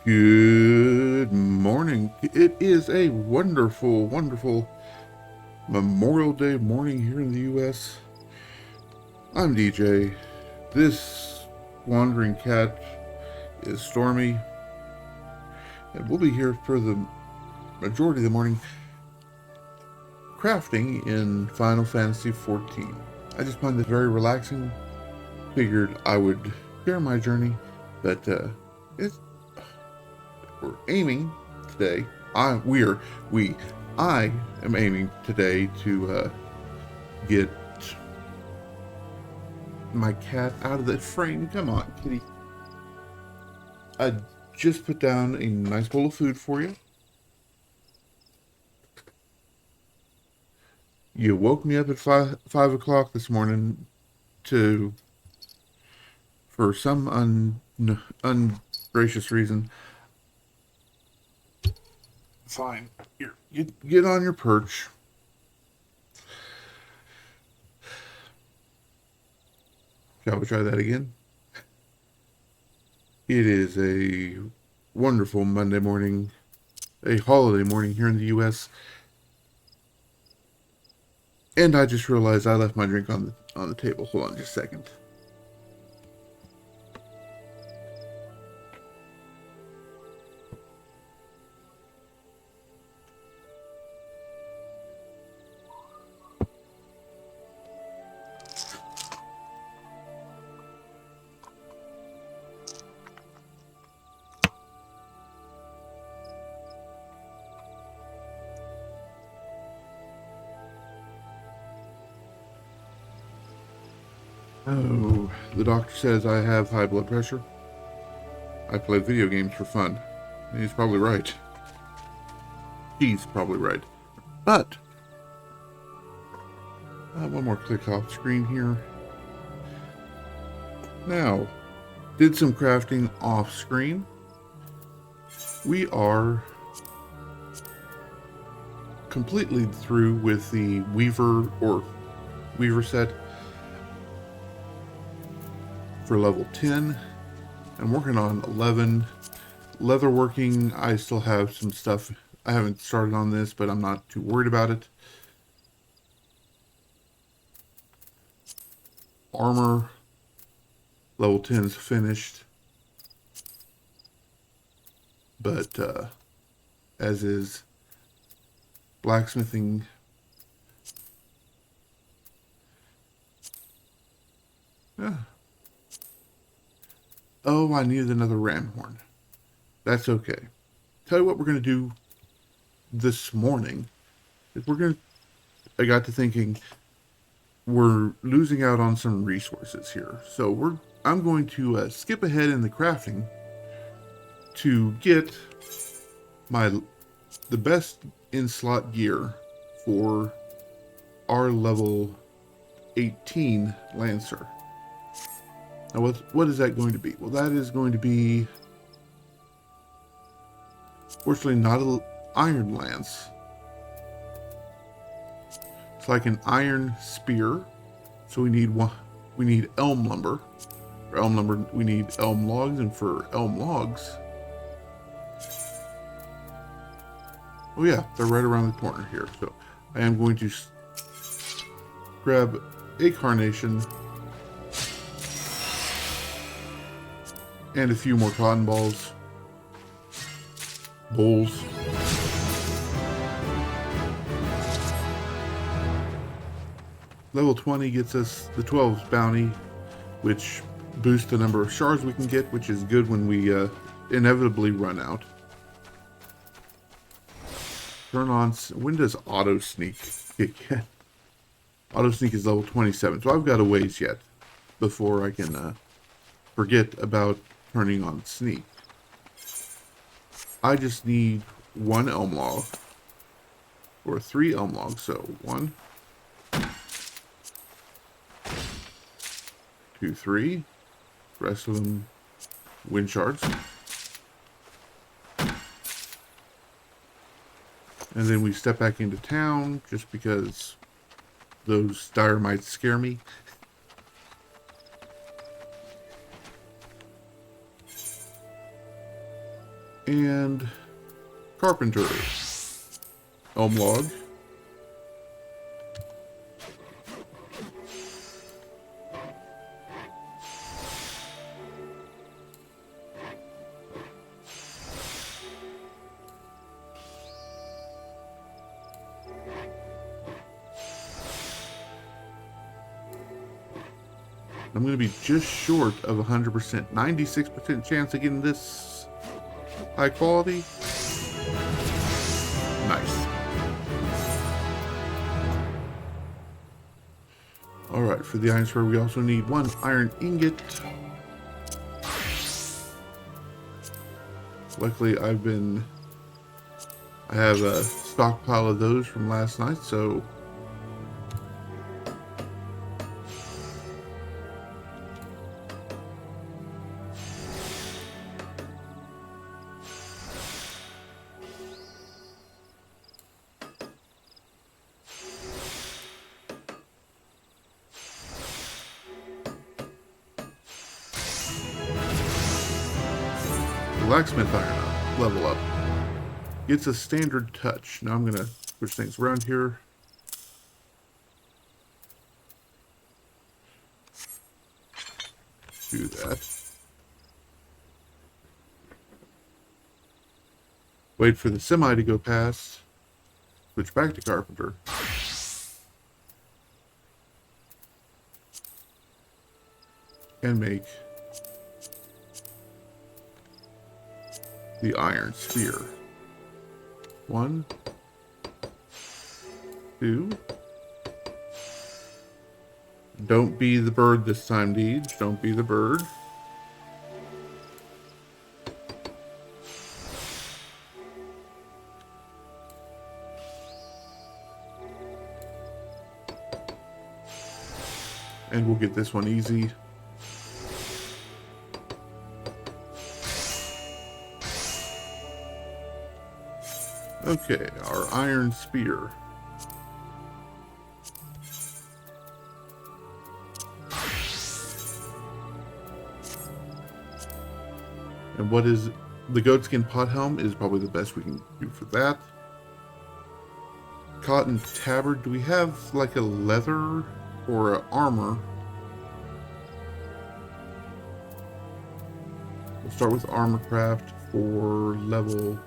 Good morning. It is a wonderful, wonderful Memorial Day morning here in the U.S. I'm DJ. This wandering cat is Stormy, and we'll be here for the majority of the morning crafting in Final Fantasy XIV. I just find this very relaxing. Figured I would share my journey, but it's we're aiming today. I am aiming today to get my cat out of that frame. Come on, kitty. I just put down a nice bowl of food for you. You woke me up at five o'clock this morning to, for some ungracious reason. Fine. Here, get on your perch. Shall we try that again? It is a wonderful Monday morning, a holiday morning here in the U.S. And I just realized I left my drink on the table. Hold on just a second. Oh, the doctor says I have high blood pressure. I play video games for fun. And he's probably right. He's probably right. But, one more click off screen here. Now, did some crafting off screen. We are completely through with the Weaver set for level 10. I'm working on 11. Leatherworking, I still have some stuff. I haven't started on this, but I'm not too worried about it. Armor, level 10 is finished. But, as is blacksmithing. Oh, I needed another ram horn. That's okay. Tell you what we're going to do this morning. I got to thinking, we're losing out on some resources here. So I'm going to skip ahead in the crafting to get the best in-slot gear for our level 18 Lancer. Now, what is that going to be? Well, that is going to be, fortunately, not an iron lance. It's like an iron spear. So we need elm lumber. For elm lumber, we need elm logs, and for elm logs, oh yeah, they're right around the corner here. So I am going to grab a carnation and a few more cotton bowls. Level 20 gets us the 12's bounty, which boosts the number of shards we can get, which is good when we inevitably run out. Turn on. When does auto sneak kick in? Auto sneak is level 27, so I've got a ways yet before I can forget about turning on sneak. I just need one elm log, or 3 elm logs. So 1, 2, 3. Rest of them wind shards. And then we step back into town just because those dire might scare me. And carpenter. Elm log. I'm going to be just short of 100%. 96% chance of getting this high quality. Nice. Alright, for the iron spur, we also need 1 iron ingot. Luckily, I have a stockpile of those from last night, so blacksmith iron up, level up. It's a standard touch. Now I'm going to switch things around here. Do that. Wait for the semi to go past. Switch back to carpenter. And make the iron spear. 1, 2. Don't be the bird this time, Deej. Don't be the bird. And we'll get this one easy. Okay, our iron spear. And what is the goatskin pot helm is probably the best we can do for that. Cotton tabard. Do we have like a leather or a armor? We'll start with armor craft for level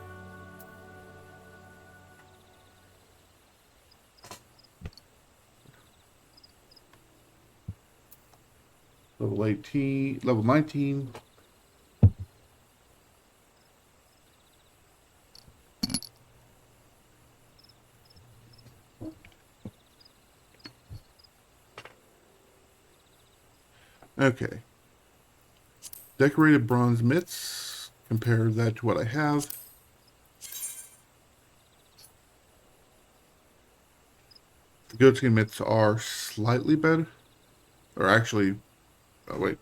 18, level 19. Okay. Decorated bronze mitts. Compare that to what I have. The goatskin mitts are slightly better. Or actually, oh wait.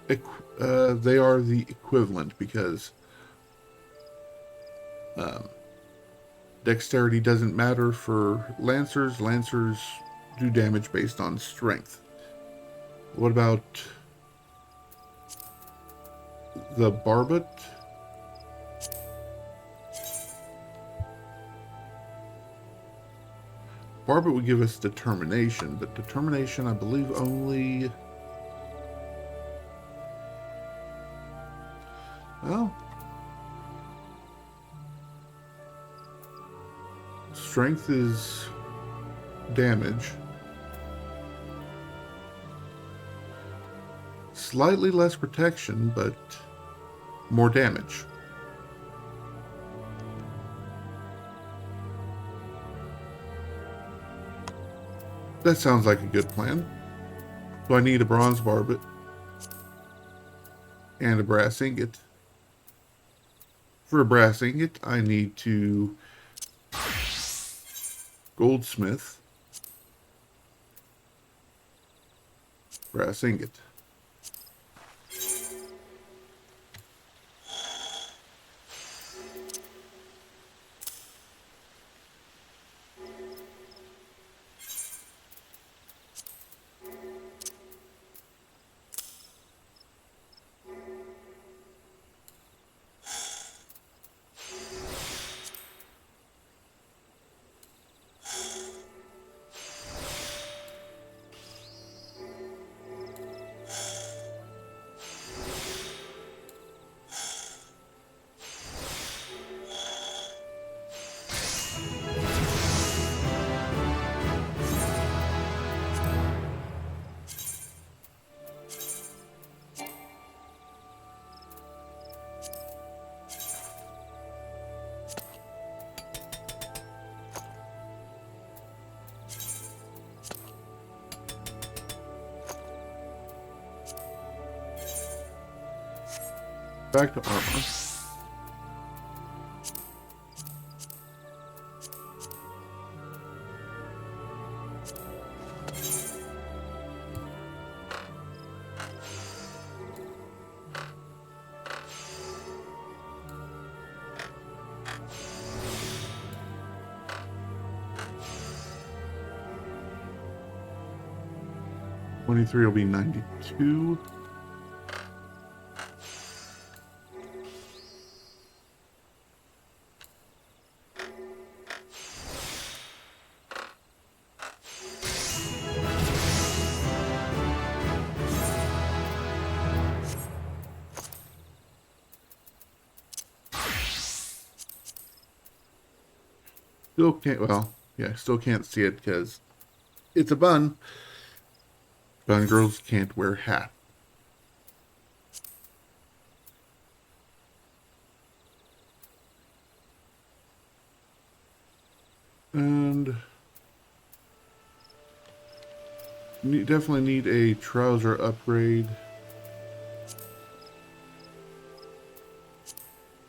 They are the equivalent because dexterity doesn't matter for lancers. Lancers do damage based on strength. What about the barbet? Barbet would give us determination, but determination, I believe, only... Well... Strength is damage. Slightly less protection, but more damage. That sounds like a good plan. So I need a bronze barbet and a brass ingot. For a brass ingot, I need to goldsmith brass ingot. Back to armor. $23 will be $92. Still can't, well, yeah, still can't see it because it's a bun. Bun girls can't wear hat. And definitely need a trouser upgrade.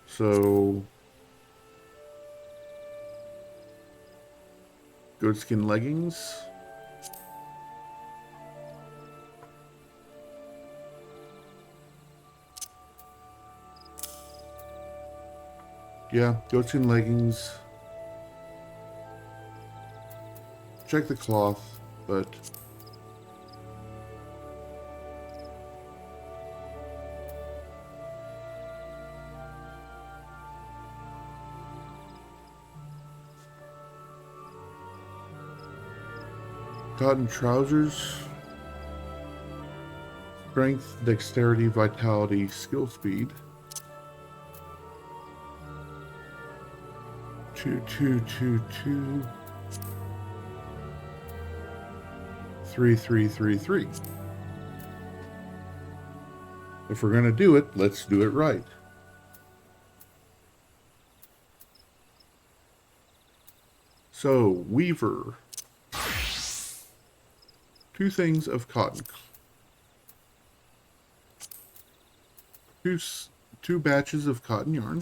So goatskin leggings. Yeah, goatskin leggings. Check the cloth, but cotton trousers. Strength, dexterity, vitality, skill speed. 2, 2, 2, 2. 3, 3, 3, 3. If we're gonna do it, let's do it right. So, weaver. 2 things of cotton. Two batches of cotton yarn.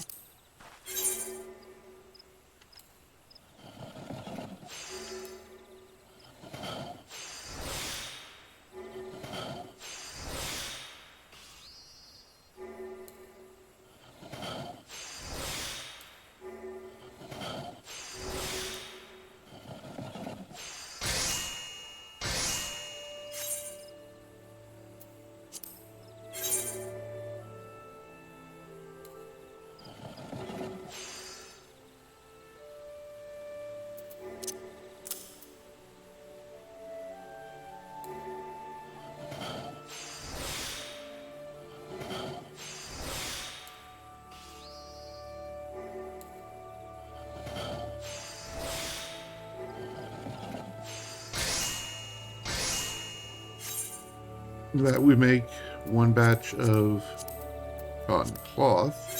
That we make 1 batch of cotton cloth.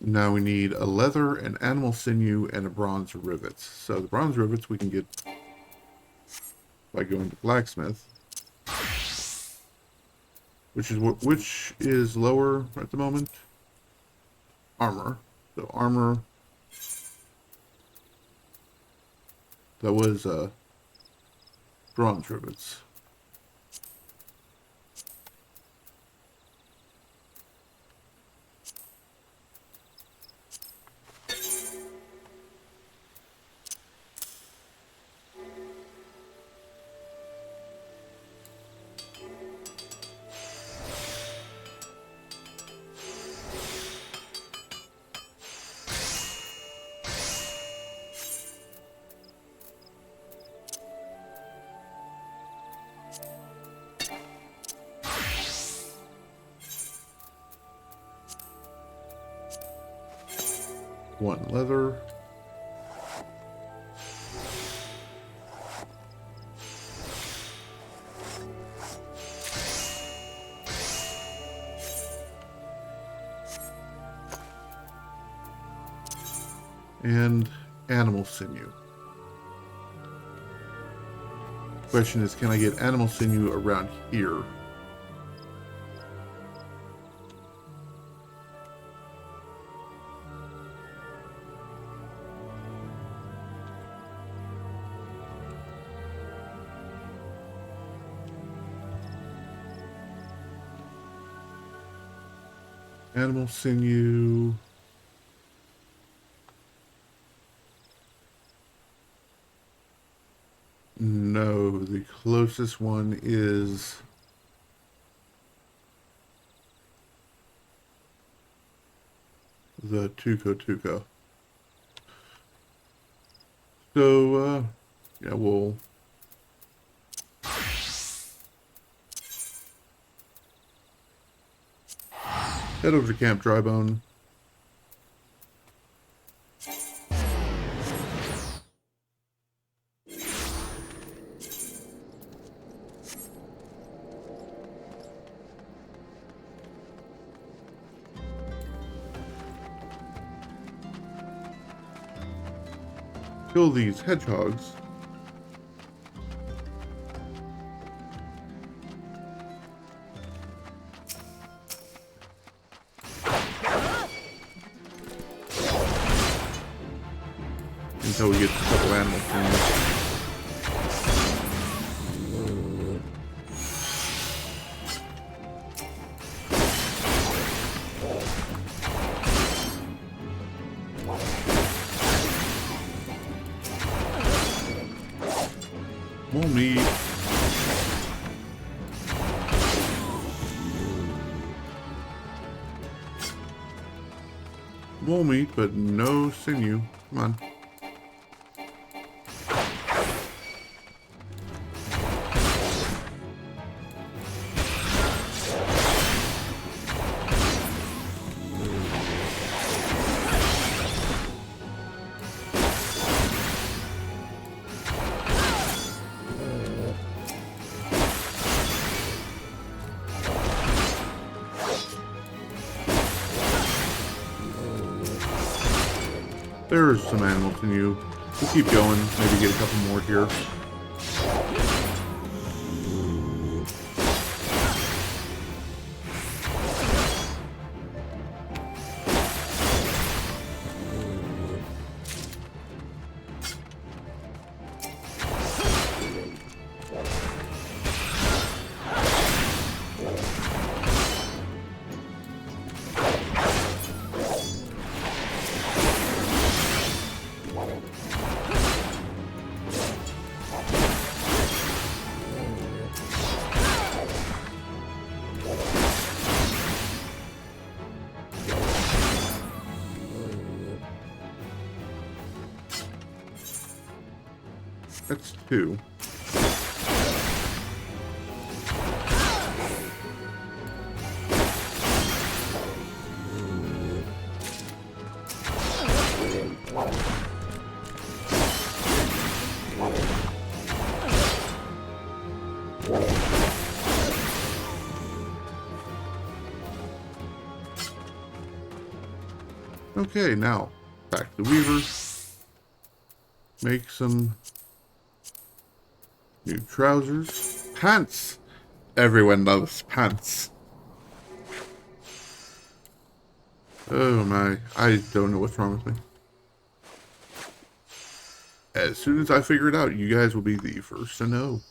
Now we need a leather, an animal sinew, and a bronze rivets. So the bronze rivets we can get by going to blacksmith, which is lower at the moment. Armor. So armor. That was bronze rivets. 1 leather. And animal sinew. Question is, can I get animal sinew around here? Animal sinew. No, the closest one is the Tuco Tuco. So, yeah, we'll head over to Camp Drybone. Kill these hedgehogs. Until we get a couple animal things. More meat. More meat, but no sinew. Come on. There's some animal sinew. We'll keep going. Maybe get a couple more here. That's 2. Okay, now back to the weaver. Make some new trousers. Pants! Everyone loves pants. Oh my, I don't know what's wrong with me. As soon as I figure it out, you guys will be the first to know.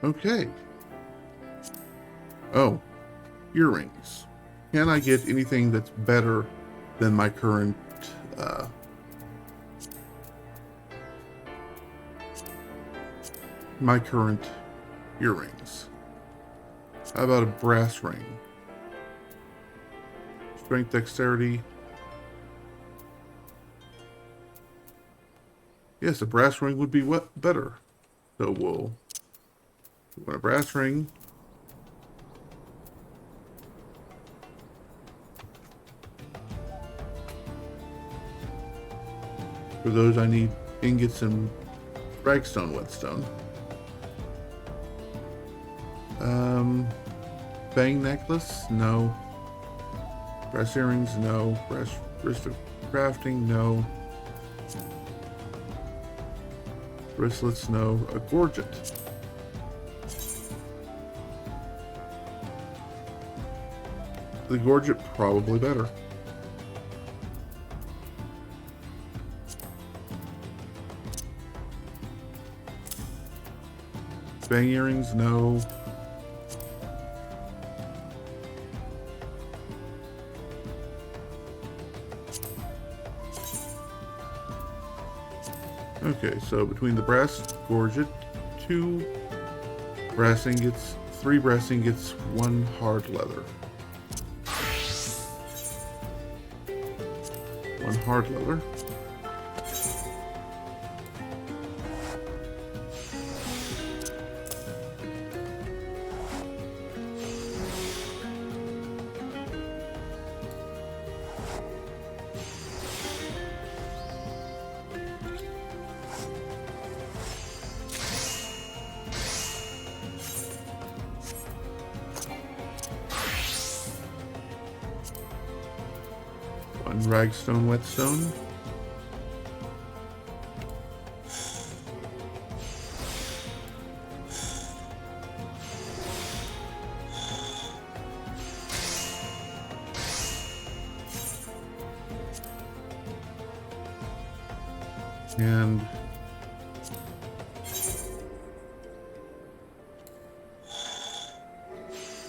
Okay. Oh, earrings. Can I get anything that's better than my current earrings? How about a brass ring? Strength, dexterity. Yes, a brass ring would be what better. So we'll want a brass ring. For those, I need ingots and ragstone, whetstone. Bang necklace? No. Brass earrings? No. Brass wrist of crafting? No. Wristlets? No. A gorget. The gorget probably better. Bang earrings? No. Okay, so between the brass gorget, 2 brass ingots, 3 brass ingots, 1 hard leather. 1 hard leather. Ragstone, whetstone. And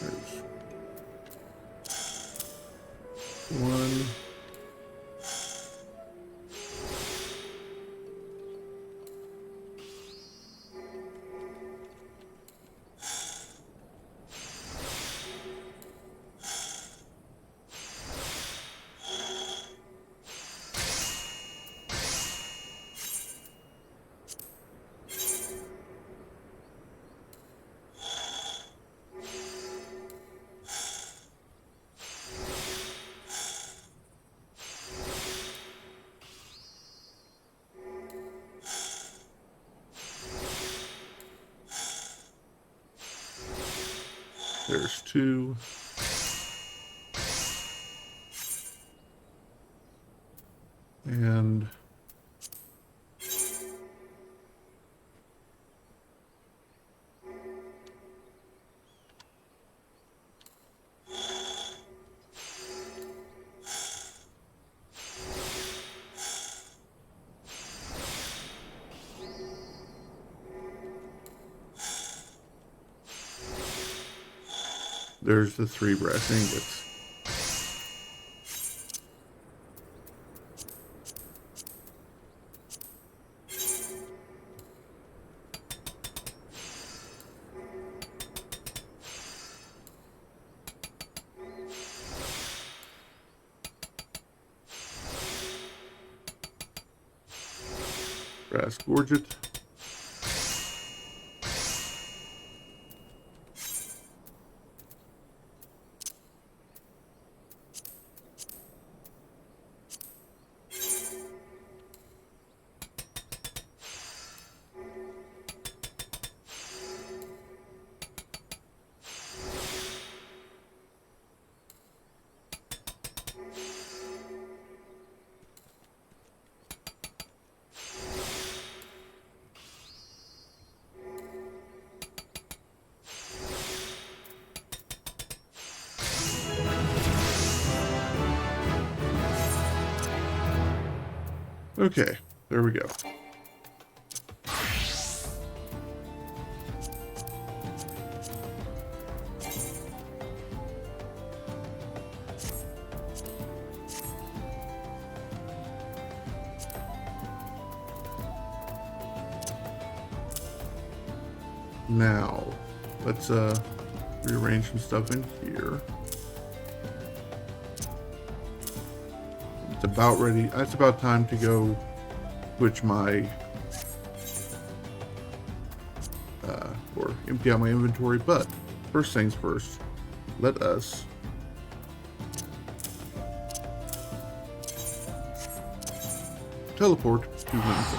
there's 1. There's 2. And there's the 3 brass ingots. Brass gorget. Okay, there we go. Now, let's rearrange some stuff in here. It's about ready. It's about time to go switch my or empty out my inventory. But first things first, let us teleport to Windsor.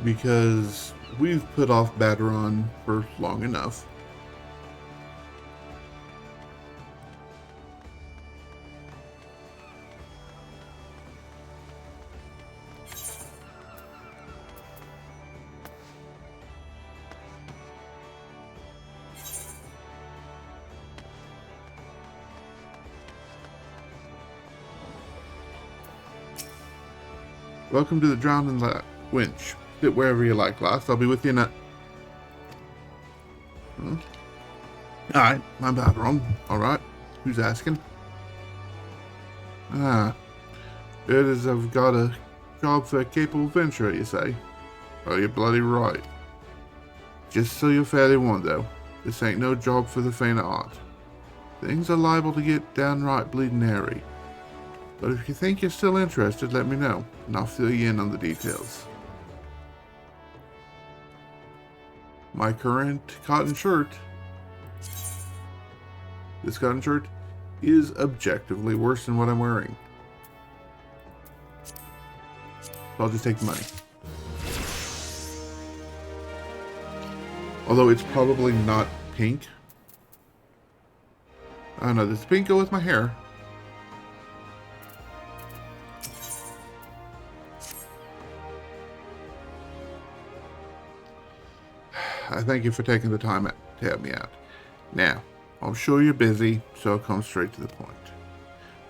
Because we've put off Baderon for long enough. Welcome to the Drowning Winch. Sit wherever you like, lass. I'll be with you in a... Alright, my bad, Ron. Alright. Who's asking? Ah. It is I've got a job for a capable venturer, you say? Oh, you're bloody right. Just so you're fairly warned, though. This ain't no job for the faint of heart. Things are liable to get downright bleeding hairy. But if you think you're still interested, let me know, and I'll fill you in on the details. My current cotton shirt, this cotton shirt, is objectively worse than what I'm wearing. So I'll just take the money. Although it's probably not pink. I don't know, does pink go with my hair? I thank you for taking the time to help me out. Now, I'm sure you're busy, so I'll come straight to the point.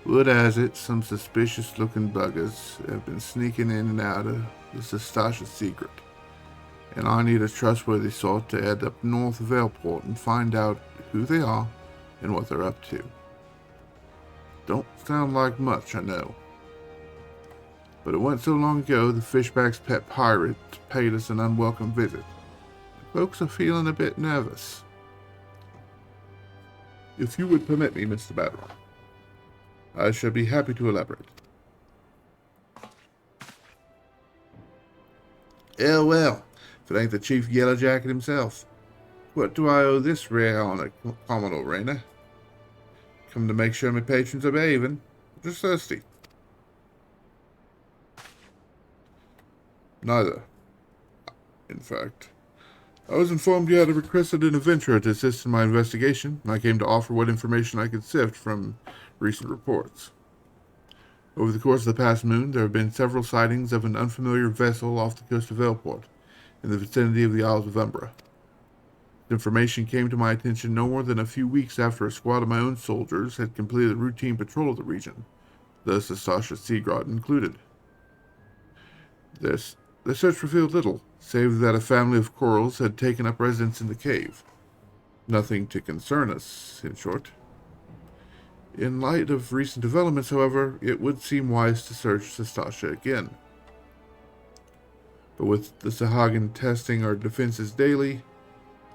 Word has it, some suspicious-looking buggers have been sneaking in and out of the Sastasha secret, and I need a trustworthy sort to head up north of Airport and find out who they are and what they're up to. Don't sound like much, I know. But it wasn't so long ago the Fishback's pet pirate paid us an unwelcome visit. Folks are feeling a bit nervous. If you would permit me, Mr. Baderon, I shall be happy to elaborate. Oh well, if it ain't the Chief Yellowjacket himself. What do I owe this rare honor, Commodore Rayner? Come to make sure my patrons are behaving. Just thirsty. Neither. In fact, I was informed you had requested an adventurer to assist in my investigation, and I came to offer what information I could sift from recent reports. Over the course of the past moon, there have been several sightings of an unfamiliar vessel off the coast of Airport, in the vicinity of the Isles of Umbra. The information came to my attention no more than a few weeks after a squad of my own soldiers had completed routine patrol of the region, the Sastasha Seagrot included. The search revealed little, save that a family of corals had taken up residence in the cave. Nothing to concern us, in short. In light of recent developments, however, it would seem wise to search Sastasha again. But with the Sahagin testing our defenses daily,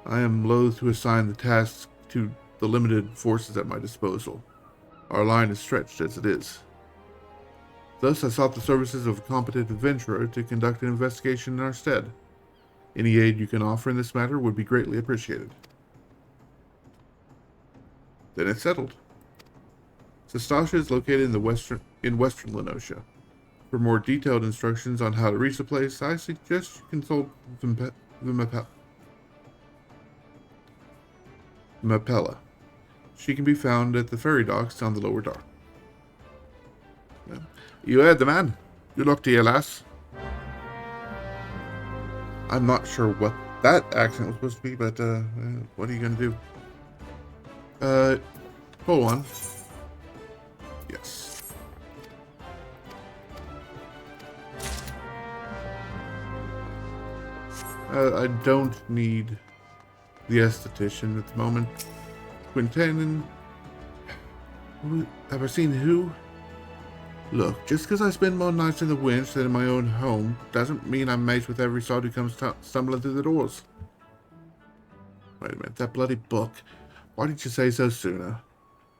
I am loath to assign the tasks to the limited forces at my disposal. Our line is stretched as it is. Thus, I sought the services of a competent adventurer to conduct an investigation in our stead. Any aid you can offer in this matter would be greatly appreciated. Then it's settled. Sastasha is located in western Lenosha. For more detailed instructions on how to reach the place, I suggest you consult Vimapella. She can be found at the ferry docks on the lower dock. You heard the man. Good luck to you, lass. I'm not sure what that accent was supposed to be, but what are you gonna do? Hold on. Yes. I don't need the esthetician at the moment. Quintanin Have I seen who? Look, just because I spend more nights in the winch than in my own home doesn't mean I'm mates with every sod who comes stumbling through the doors. Wait a minute, that bloody book. Why didn't you say so sooner?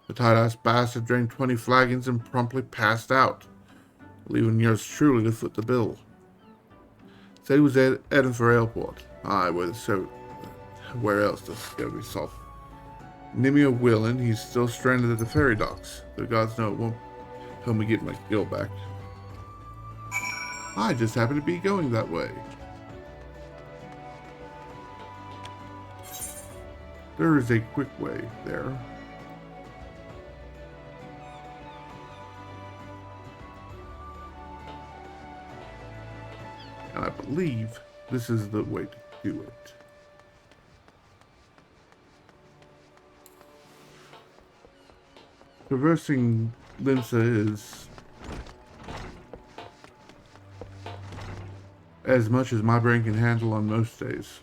The tight-ass bastard drank 20 flagons and promptly passed out, leaving yours truly to foot the bill. Said he was heading for airport. Aye, where else does it gotta be solved? Nimia willing, he's still stranded at the ferry docks. The gods know it won't help me get my skill back. I just happen to be going that way. There is a quick way there. And I believe this is the way to do it. Traversing Limsa is as much as my brain can handle on most days.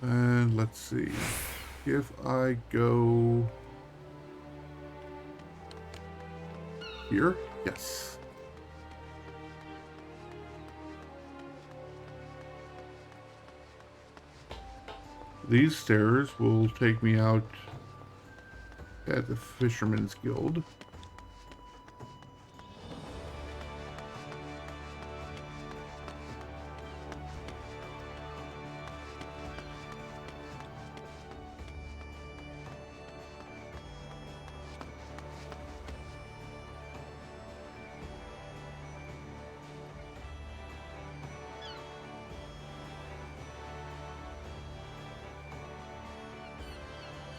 And let's see. If I go here, yes. These stairs will take me out at the Fisherman's Guild.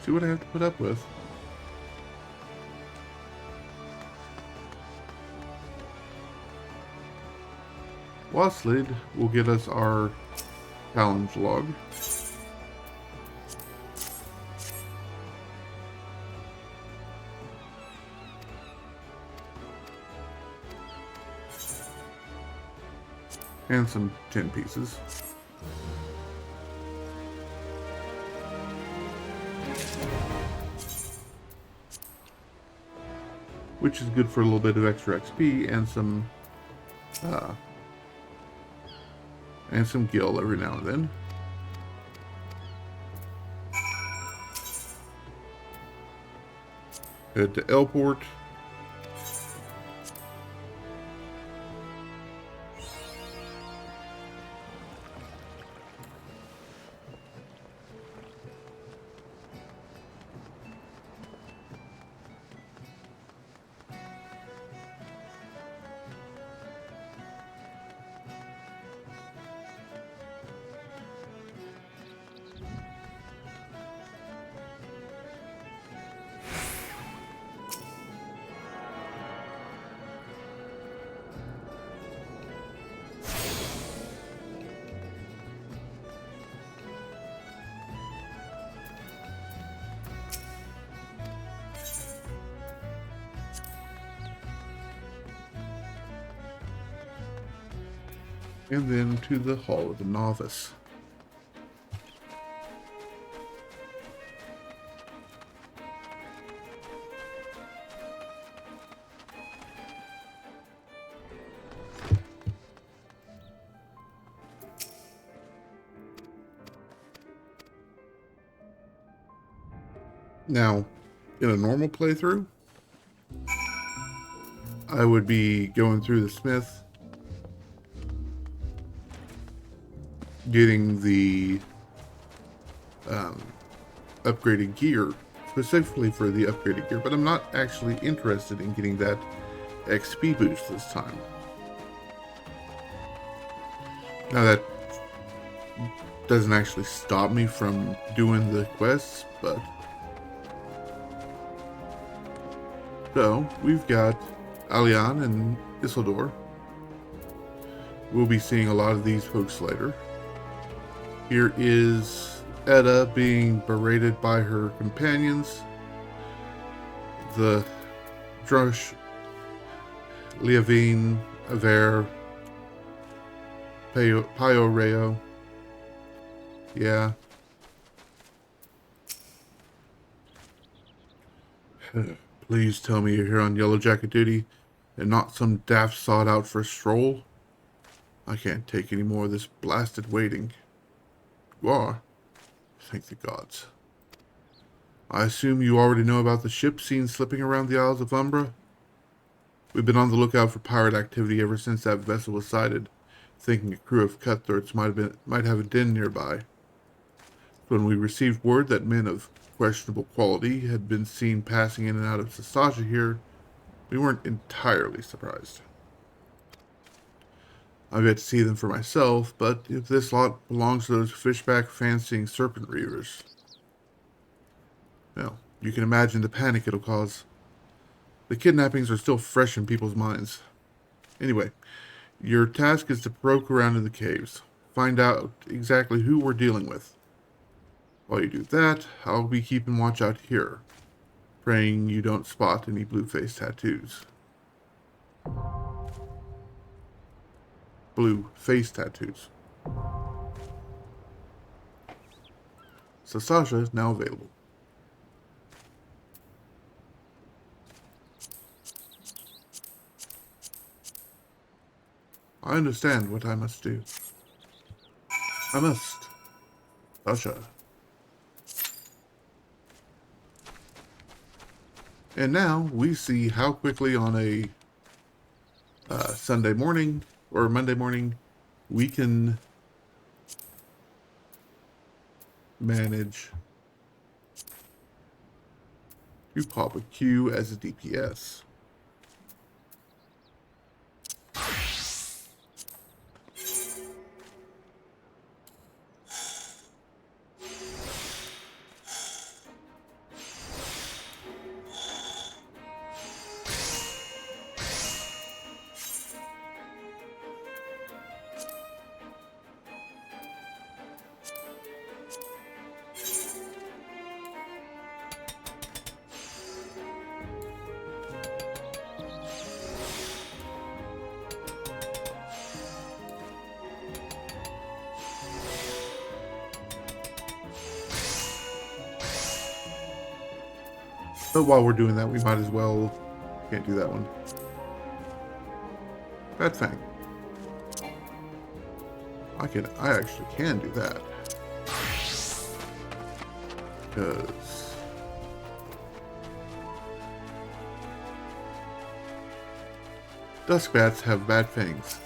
See what I have to put up with. Waslid will get us our challenge log. And some 10 pieces. Which is good for a little bit of extra XP and some gil every now and then. Head to Elport. And then to the Hall of the Novice. Now, in a normal playthrough, I would be going through the smith, getting the upgraded gear, specifically for the upgraded gear, but I'm not actually interested in getting that XP boost this time. Now that doesn't actually stop me from doing the quests, but... So, we've got Alian and Isildur. We'll be seeing a lot of these folks later. Here is Edda being berated by her companions. The Drush, Liavine, Aver, Pio Reo, Yeah. Please tell me you're here on Yellow Jacket duty and not some daft sought out for a stroll. I can't take any more of this blasted waiting. You are? Thank the gods. I assume you already know about the ship seen slipping around the Isles of Umbra? We've been on the lookout for pirate activity ever since that vessel was sighted, thinking a crew of cutthroats might have a den nearby. When we received word that men of questionable quality had been seen passing in and out of Sasasha here, we weren't entirely surprised. I've yet to see them for myself, but if this lot belongs to those fishback fancying serpent reavers, well, you can imagine the panic it'll cause. The kidnappings are still fresh in people's minds. Anyway, your task is to poke around in the caves, find out exactly who we're dealing with. While you do that, I'll be keeping watch out here, praying you don't spot any blue face tattoos. Blue face tattoos. Sasasha is now available. I understand what I must do. I must. Sasha. And now we see how quickly on a Sunday morning or Monday morning we can manage to pop a Q as a DPS. But while we're doing that, we might as well... Can't do that one. Bad Fang. I actually can do that. Because... Duskbats have bad fangs.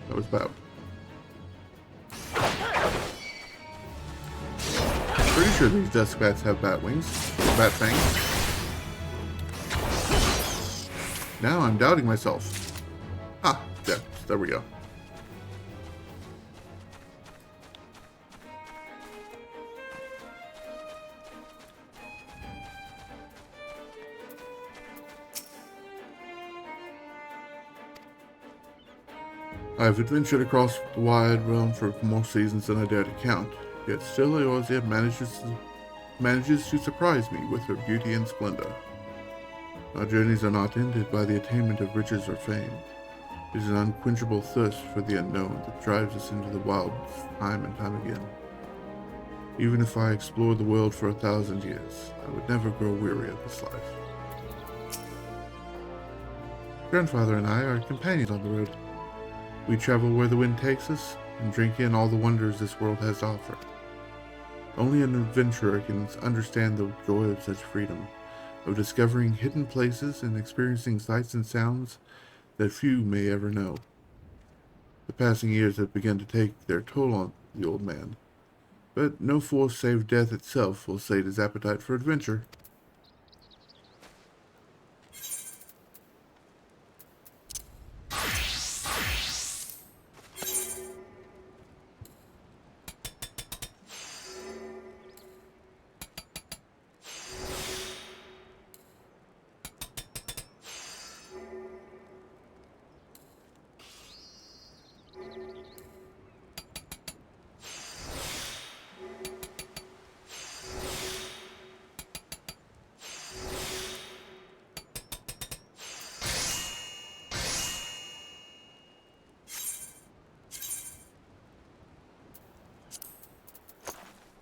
That was bad. Pretty sure these Duskbats have bat wings. Bat fangs. Now I'm doubting myself. Ah, yeah, there we go. I've adventured across the wide realm for more seasons than I dare to count, yet still Eorzea manages to surprise me with her beauty and splendor. Our journeys are not ended by the attainment of riches or fame. It is an unquenchable thirst for the unknown that drives us into the wilds time and time again. Even if I explored the world for 1,000 years, I would never grow weary of this life. Grandfather and I are companions on the road. We travel where the wind takes us and drink in all the wonders this world has to offer. Only an adventurer can understand the joy of such freedom, of discovering hidden places and experiencing sights and sounds that few may ever know. The passing years have begun to take their toll on the old man, but no force save death itself will sate his appetite for adventure.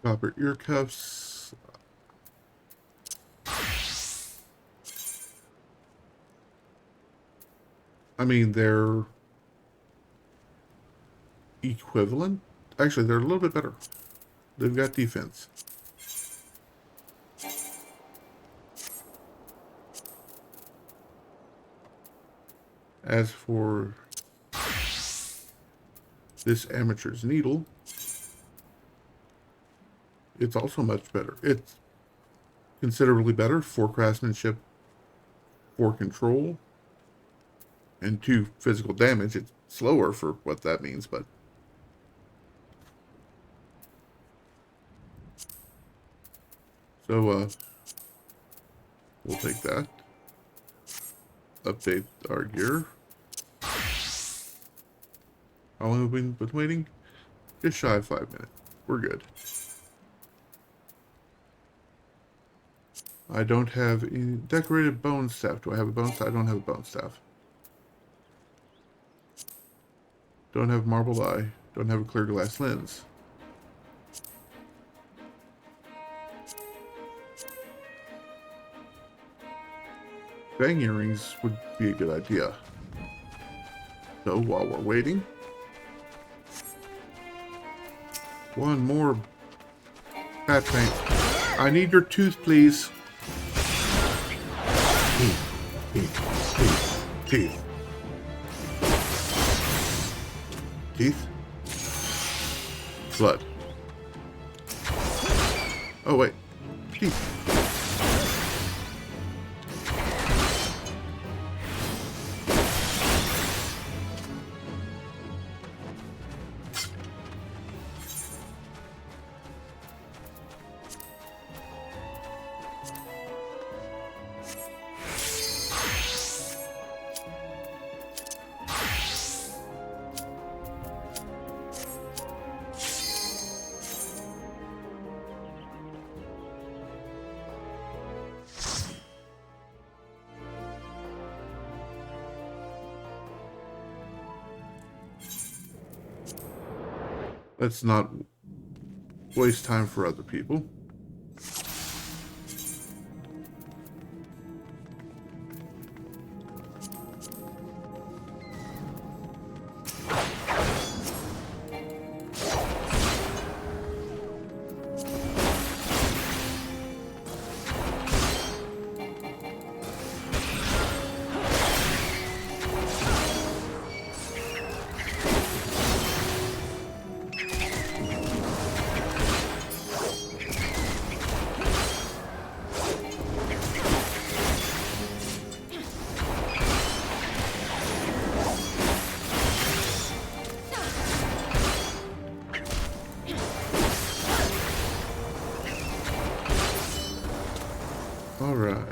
Copper ear cuffs. I mean, they're equivalent. Actually, they're a little bit better. They've got defense. As for this amateur's needle, it's also much better. It's considerably better for craftsmanship, for control, and 2 physical damage. It's slower for what that means, but so we'll take that. Update our gear. How long have we been waiting? Just shy of 5 minutes. We're good. I don't have any decorated bone staff. Do I have a bone staff? I don't have a bone staff. Don't have marble eye. Don't have a clear glass lens. Bang earrings would be a good idea. So while we're waiting, one more bat paint. I need your tooth, please. Teeth. Teeth? Blood. Oh, wait. Teeth. Let's not waste time for other people. All right.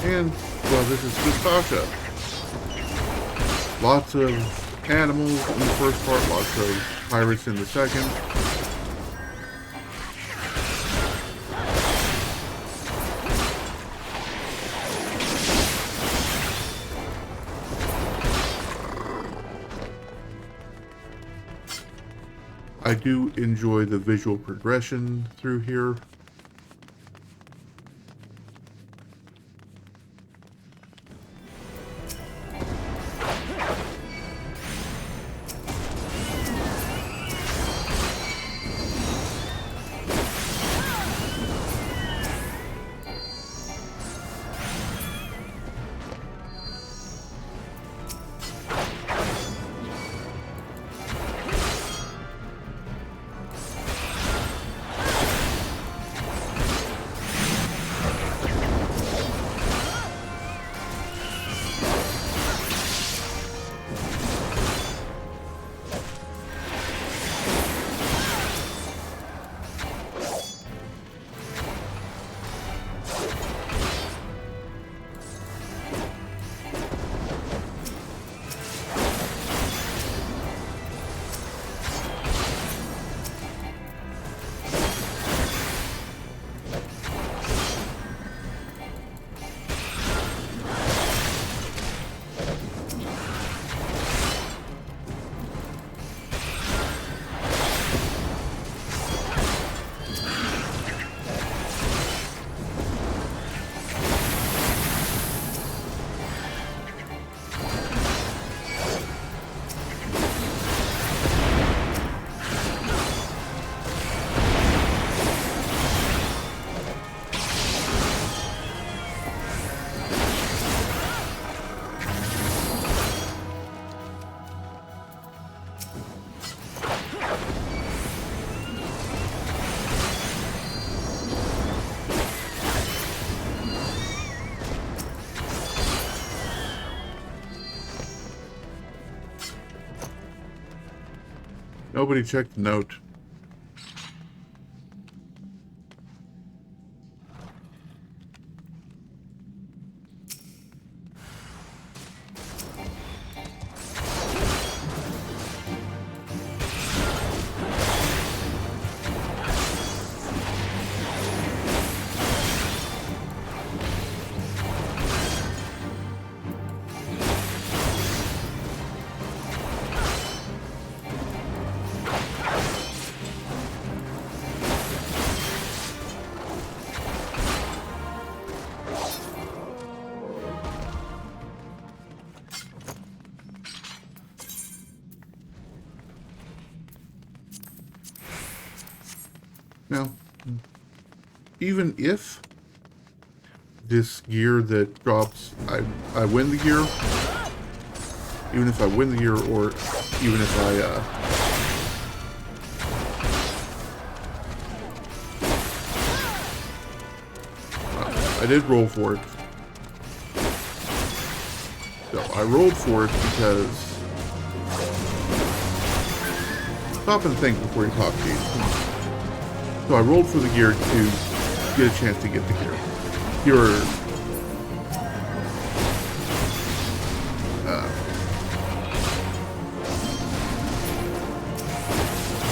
And, well, this is Sasha. Lots of animals in the first part, lots of pirates in the second. I do enjoy the visual progression through here. Nobody checked the note. Now, even if this gear that drops, I win the gear, even if I win the gear, or even if I did roll for it. So I rolled for it because stop and think before you talk, Steve. So I rolled for the gear to get a chance to get the gear. Your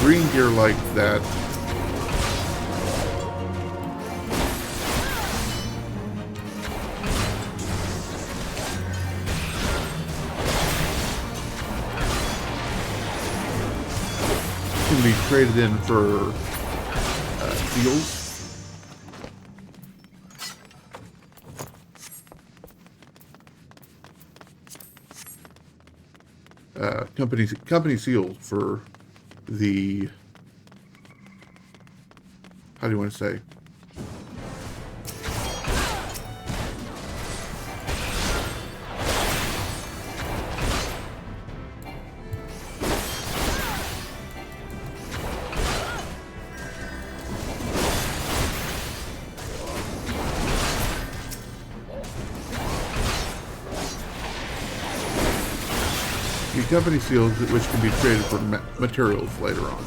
green gear like that can be traded in for seals. Company seals for the, how do you want to say? The company seals, which can be traded for materials later on.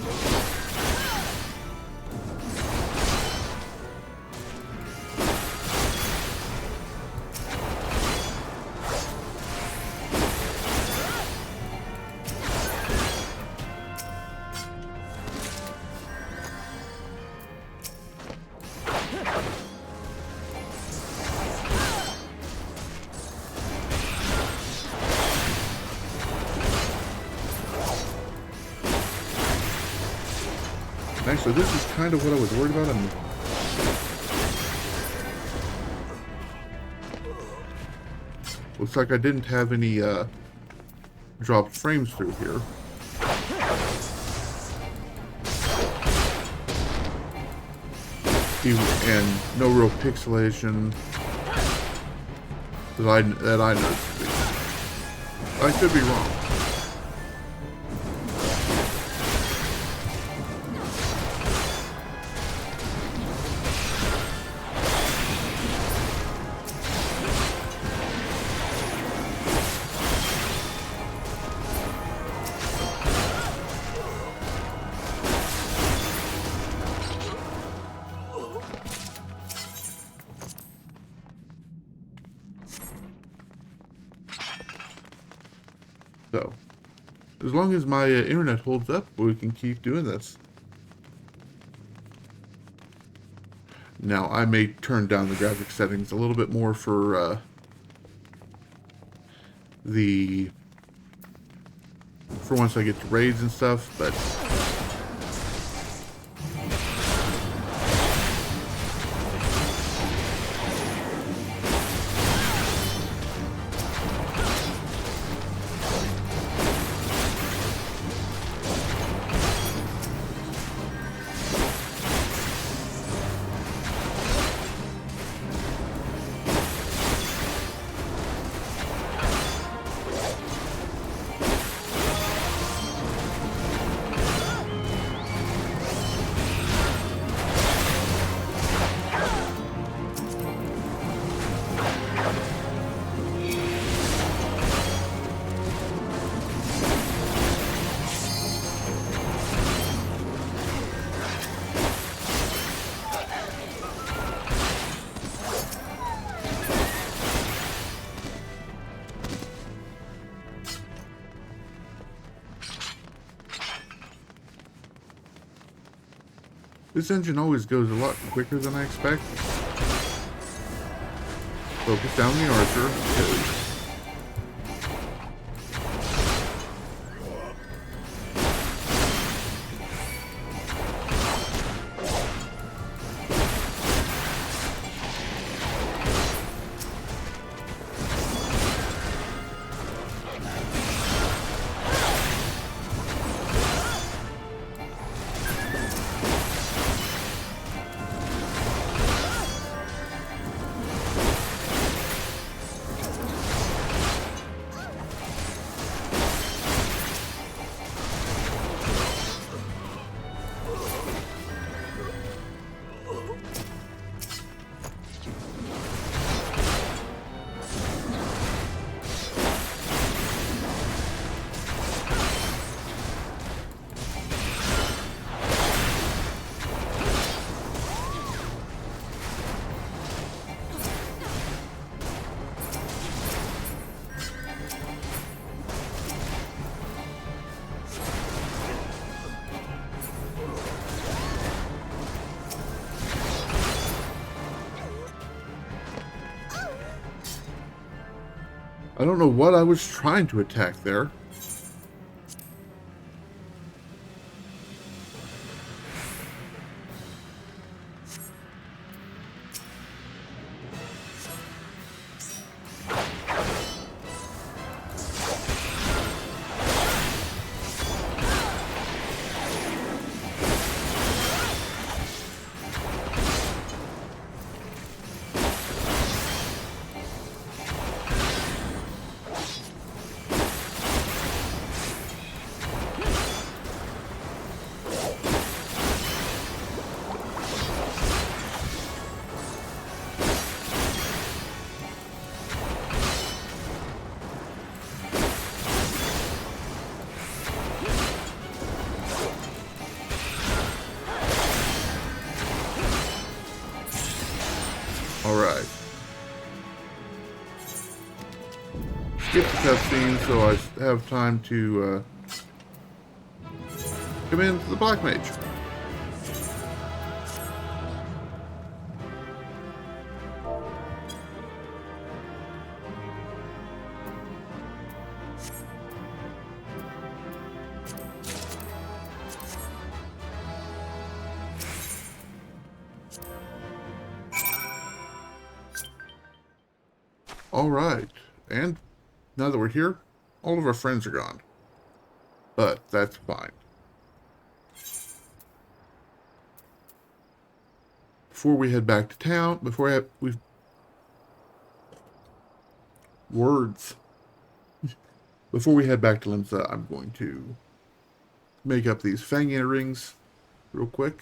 Actually, this is kind of what I was worried about. Looks like I didn't have any dropped frames through here. And no real pixelation that I noticed. I could be wrong. So, as long as my internet holds up, we can keep doing this. Now, I may turn down the graphic settings a little bit more for once I get to raids and stuff, but This engine always goes a lot quicker than I expect. Focus down the archer. Okay. I don't know what I was trying to attack there. Alright. Skip the cutscene so I have time to come into the Black Mage. Alright, and now that we're here, all of our friends are gone. But that's fine. Before we head back to town, we've... Words. Before we head back to Limsa, I'm going to make up these Fang earrings real quick.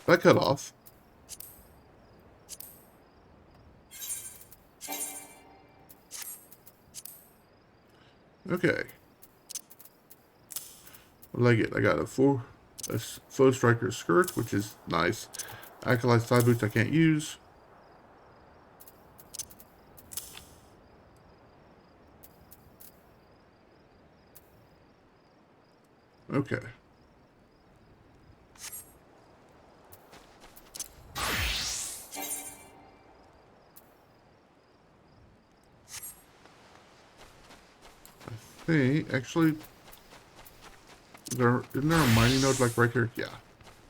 That cut off. Okay. What did I get? I got a foe striker skirt, which is nice. Acolyte side boots I can't use. Okay. Hey, actually, isn't there a mining node like right here? Yeah,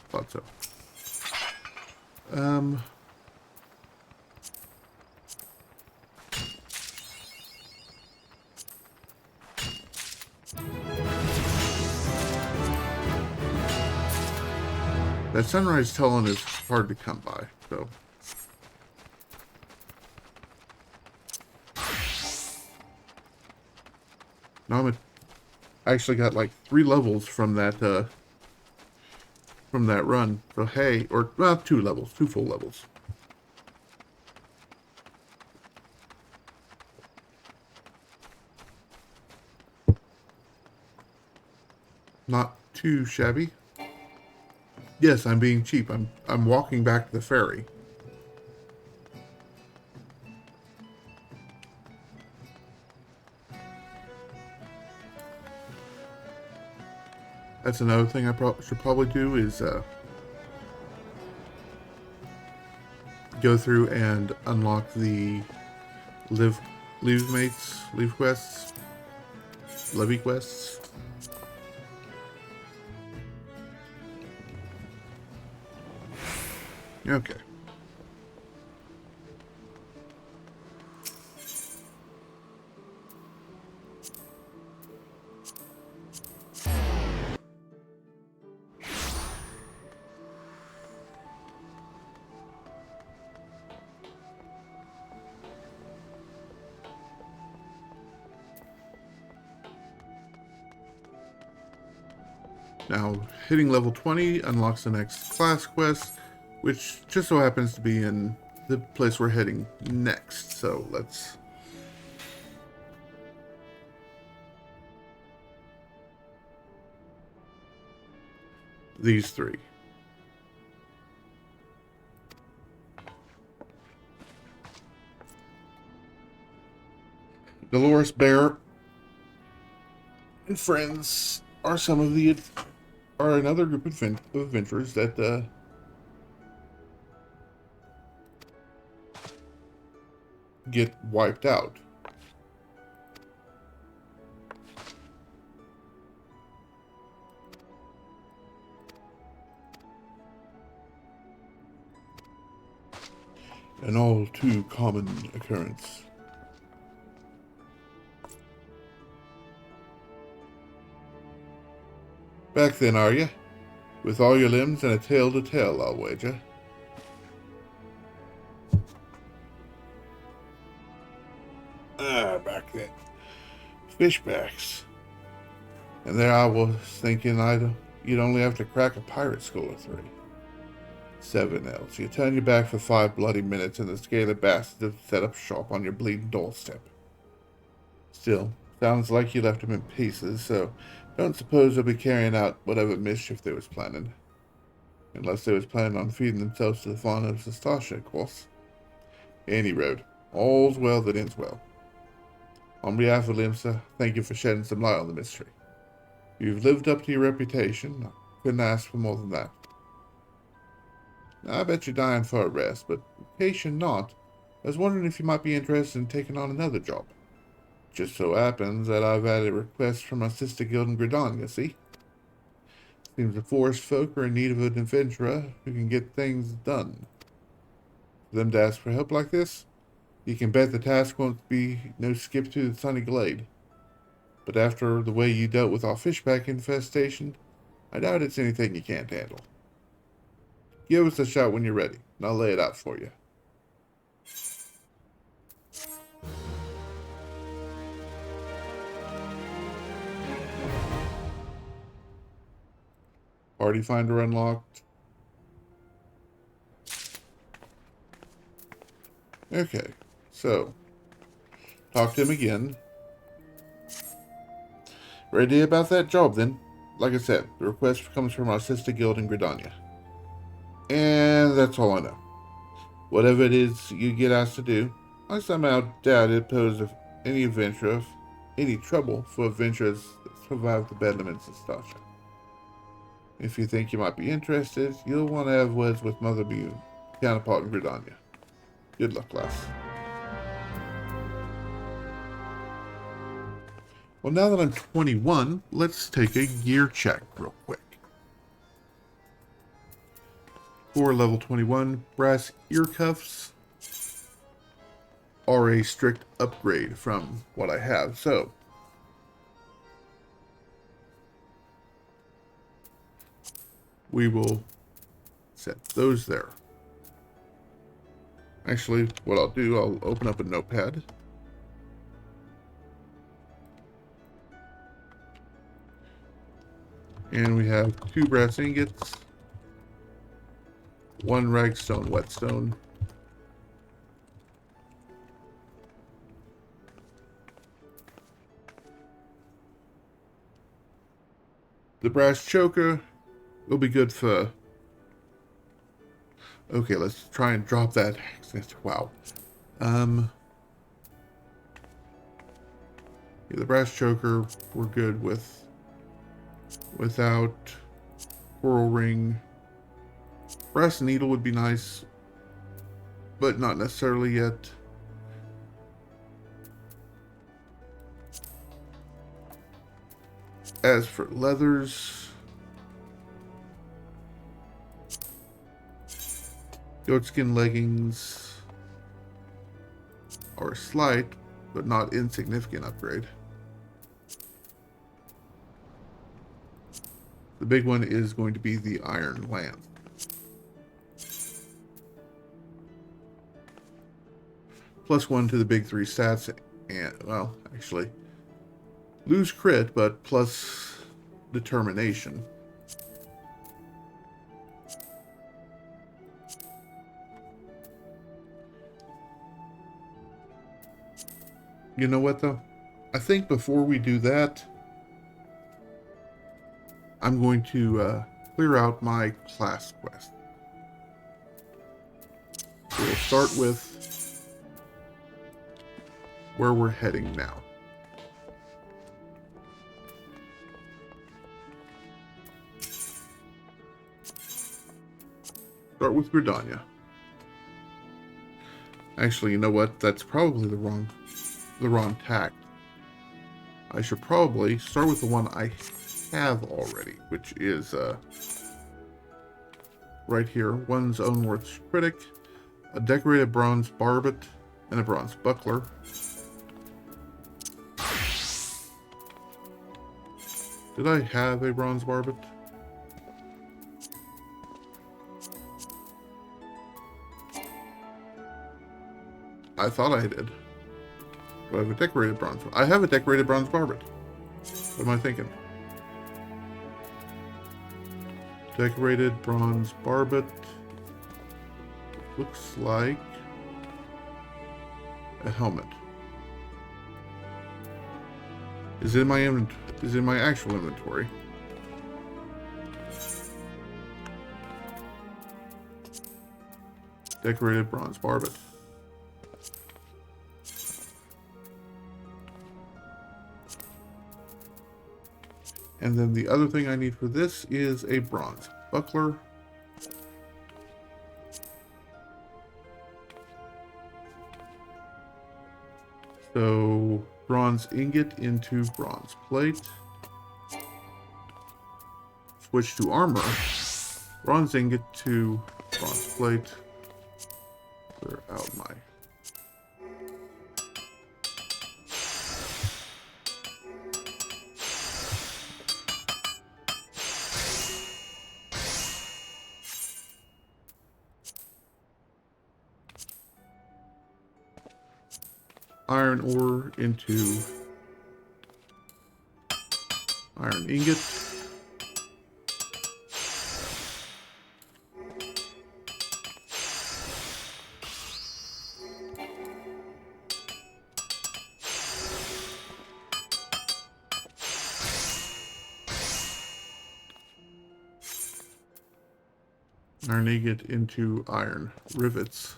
thought so. Um, that sunrise telling is hard to come by, so. Now I actually got like 3 levels from that run. So hey, or well, 2 levels, 2 full levels. Not too shabby. Yes, I'm being cheap. I'm walking back to the ferry. That's another thing I should probably do is go through and unlock the live leave quests, levy quests. Okay. Now, hitting level 20 unlocks the next class quest, which just so happens to be in the place we're heading next. So let's... These 3. Dolores Bear and friends are another group of adventurers that get wiped out. An all too common occurrence. Back then, are you? With all your limbs and a tale to tell, I'll wager. Back then. Fishbacks. And there I was thinking you'd only have to crack a pirate skull or 3. 7 else. You turn your back for 5 bloody minutes and the scaly bastards have set up shop on your bleeding doorstep. Still, sounds like you left them in pieces, so don't suppose they'll be carrying out whatever mischief they was planning. Unless they was planning on feeding themselves to the fauna of Sastasha, of course. Any road. All's well that ends well. On behalf of Limsa, thank you for shedding some light on the mystery. You've lived up to your reputation. I couldn't ask for more than that. Now, I bet you're dying for a rest, but in case you're not, I was wondering if you might be interested in taking on another job. Just so happens that I've had a request from my sister guild in Gridania, see? Seems the forest folk are in need of an adventurer who can get things done. For them to ask for help like this, you can bet the task won't be no skip to the sunny glade. But after the way you dealt with our fishback infestation, I doubt it's anything you can't handle. Give us a shout when you're ready, and I'll lay it out for you. Party finder unlocked. Okay, so talk to him again. Ready about that job then? Like I said, the request comes from our sister guild in Gridania. And that's all I know. Whatever it is you get asked to do, I somehow doubt it poses any trouble for adventurers that survive the bedlam in Sastasha. If you think you might be interested, you'll want to have words with Mother Bune, counterpart in Gridania. Good luck, lass. Well, now that I'm 21, let's take a gear check real quick. For level 21, brass ear cuffs are a strict upgrade from what I have, so we will set those there. Actually, what I'll do, I'll open up a notepad. And we have 2 brass ingots, 1 ragstone whetstone, the brass choker will be good for... Okay, let's try and drop that. Wow. Yeah, the brass choker we're good with. Without coral ring. Brass needle would be nice, but not necessarily yet. As for leathers, goatskin leggings are a slight but not insignificant upgrade. The big one is going to be the iron lance. +1 to the big 3 stats, and, well, actually, lose crit, but plus determination. You know what, though? I think before we do that, I'm going to clear out my class quest. So we'll start with where we're heading now. Start with Gridania. Actually, you know what? That's probably the wrong tact. I should probably start with the one I have already, which is right here. One's own worth critic, a decorated bronze barbet, and a bronze buckler. Did I have a bronze barbet? I thought I did. Do I have a decorated bronze? I have a decorated bronze barbet. What am I thinking? Decorated bronze barbet. Looks like a helmet. Is it in my actual inventory? Decorated bronze barbet. And then the other thing I need for this is a bronze buckler. So bronze ingot into bronze plate. Switch to armor. Bronze ingot to bronze plate. Clear out my... iron ore into iron ingot. Iron ingot into iron rivets.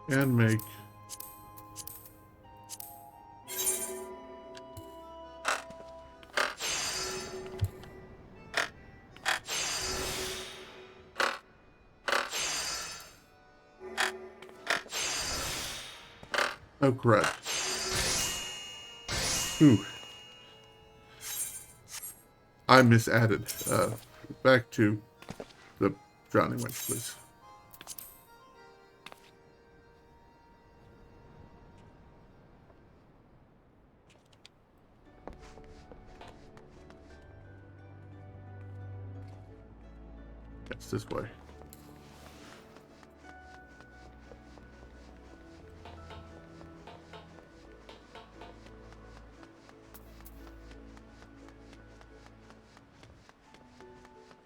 And make. Oh, correct. Ooh. I misadded. Back to the drowning wench, please. Yes, this way.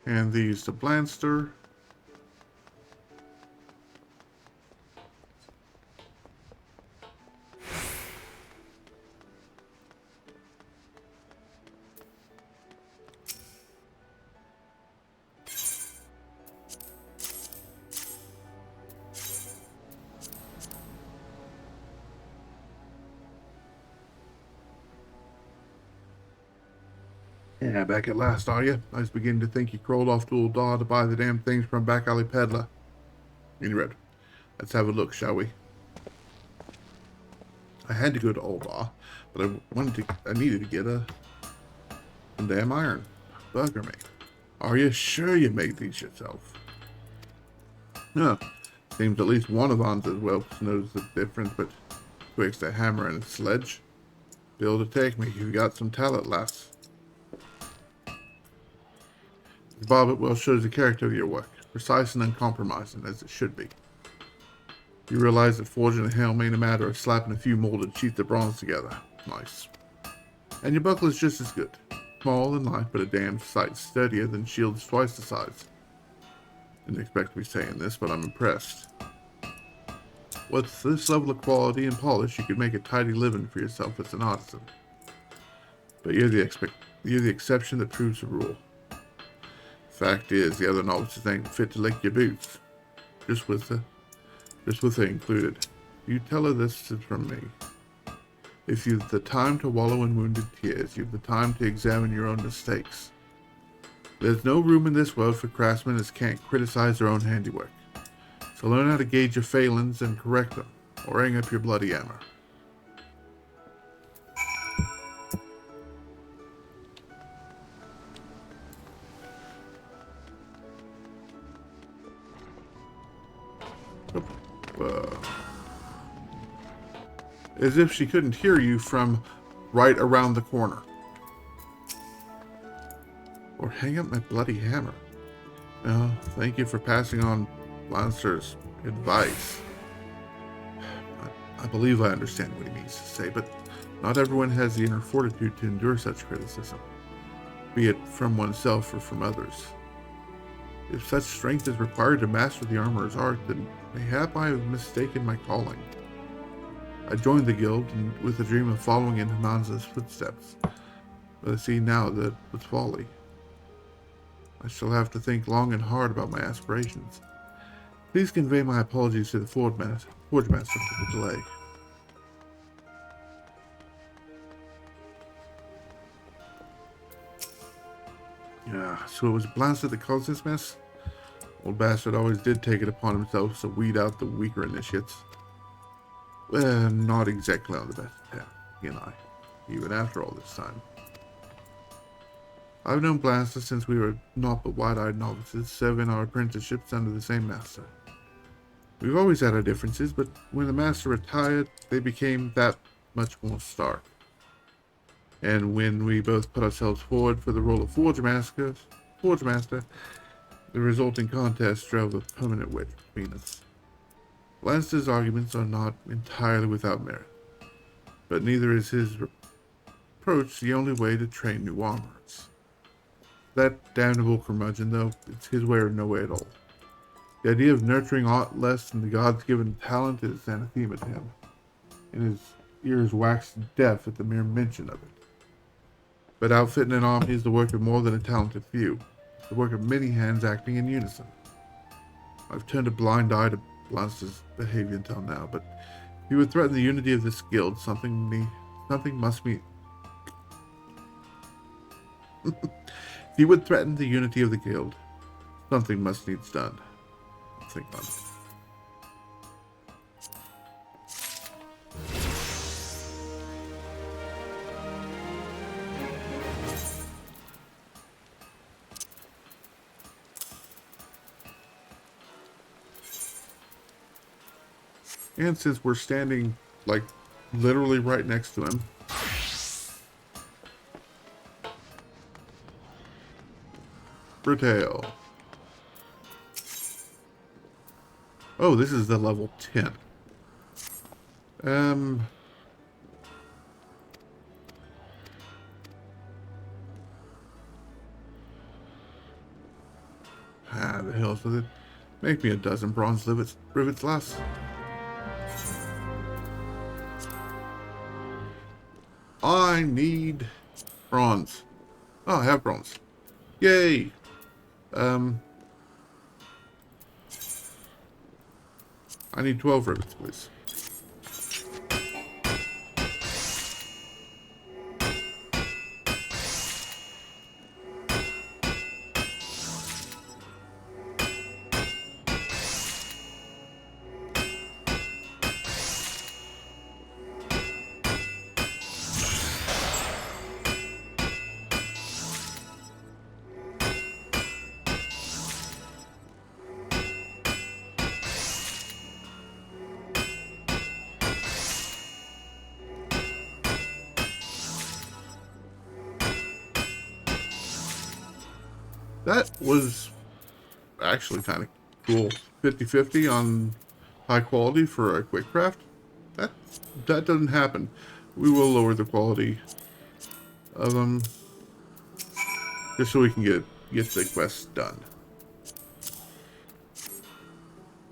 And these to Blanster. Yeah, back at last, are you? I was beginning to think you crawled off to Old Daw to buy the damn things from back alley peddler. Anyway, let's have a look, shall we? I had to go to Old Daw, but I needed to get some damn iron. Bugger me. Are you sure you made these yourself? No. Seems at least one of Anza's whelps knows the difference betwixt a hammer and a sledge. Be able to take me. You've got some talent, lass. Bobbit well shows the character of your work, precise and uncompromising, as it should be. You realize that forging a helm ain't a matter of slapping a few molded sheets of bronze together. Nice. And your buckle is just as good. Small and light, but a damn sight sturdier than shields twice the size. Didn't expect to be saying this, but I'm impressed. With this level of quality and polish, you could make a tidy living for yourself as an artisan. But you're the exception that proves the rule. Fact is, the other novices ain't fit to lick your boots. Just with her included. You tell her this is from me. If you've the time to wallow in wounded tears, you've the time to examine your own mistakes. There's no room in this world for craftsmen that can't criticize their own handiwork. So learn how to gauge your failings and correct them, or hang up your bloody hammer. As if she couldn't hear you from right around the corner. Or hang up my bloody hammer. Oh, thank you for passing on Lancer's advice. I believe I understand what he means to say, but not everyone has the inner fortitude to endure such criticism, be it from oneself or from others. If such strength is required to master the armorer's art, then mayhap I have mistaken my calling. I joined the guild with the dream of following in Himanza's footsteps, but I see now that it was folly. I shall have to think long and hard about my aspirations. Please convey my apologies to the Forge Master for the delay. Yeah, so it was Blanster that caused this mess? Old bastard always did take it upon himself to weed out the weaker initiates. Well, not exactly on the best path, he and I, even after all this time. I've known Blanster since we were naught but wide-eyed novices, serving our apprenticeships under the same master. We've always had our differences, but when the master retired, they became that much more stark. And when we both put ourselves forward for the role of Forge Master, the resulting contest drove a permanent wedge between us. Lance's arguments are not entirely without merit, but neither is his approach the only way to train new armorers. That damnable curmudgeon, though, it's his way or no way at all. The idea of nurturing aught less than the gods' given talent is anathema to him, and his ears wax deaf at the mere mention of it. But outfitting an army is the work of more than a talented few, the work of many hands acting in unison. I've turned a blind eye to Lance's behavior until now, but if he would threaten the unity of this guild, something must be. If he would threaten the unity of the guild, something must needs done. I'll think on it. And since we're standing, like, literally right next to him. Retail. Oh, this is the level 10. The hell's with it? Make me a dozen bronze rivets less. I need bronze. Oh, I have bronze. Yay! I need 12 rivets, please. That was actually kind of cool. 50-50 on high quality for a quick craft. That doesn't happen. We will lower the quality of them just so we can get the quest done.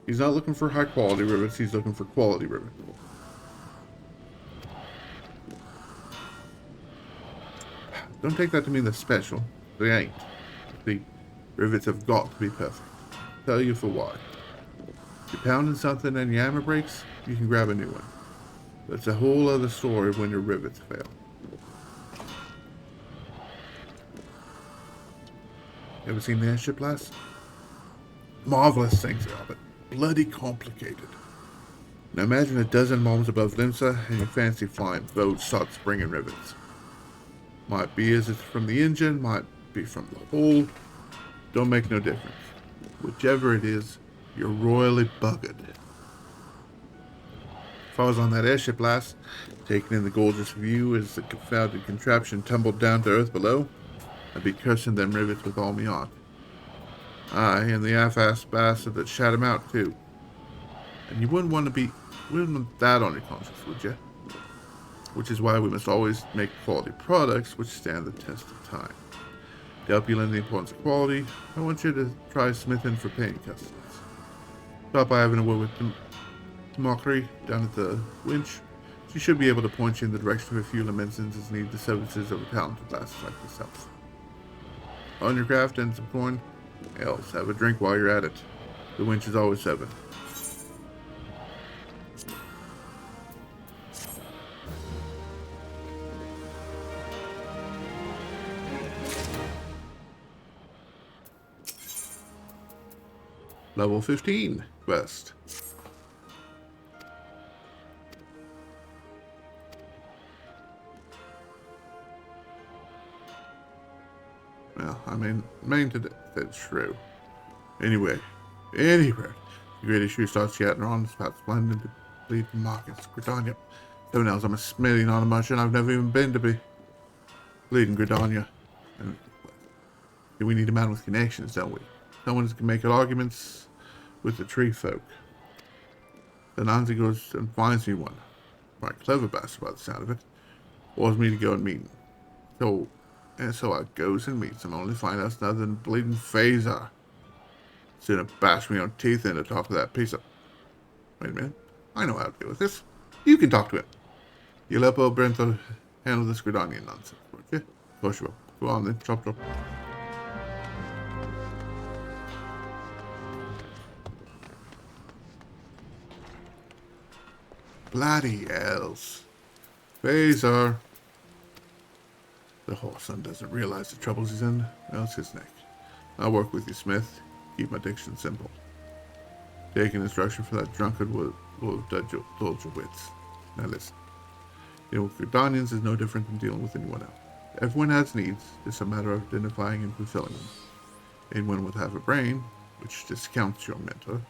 He's not looking for high quality rivets, he's looking for quality rivets. Don't take that to mean they're special. They ain't. The rivets have got to be perfect. Tell you for why. If you're pounding something and your hammer breaks, you can grab a new one. That's a whole other story when your rivets fail. Ever seen the airship blast? Marvelous things they are, but bloody complicated. Now imagine a dozen bombs above Limsa and your fancy flying boat starts bringing rivets. Might be as it's from the engine, might be from the hull. Don't make no difference. Whichever it is, you're royally buggered. If I was on that airship last, taking in the gorgeous view as the confounded contraption tumbled down to earth below, I'd be cursing them rivets with all me heart. Aye, and the half-assed bastard that shot him out too. And you wouldn't want that on your conscience, would you? Which is why we must always make quality products which stand the test of time. To help you learn the importance of quality, I want you to try smithing for paying customers. Stop by having a word with Mockery down at the winch. She should be able to point you in the direction of a few Lamensons as need the services of a talented lass like yourself. On your craft and some coin, else have a drink while you're at it. The winch is always 7. Level 15 quest. Well, I mean, that's true. Anyway, the great issue starts yet and on. It's about splendid to bleed markets. Gridania. 7 hours, I'm a smelling on a motion I've never even been to be. Bleeding Gridania. And we need a man with connections, don't we? Someone who can make arguments with the tree folk. Then Anzi goes and finds me one. Quite clever bastard by the sound of it. Orders me to go and meet him. So I goes and meets him, only to find out it's nothing than bleeding phaser. Sooner bash me on teeth than to talk to that piece of... Wait a minute. I know how to deal with this. You can talk to him. You'll help old Brento handle this Gridanian nonsense, won't you? Of course you will. Go on then. Chop chop. Bloody hells. Phasar. The whole son doesn't realize the troubles he's in. Well, it's his neck. I'll work with you, Smith. Keep my diction simple. Taking instruction from that drunkard will have dulled your wits. Now listen. Dealing with Gridanians is no different than dealing with anyone else. Everyone has needs. It's a matter of identifying and fulfilling them. Anyone with half a brain, which discounts your mentor,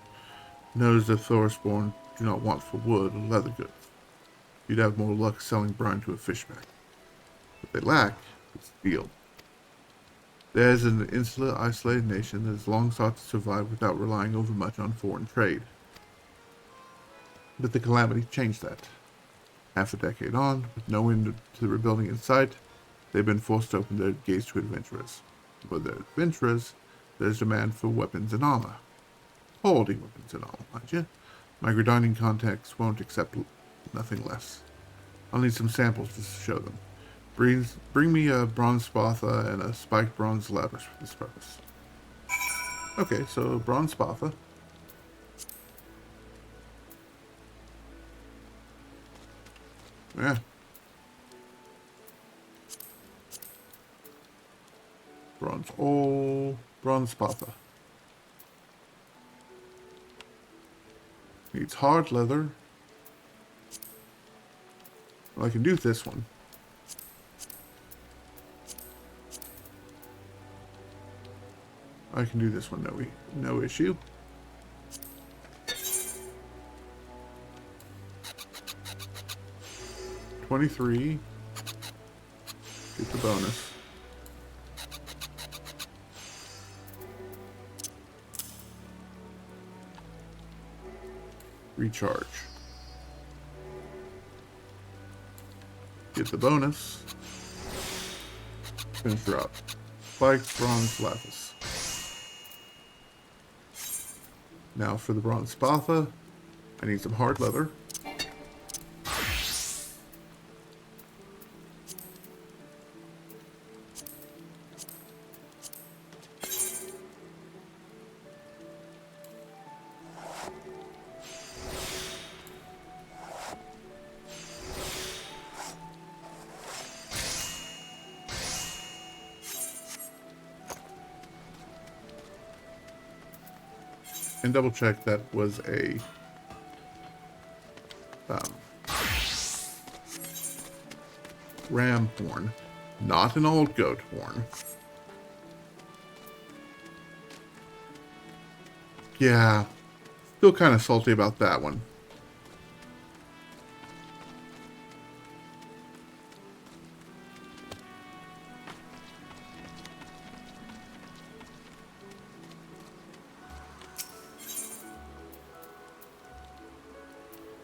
knows that Thorsborn do not want for wood or leather goods. You'd have more luck selling brine to a fishback. What they lack is steel. There's an insular, isolated nation that has long sought to survive without relying overmuch on foreign trade. But the calamity changed that. Half a decade on, with no end to the rebuilding in sight, they've been forced to open their gates to adventurers. For their adventurers, there's demand for weapons and armor. Quality weapons and armor, mind you. My Gridanian contacts won't accept nothing less. I'll need some samples to show them. Bring me a bronze spatha and a spiked bronze ladders for this purpose. Okay, so bronze spatha. Yeah. Bronze spatha. Needs hard leather. Well, I can do this one. I can do this one, no issue. $23. Get the bonus. Recharge. Get the bonus. Finish drop. Spiked bronze lapis. Now for the bronze spatha, I need some hard leather. And double check that was a ram horn, not an old goat horn. Yeah, still kind of salty about that one.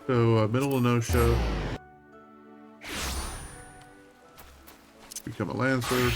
So, middle of no-show. Become a Lancer.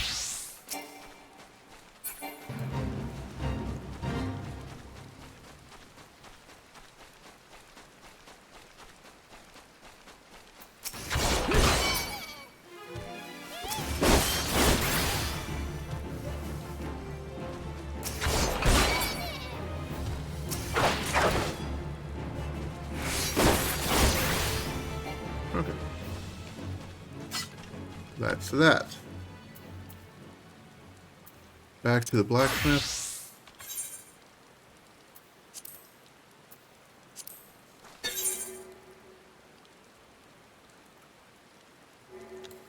Okay. That's that. Back to the blacksmith.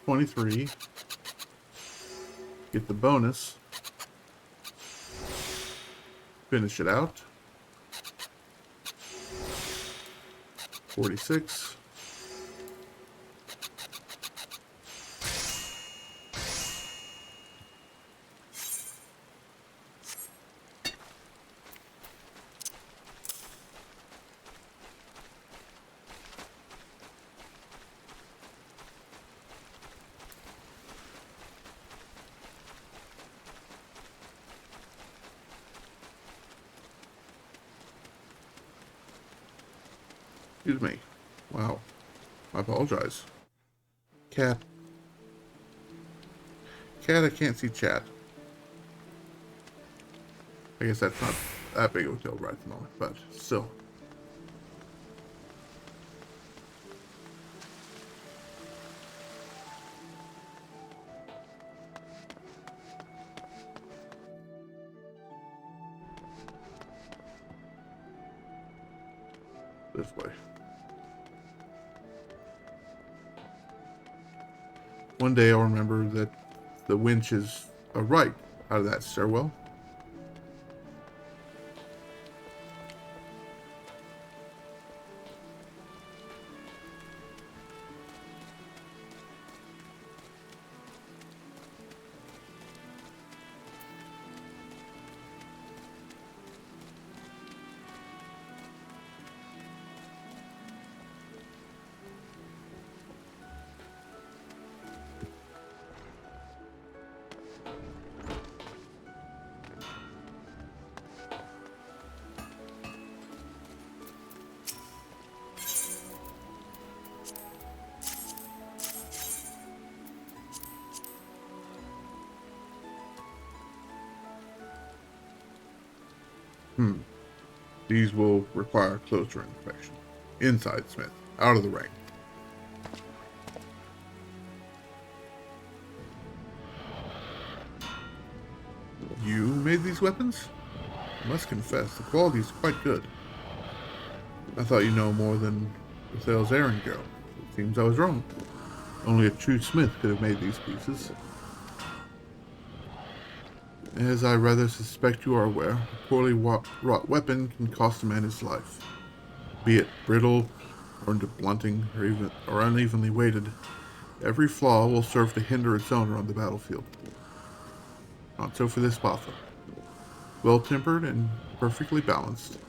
$23. Get the bonus. Finish it out. 46. Excuse me. Wow. I apologize. Cat. Cat, I can't see chat. I guess that's not that big of a deal right at the moment, but still. this way. One day I'll remember that the winch is a right out of that stairwell. These will require closer inspection. Inside, Smith. Out of the ring. You made these weapons? I must confess, the quality is quite good. I thought you know more than the sales errand girl. It seems I was wrong. Only a true smith could have made these pieces. As I rather suspect you are aware, a poorly wrought weapon can cost a man his life. Be it brittle, or into blunting, or unevenly weighted, every flaw will serve to hinder its owner on the battlefield. Not so for this Botha. Well-tempered and perfectly balanced,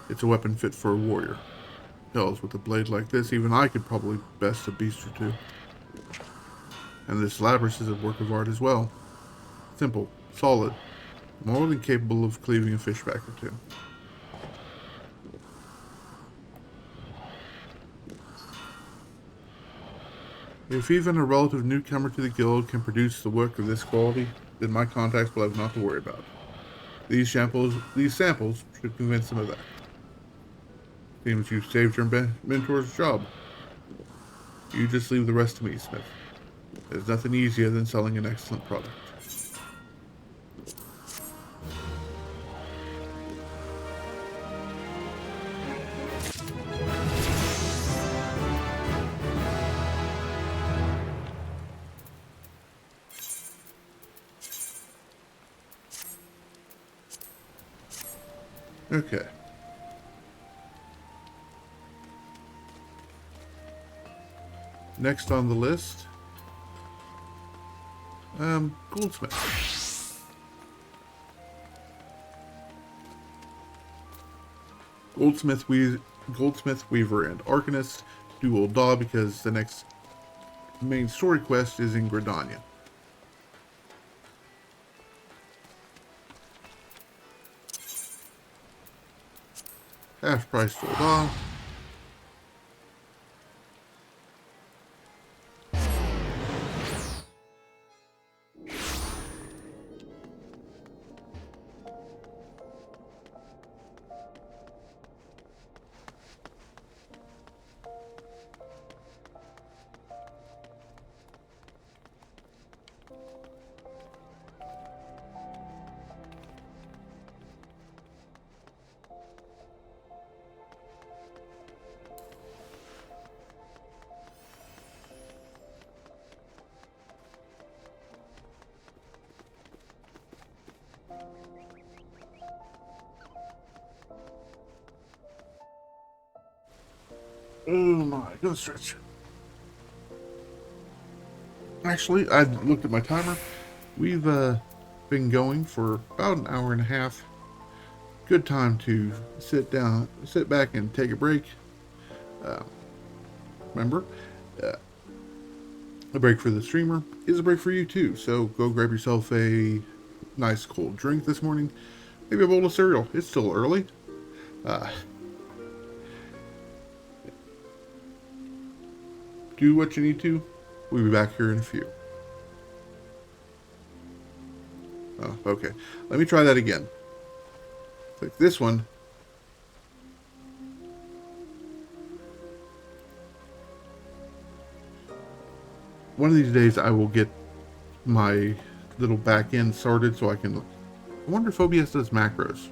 it's a weapon fit for a warrior. Hells, with a blade like this, even I could probably best a beast or two. And this labrys is a work of art as well. Simple, solid, more than capable of cleaving a fishback or two. If even a relative newcomer to the guild can produce the work of this quality, then my contacts will have naught to worry about. These samples should convince them of that. Seems you saved your mentor's job. You just leave the rest to me, Smith. There's nothing easier than selling an excellent product. Okay. Next on the list, Goldsmith. Goldsmith, Weaver, and Arcanist do old Daw because the next main story quest is in Gridania. Half price for Daw. Oh my, go stretch. Actually, I looked at my timer. We've been going for about an hour and a half. Good time to sit back and take a break. Remember, a break for the streamer is a break for you too. So go grab yourself a nice cold drink this morning. Maybe a bowl of cereal. It's still early. Do what you need to. We'll be back here in a few. Oh, okay. Let me try that again. Click this one. One of these days I will get my little back end sorted so I can... I wonder if OBS does macros.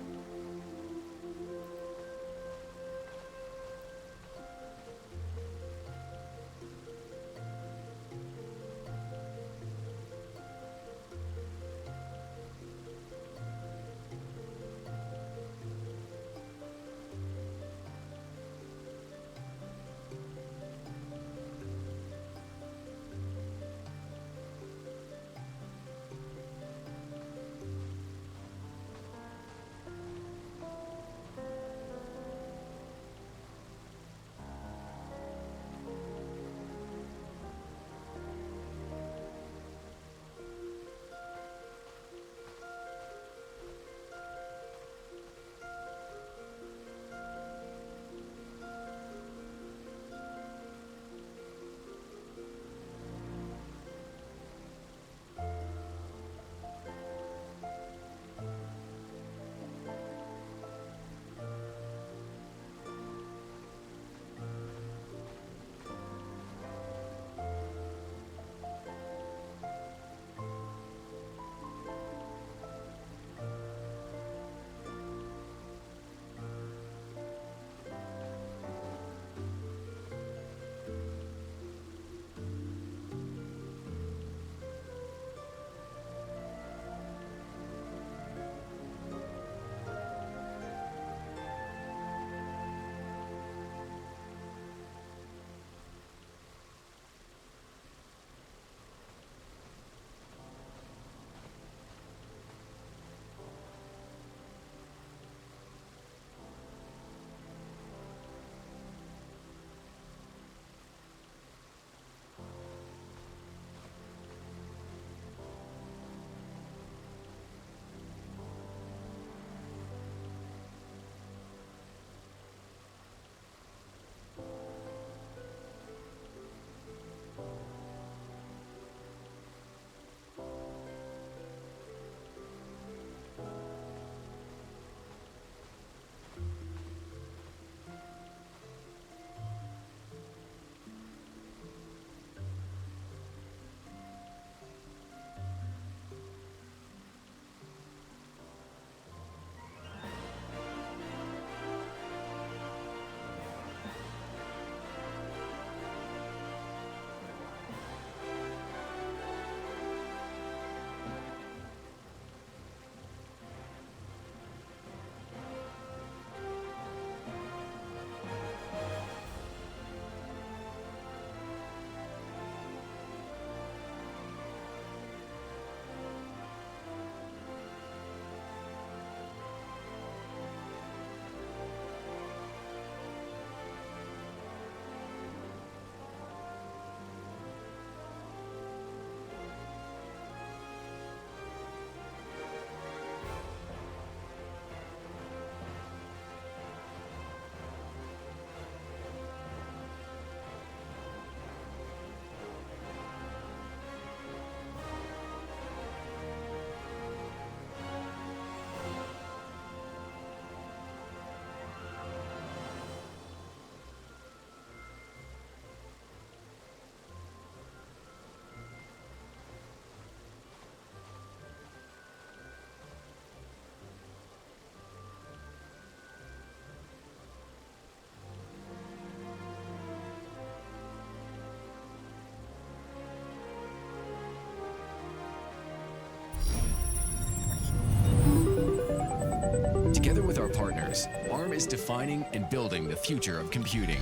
partners, ARM is defining and building the future of computing.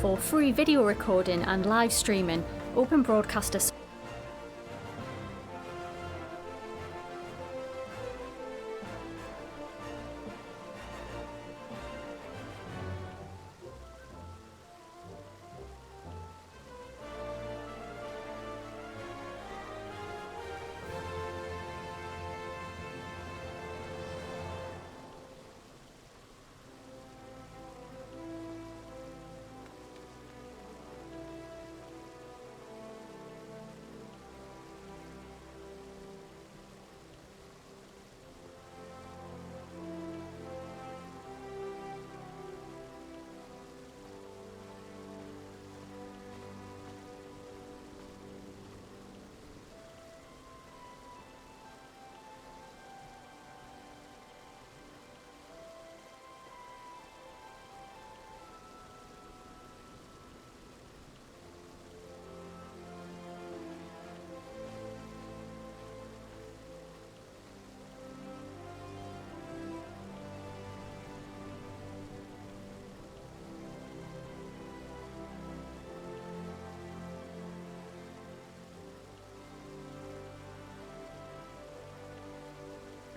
For free video recording and live streaming, Open Broadcaster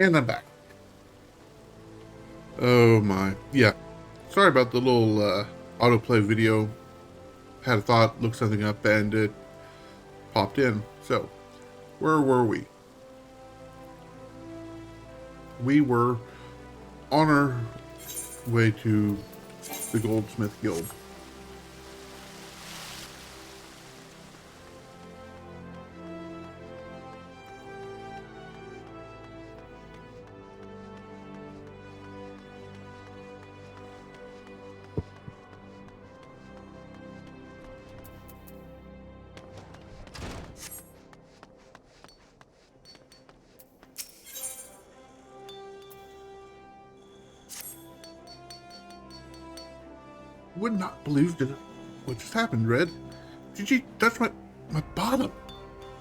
And I'm back. Oh my. Yeah. Sorry about the little autoplay video. Had a thought, looked something up, and it popped in. So, where were we? We were on our way to the Goldsmith Guild. Would not believe what just happened, Red. Did you touch my bottom?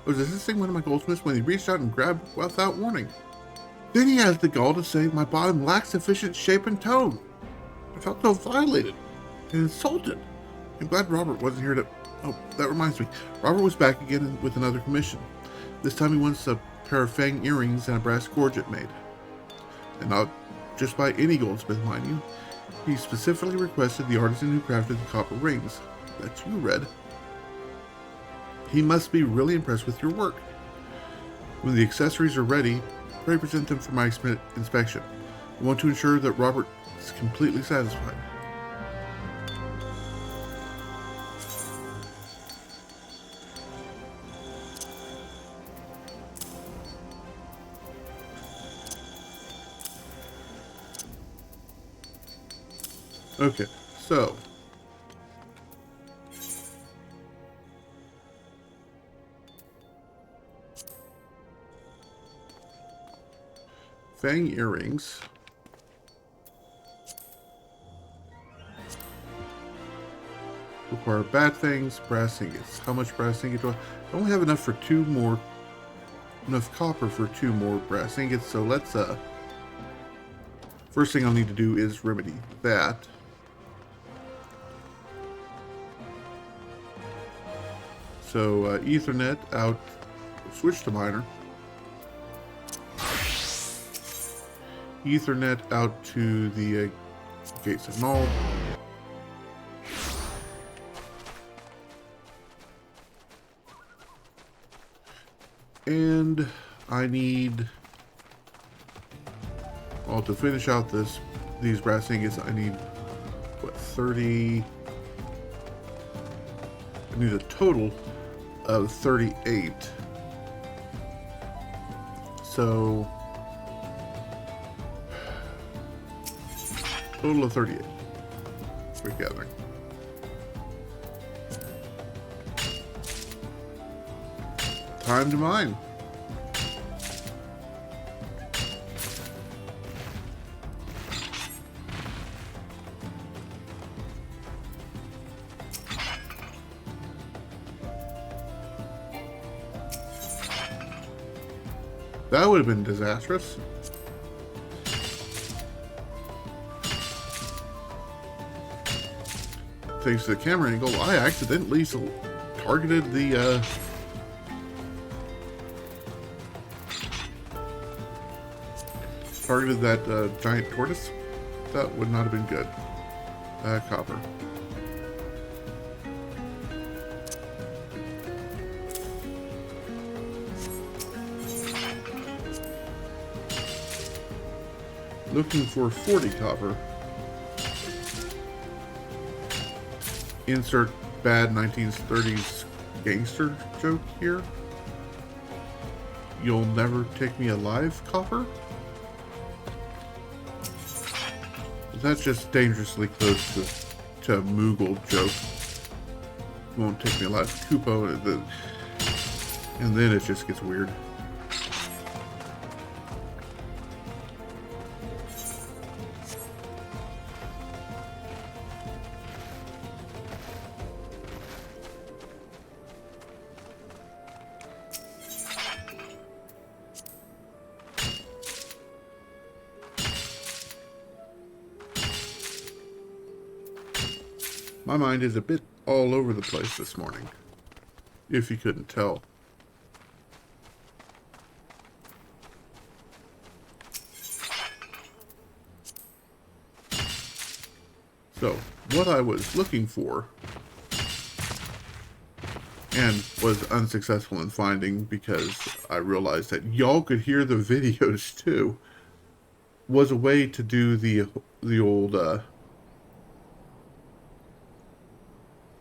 Was this thing one of my goldsmiths when he reached out and grabbed without warning? Then he has the gall to say my bottom lacks sufficient shape and tone. I felt so violated and insulted. I'm glad Robert wasn't here to... Oh, that reminds me. Robert was back again with another commission. This time he wants a pair of fang earrings and a brass gorget made. And not just by any goldsmith, mind you. He specifically requested the artisan who crafted the copper rings. That's you, Red. He must be really impressed with your work. When the accessories are ready, pray present them for my inspection. I want to ensure that Robert is completely satisfied. Okay, so fang earrings. Require bat fangs, brass ingots. How much brass ingot do I only have enough for enough copper for 2 more brass ingots, so let's first thing I'll need to do is remedy that. So Ethernet out, switch to miner. Ethernet out to the gates of null. And I need, well, to finish out these brass ingots, I need, what, 30, I need a total of 38. So, total of 38. We're gathering. Time to mine. That would have been disastrous. Thanks to the camera angle, I accidentally targeted the that giant tortoise. That would not have been good. Copper. Looking for 40 copper. Insert bad 1930s gangster joke here. You'll never take me alive, copper? That's just dangerously close to a Moogle joke. Won't take me alive, Kupo, and then it just gets weird. My mind is a bit all over the place this morning, if you couldn't tell. So, what I was looking for, and was unsuccessful in finding because I realized that y'all could hear the videos too, was a way to do the old,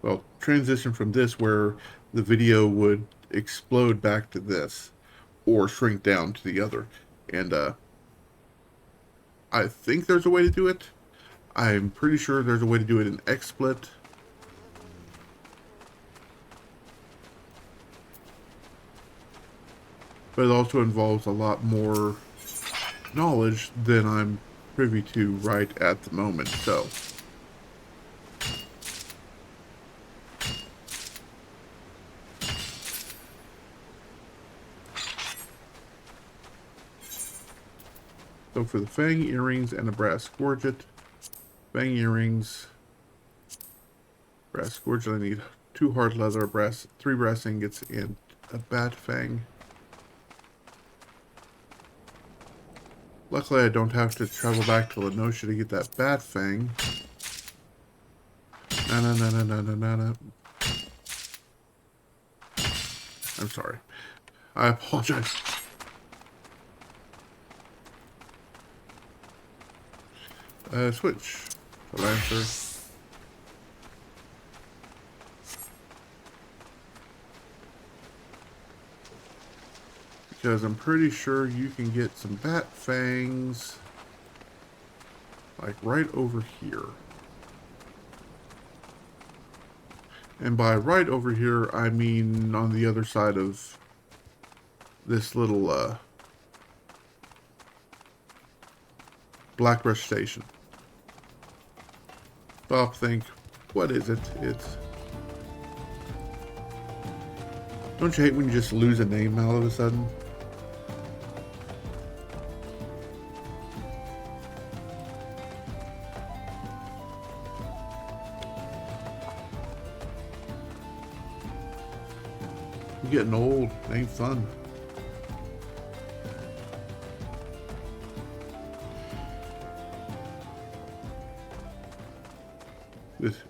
well, transition from this where the video would explode back to this or shrink down to the other. And I think there's a way to do it. I'm pretty sure there's a way to do it in XSplit. But it also involves a lot more knowledge than I'm privy to right at the moment, so... So for the Fang earrings and a brass gorget, Fang earrings, brass gorget, I need 2 hard leather, 3 brass ingots, and a bat fang. Luckily I don't have to travel back to Lenosha to get that bat fang. No. I'm sorry. I apologize. Switch. The Lancer. Because I'm pretty sure you can get some bat fangs like right over here. And by right over here, I mean on the other side of this little Blackbrush Station. Stop, think, what is it? It's... Don't you hate when you just lose a name all of a sudden? I'm getting old. It ain't fun. If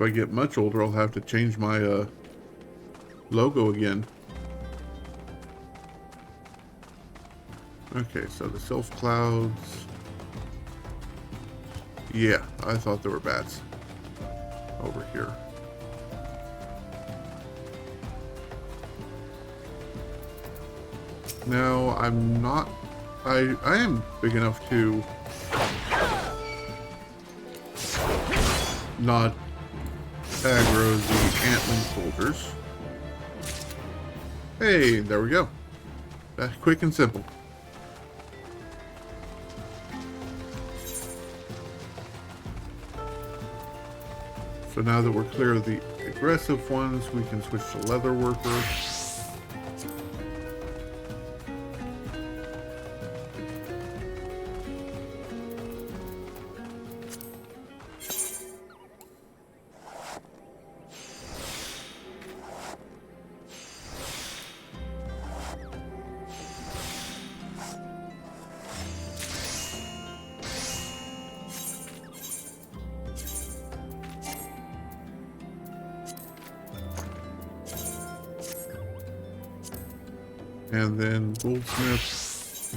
I get much older, I'll have to change my logo again. Okay, so the Sylph Clouds. Yeah, I thought there were bats over here. No, I'm not. I am big enough to not aggro the antling soldiers. Hey, there we go. That's quick and simple. So now that we're clear of the aggressive ones, we can switch to Leather Worker. And then goldsmith.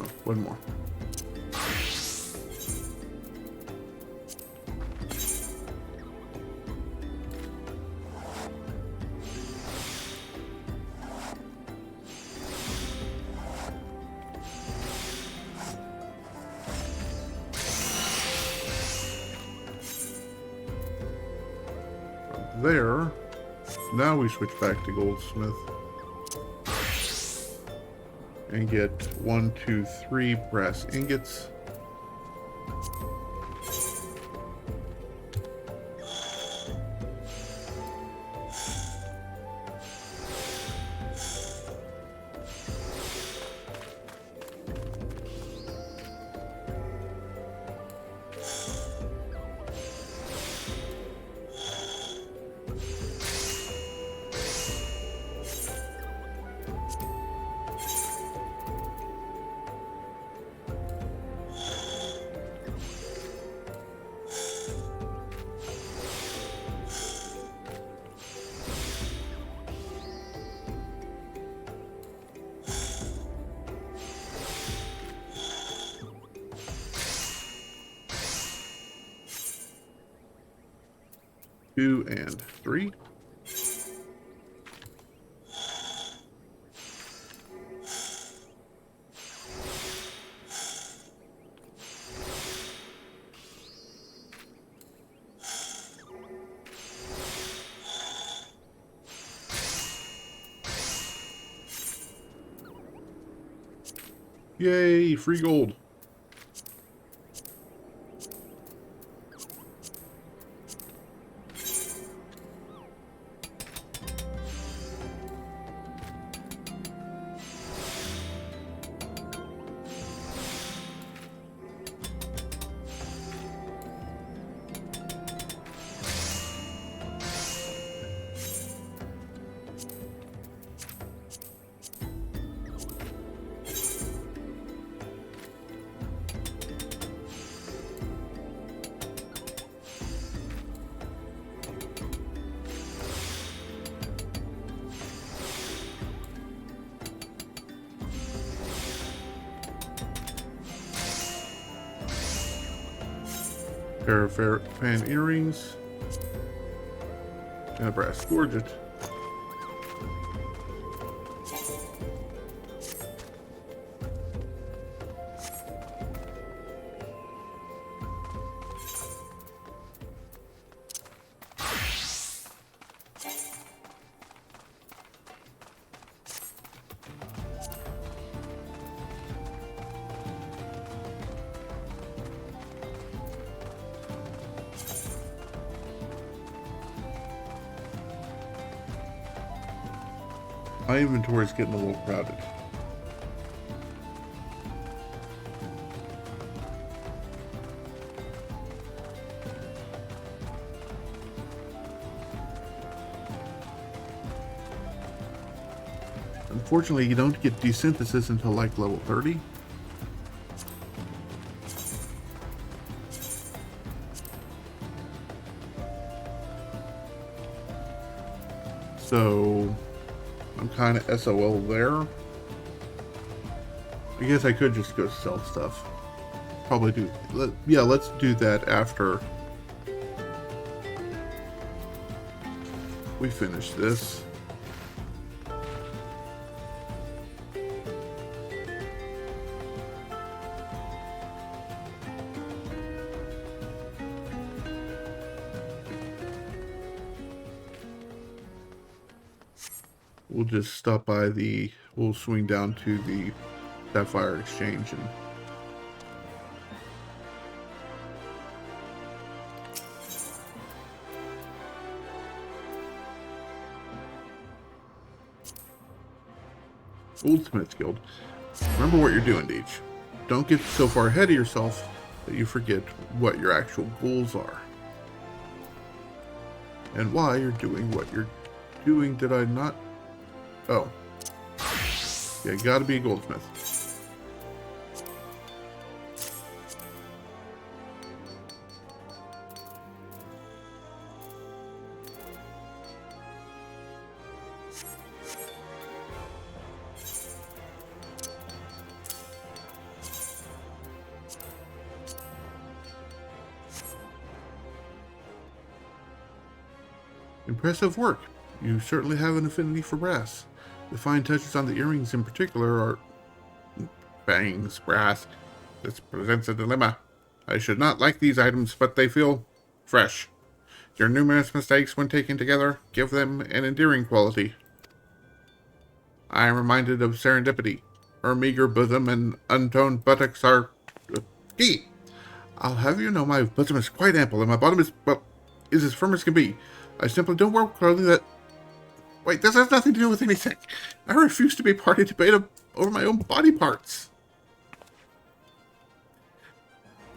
Oh, one more. There. Now we switch back to goldsmith and get 1, 2, 3 brass ingots. Two and 3. Yay, free gold. Pair of fan earrings and a brass gorget. My inventory is getting a little crowded. Unfortunately, you don't get desynthesis until like level 30. So I'm kind of SOL there. I guess I could just go sell stuff. Probably do. Yeah, let's do that after we finish this. We'll just stop by we'll swing down to the Sapphire Exchange and Goldsmiths Guild. Remember what you're doing, Deej. Don't get so far ahead of yourself that you forget what your actual goals are. And why you're doing what you're doing. Did I not? Oh. Yeah, you gotta be a goldsmith. Impressive work. You certainly have an affinity for brass. The fine touches on the earrings in particular are... Bangs, brass. This presents a dilemma. I should not like these items, but they feel fresh. Your numerous mistakes, when taken together, give them an endearing quality. I am reminded of serendipity. Her meager bosom and untoned buttocks are key. I'll have you know my bosom is quite ample, and my bottom is, well, is as firm as can be. I simply don't wear clothing that... Wait, this has nothing to do with anything. I refuse to be party to debate over my own body parts.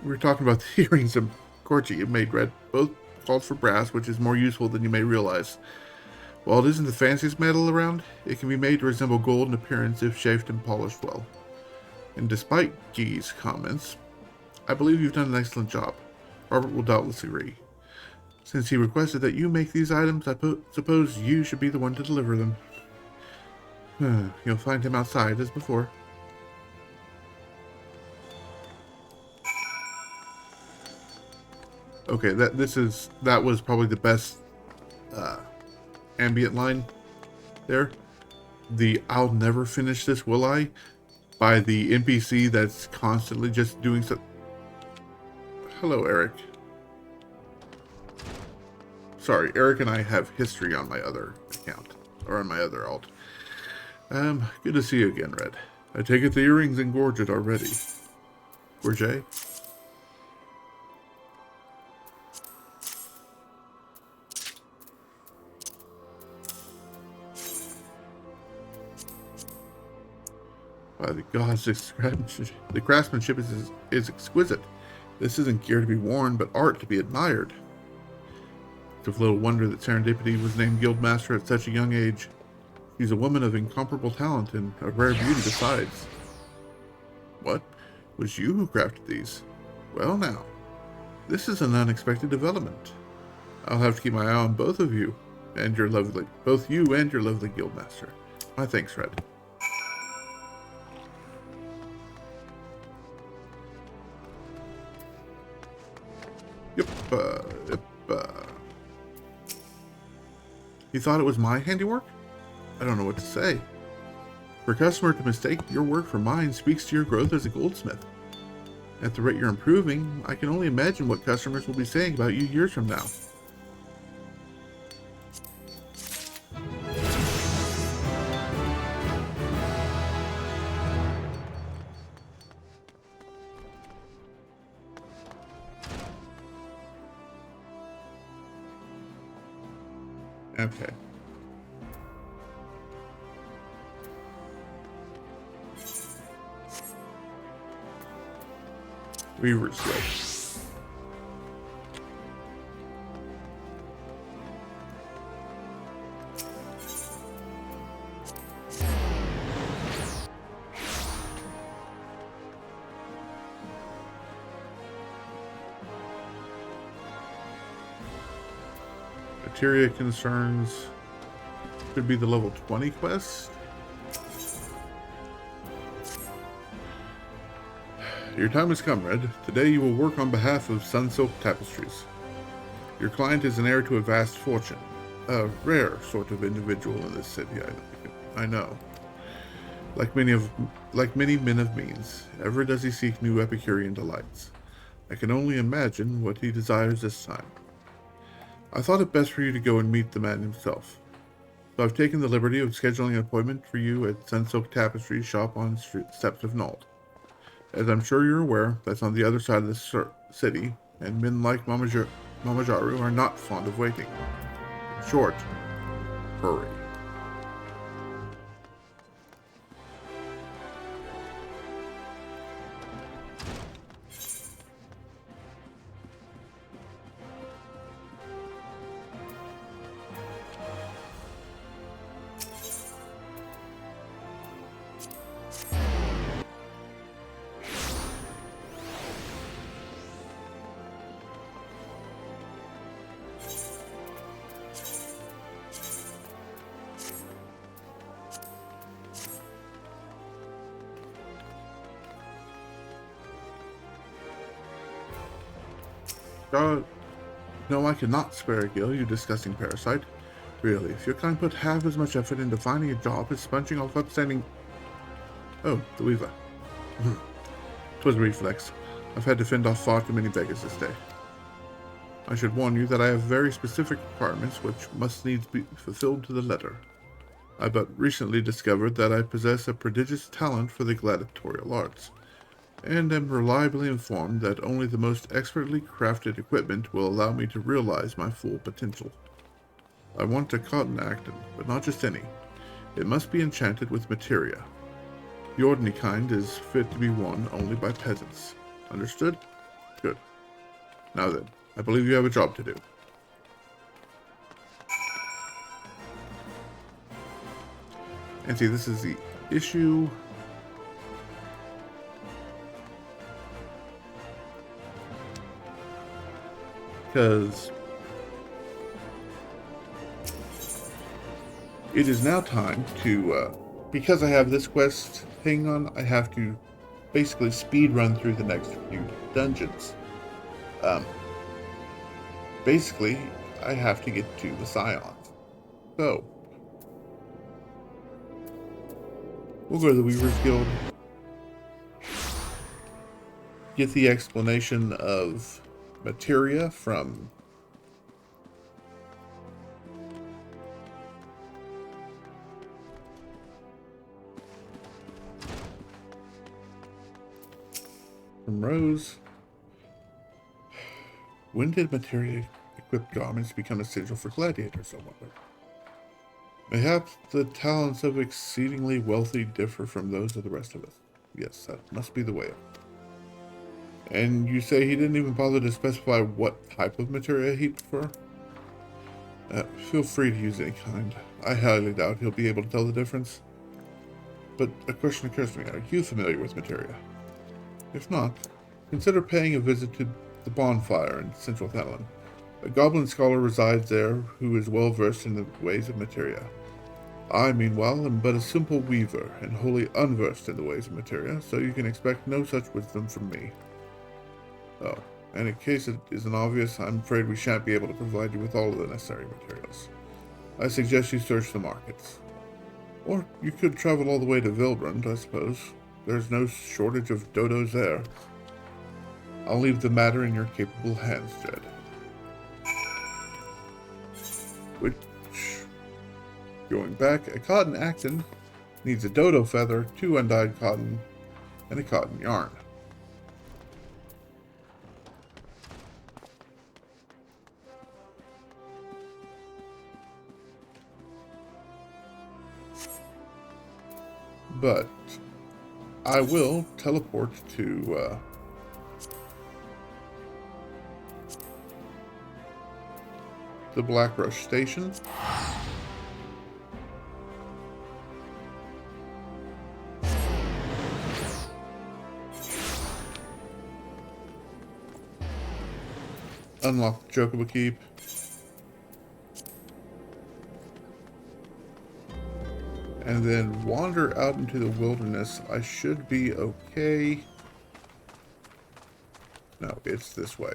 We were talking about the earrings of Corgi you made, Red. Both called for brass, which is more useful than you may realize. While it isn't the fanciest metal around, it can be made to resemble gold in appearance if shaped and polished well. And despite Guy's comments, I believe you've done an excellent job. Robert will doubtless agree. Since he requested that you make these items, I suppose you should be the one to deliver them. You'll find him outside as before. Okay, that was probably the best ambient line there. The "I'll never finish this, will I?" by the NPC that's constantly just doing so. Hello, Eric. Sorry, Eric and I have history on my other account, or on my other alt. Good to see you again, Red. I take it the earrings engorge it already. Gorget? By the gods, the craftsmanship is exquisite. This isn't gear to be worn, but art to be admired. It's of little wonder that Serendipity was named Guildmaster at such a young age. She's a woman of incomparable talent and a rare beauty besides. What? Was you who crafted these? Well now, this is an unexpected development. I'll have to keep my eye on both of you, and your lovely, both you and your lovely Guildmaster. My thanks, Red. Yep. You thought it was my handiwork? I don't know what to say. For a customer to mistake your work for mine speaks to your growth as a goldsmith. At the rate you're improving, I can only imagine what customers will be saying about you years from now. Okay. Weaver's Way. Materia concerns could be the level 20 quest. Your time has come, Red. Today you will work on behalf of Sunsilk Tapestries. Your client is an heir to a vast fortune. A rare sort of individual in this city, I know. Like many men of means, ever does he seek new Epicurean delights. I can only imagine what he desires this time. I thought it best for you to go and meet the man himself. So I've taken the liberty of scheduling an appointment for you at Sunsilk Tapestries shop on Steppes of Nald. As I'm sure you're aware, that's on the other side of the city, and men like Mamajaru are not fond of waiting. In short, hurry. No, I cannot spare a gill, you disgusting parasite. Really, if your kind put half as much effort into finding a job as sponging off upstanding... Oh, the Weaver. 'Twas a reflex. I've had to fend off far too many beggars this day. I should warn you that I have very specific requirements which must needs be fulfilled to the letter. I but recently discovered that I possess a prodigious talent for the gladiatorial arts, and am reliably informed that only the most expertly crafted equipment will allow me to realize my full potential. I want a cotton acton, but not just any. It must be enchanted with materia. The ordinary kind is fit to be worn only by peasants. Understood? Good. Now then, I believe you have a job to do. And see, this is the issue. Because it is now time to, because I have this quest hanging on, I have to basically speed run through the next few dungeons. Basically, I have to get to the Scions. So, we'll go to the Weaver's Guild, get the explanation of materia from Rose. When did materia-equipped garments become essential for gladiators, I wonder? Mayhaps the talents of exceedingly wealthy differ from those of the rest of us. Yes, that must be the way. And you say he didn't even bother to specify what type of materia he prefer? Feel free to use any kind. I highly doubt he'll be able to tell the difference. But a question occurs to me. Are you familiar with materia? If not, consider paying a visit to the bonfire in central Thanalan. A goblin scholar resides there who is well versed in the ways of materia. I, meanwhile, am but a simple weaver, and wholly unversed in the ways of materia, so you can expect no such wisdom from me. Oh, and in case it isn't obvious, I'm afraid we shan't be able to provide you with all of the necessary materials. I suggest you search the markets. Or you could travel all the way to Vilbrand, I suppose. There's no shortage of dodos there. I'll leave the matter in your capable hands, Jed. Which, going back, a cotton acton needs a dodo feather, 2 undyed cotton, and a cotton yarn. But I will teleport to the Blackrush Station. Unlock the Chocobo Keep. And then wander out into the wilderness. I should be okay. No, it's this way.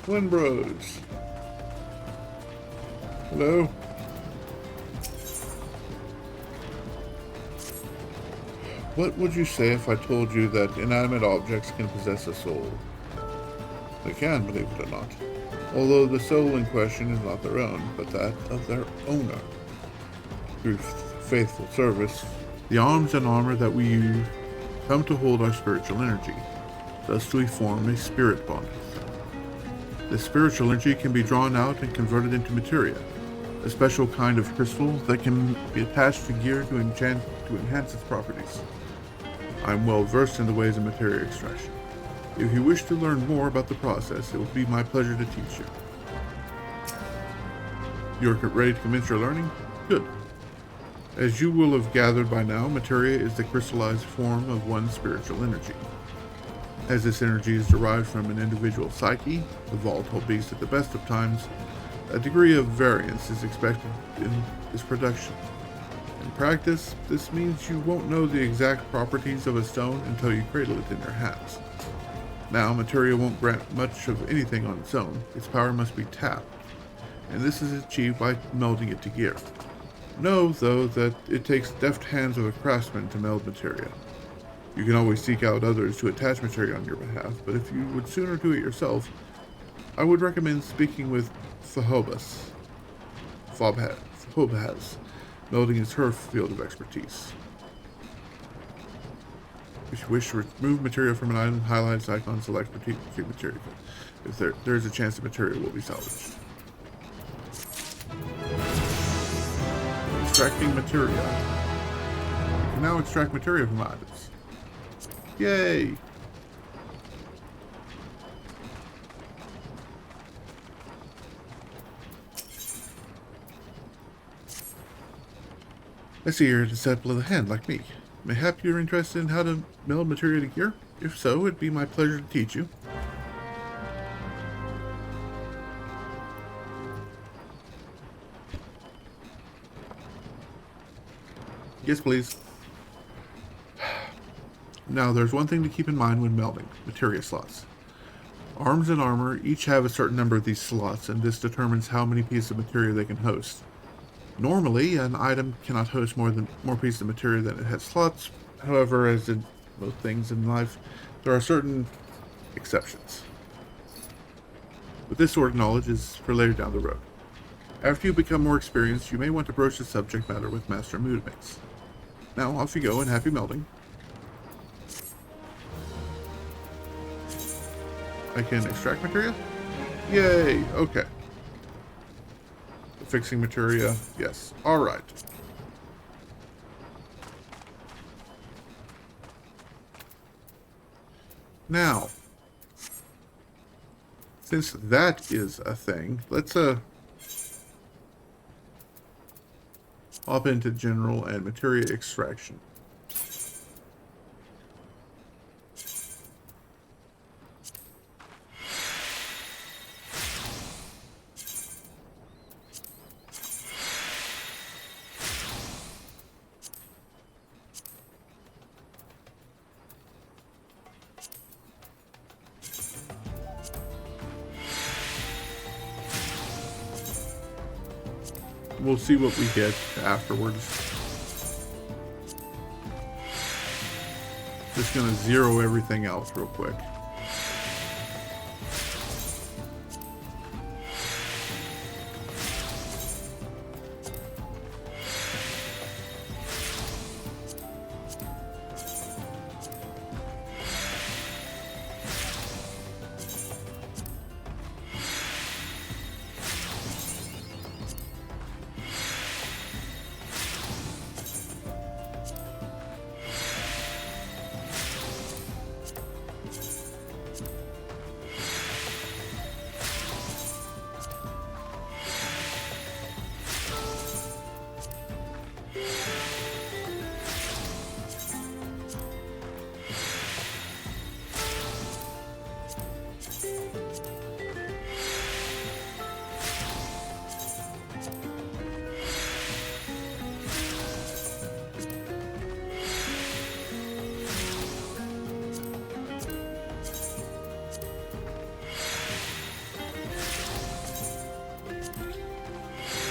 Twin Bros. Hello? What would you say if I told you that inanimate objects can possess a soul? They can, believe it or not. Although the soul in question is not their own, but that of their owner. Through faithful service, the arms and armor that we use come to hold our spiritual energy. Thus we form a spirit bond. This spiritual energy can be drawn out and converted into materia, a special kind of crystal that can be attached to gear to enhance its properties. I'm well versed in the ways of materia extraction. If you wish to learn more about the process, it will be my pleasure to teach you. You're ready to commence your learning? Good. As you will have gathered by now, materia is the crystallized form of one's spiritual energy. As this energy is derived from an individual psyche, the volatile beast at the best of times, a degree of variance is expected in its production. In practice, this means you won't know the exact properties of a stone until you cradle it in your hands. Now, materia won't grant much of anything on its own. Its power must be tapped, and this is achieved by melding it to gear. Know, though, that it takes deft hands of a craftsman to meld materia. You can always seek out others to attach materia on your behalf, but if you would sooner do it yourself, I would recommend speaking with Phobos. Melding is her field of expertise. If you wish to remove material from an item, highlight its icon, select retrieve material. If there is a chance the material will be salvaged. Extracting materia. You can now extract materia from items. Yay! I see you're a disciple of the hand, like me. Mayhap you're interested in how to meld materia to gear? If so, it'd be my pleasure to teach you. Yes, please. Now, there's one thing to keep in mind when melding: materia slots. Arms and armor each have a certain number of these slots, and this determines how many pieces of materia they can host. Normally, an item cannot host more pieces of materia than it has slots. However, as in most things in life, there are certain exceptions. But this sort of knowledge is for later down the road. After you become more experienced, you may want to broach the subject matter with Master Moodmix. Now, off you go and happy melding. I can extract materia? Yay! Okay. Fixing materia, yes. Alright. Now, since that is a thing, let's hop into general and materia extraction. We'll see what we get afterwards. Just gonna zero everything else real quick.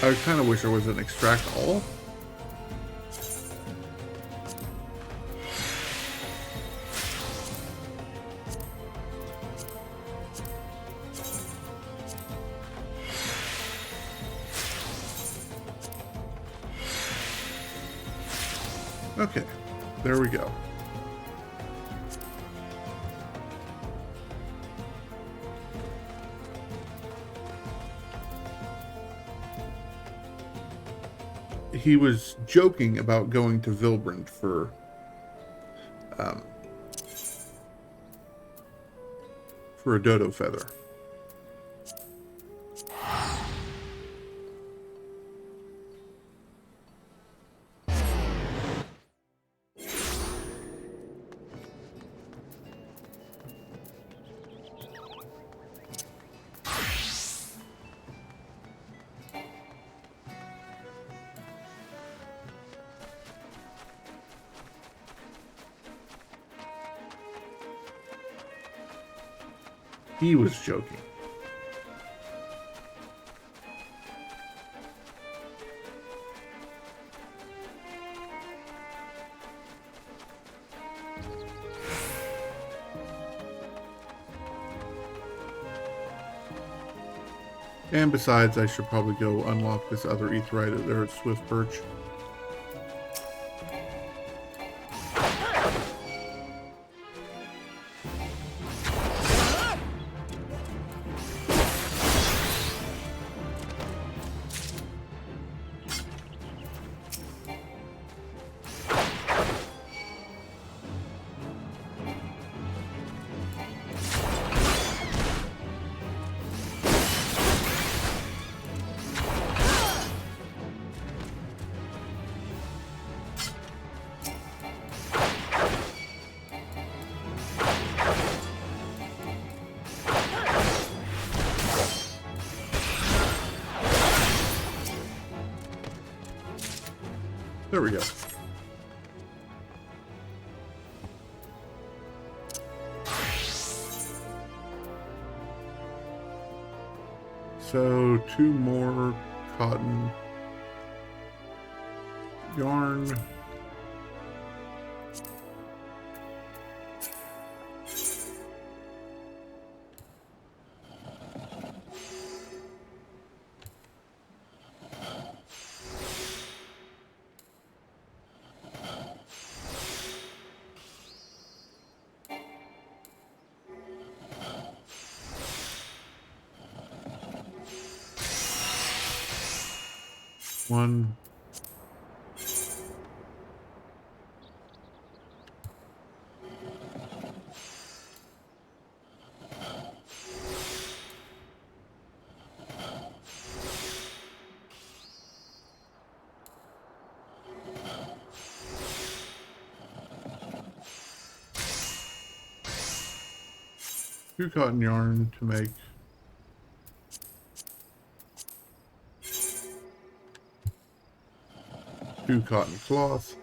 I kind of wish there was an extract all. Okay, there we go. He was joking about going to Vilbrand for for a dodo feather. He was joking. And besides, I should probably go unlock this other aetheryte there at Swift Perch. There we go. So 2 more cotton yarn. One. Two cotton yarn to make 2 cotton cloth.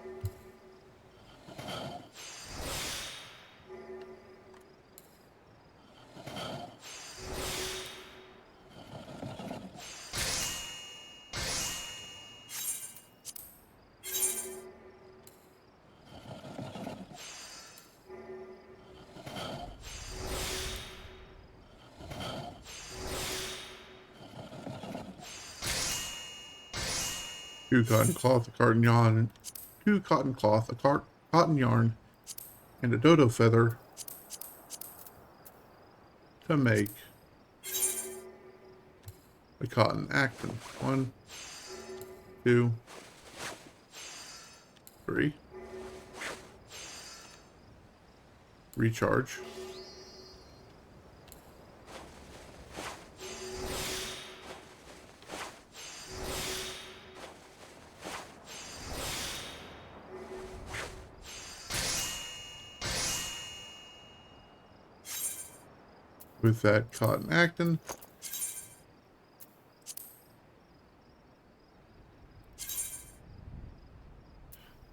Two cotton cloth, a cotton yarn, 2 cotton cloth, a cotton yarn, and a dodo feather to make a cotton actin. 1, 2, 3. Recharge. With that cotton actin,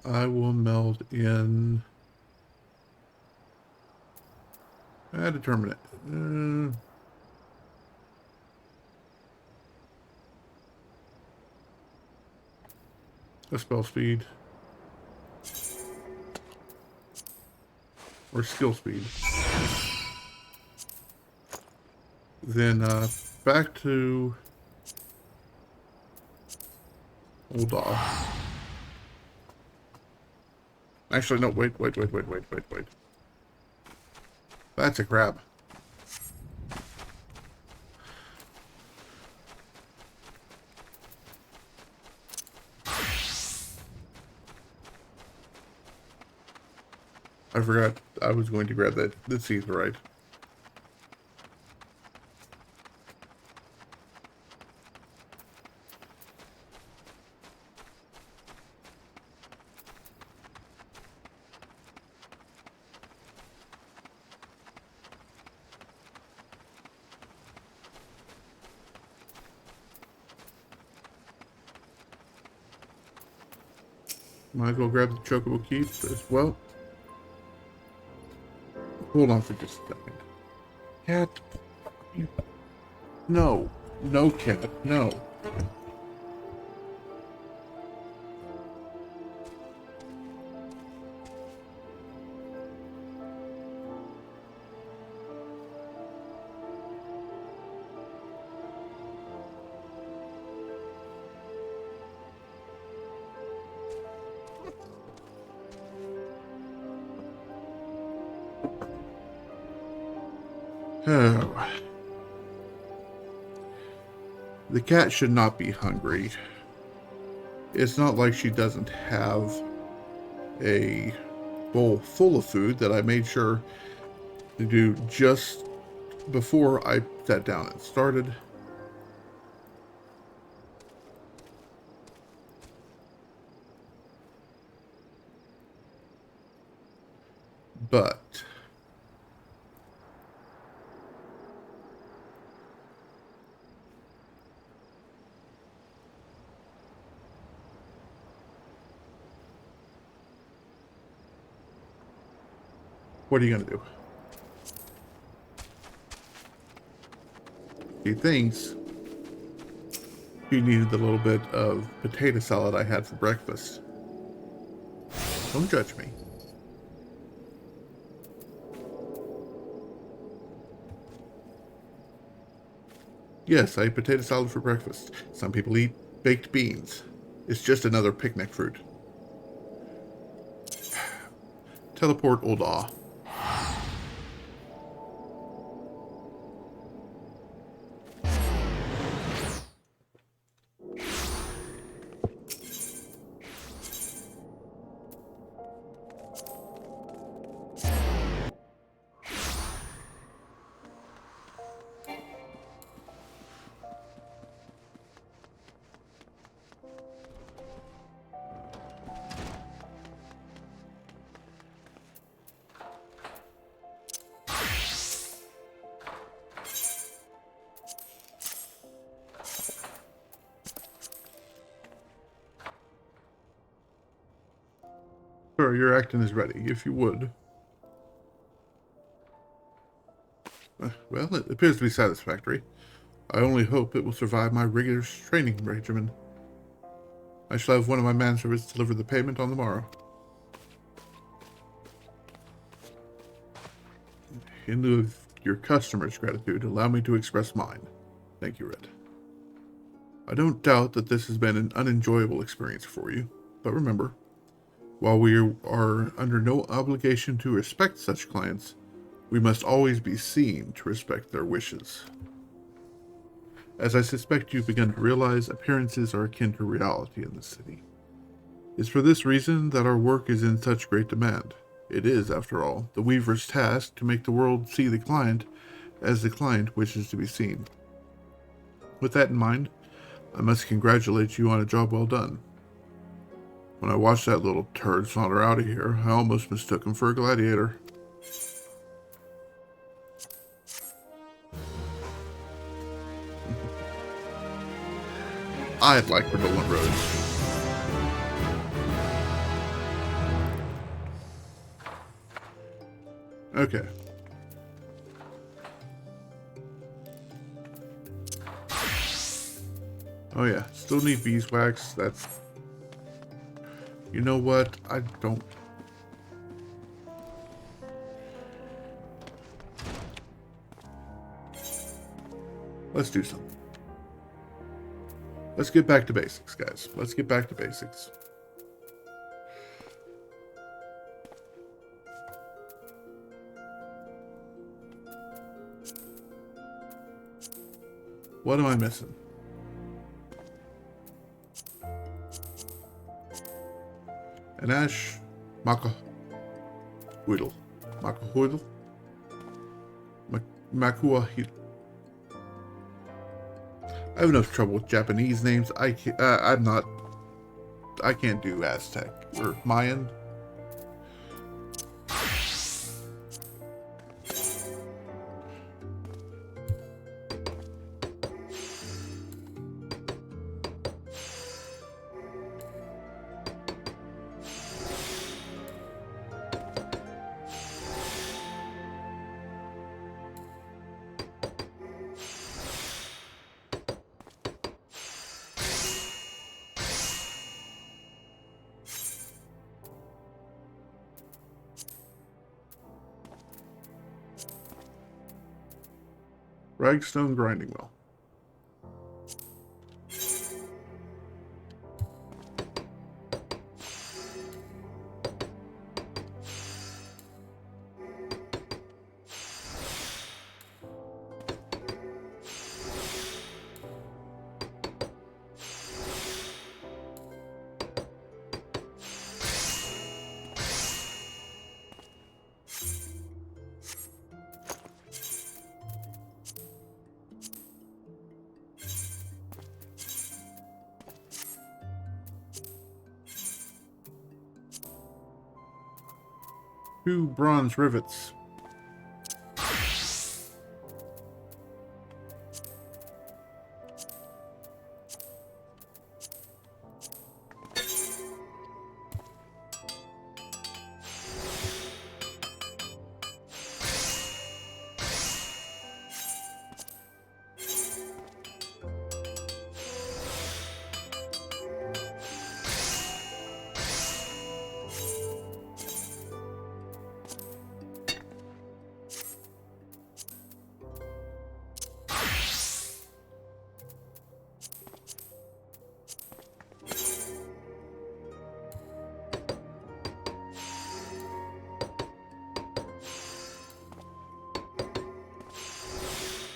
I will meld in. Determine it. A spell speed or skill speed. Then back to old doll. Actually, no, wait. That's a crab. I forgot I was going to grab that. The seeds right. Might as well grab the chocobo keeps as well. Hold on for just a second. Cat. No. No, cat. No. Oh. The cat should not be hungry. It's not like she doesn't have a bowl full of food that I made sure to do just before I sat down and started. But what are you going to do? She thinks she needed the little bit of potato salad I had for breakfast. Don't judge me. Yes, I eat potato salad for breakfast. Some people eat baked beans. It's just another picnic fruit. Teleport old awe. Sure, your acting is ready, if you would. Well, it appears to be satisfactory. I only hope it will survive my rigorous training regimen. I shall have one of my manservants deliver the payment on the morrow. In lieu of your customers' gratitude, allow me to express mine. Thank you, Red. I don't doubt that this has been an unenjoyable experience for you, but remember, while we are under no obligation to respect such clients, we must always be seen to respect their wishes. As I suspect you've begun to realize, appearances are akin to reality in this city. It's for this reason that our work is in such great demand. It is, after all, the Weaver's task to make the world see the client as the client wishes to be seen. With that in mind, I must congratulate you on a job well done. When I watched that little turd saunter out of here, I almost mistook him for a gladiator. I'd like Nolan Rhodes. Okay. Oh yeah, still need beeswax. That's... You know what? I don't... Let's do something. Let's get back to basics, guys. Let's get back to basics. What am I missing? An ash, maca. Huidl. Makuhuidl? Makuahidl. I have enough trouble with Japanese names. I can't do Aztec or Mayan. Ragstone grinding mill. Two bronze rivets.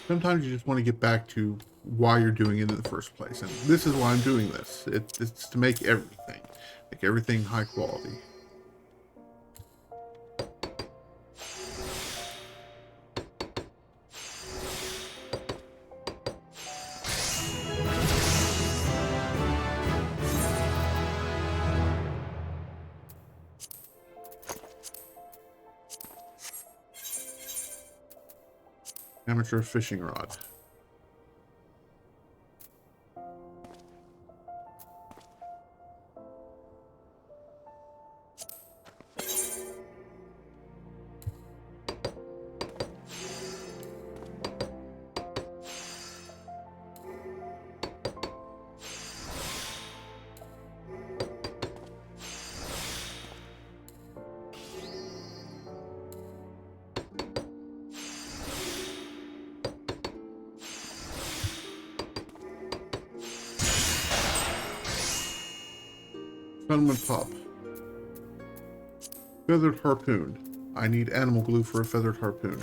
Sometimes you just want to get back to why you're doing it in the first place. And this is why I'm doing this. It's to make everything high quality. Amateur fishing rod. Settlement pop. Feathered harpoon. I need animal glue for a feathered harpoon.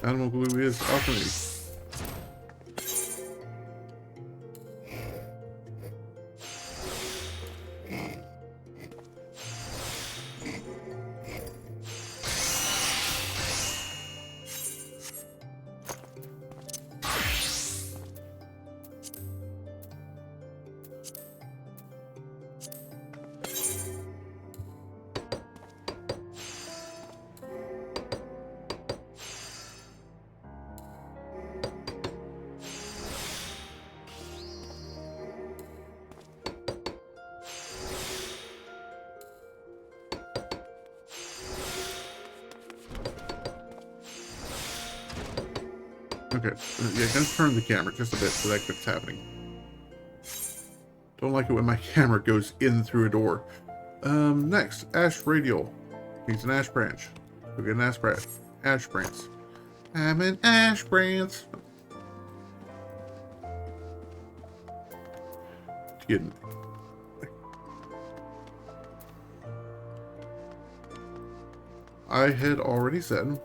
Animal glue is alchemy. Okay, yeah, gonna turn the camera just a bit so that quits happening. Don't like it when my camera goes in through a door. Next, ash radial. Needs an ash branch. Go get an ash branch. Ash branch. I'm an ash branch. kidding me. I had already said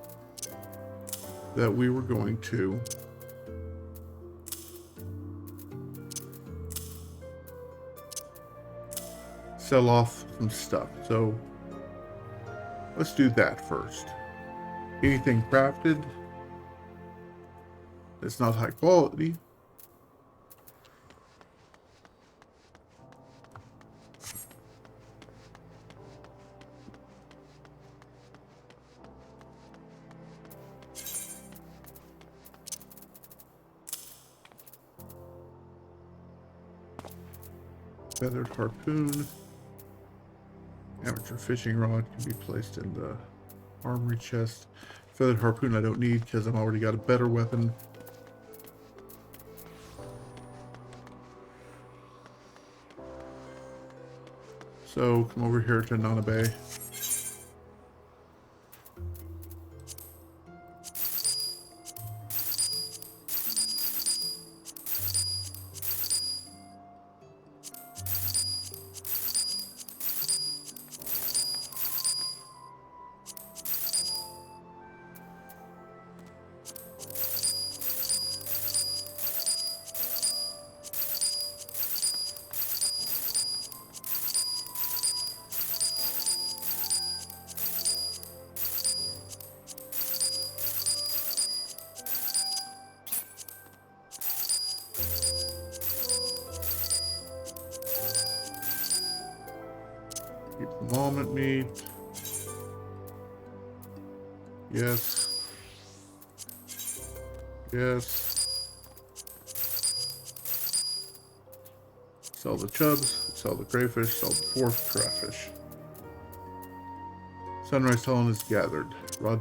that we were going to sell off some stuff. So let's do that first. Anything crafted that's not high quality. Feathered harpoon. Amateur fishing rod can be placed in the armory chest. Feathered harpoon I don't need because I've already got a better weapon. So come over here to Nana Bay. Keep the almond meat. Yes. Yes. Sell the chubs, sell the crayfish, sell the fourth crayfish. Sunrise pollen is gathered. Raw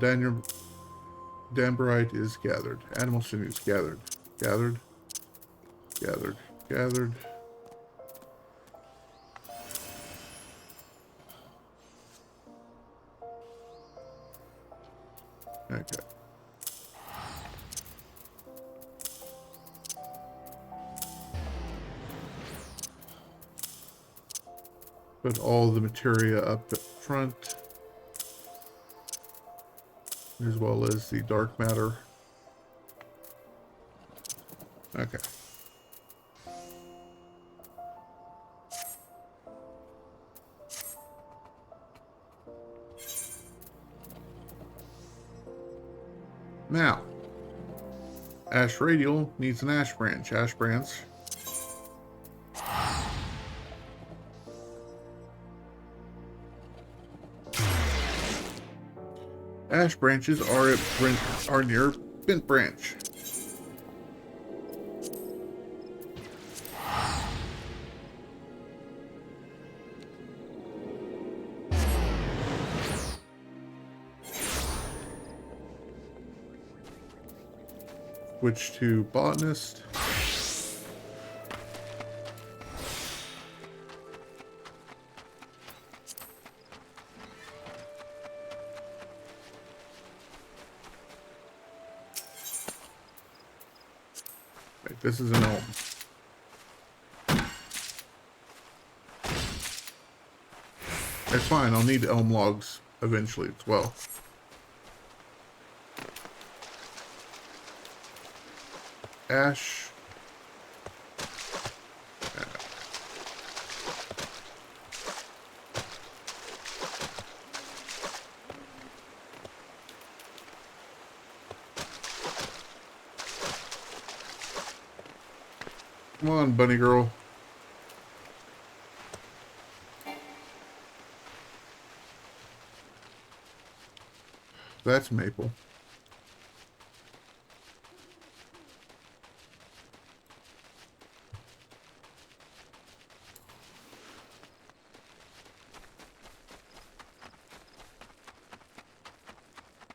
damberite is gathered. Animal sinew is gathered. Gathered. Gathered. Gathered. Okay. Put all the materia up at front, as well as the dark matter. Okay. Now, ash radial needs an ash branch. Ash branch. Ash branches are near bent branch. Switch to botanist. Wait, this is an elm. That's fine, I'll need elm logs eventually as well. Ash. Come on, bunny girl. That's maple.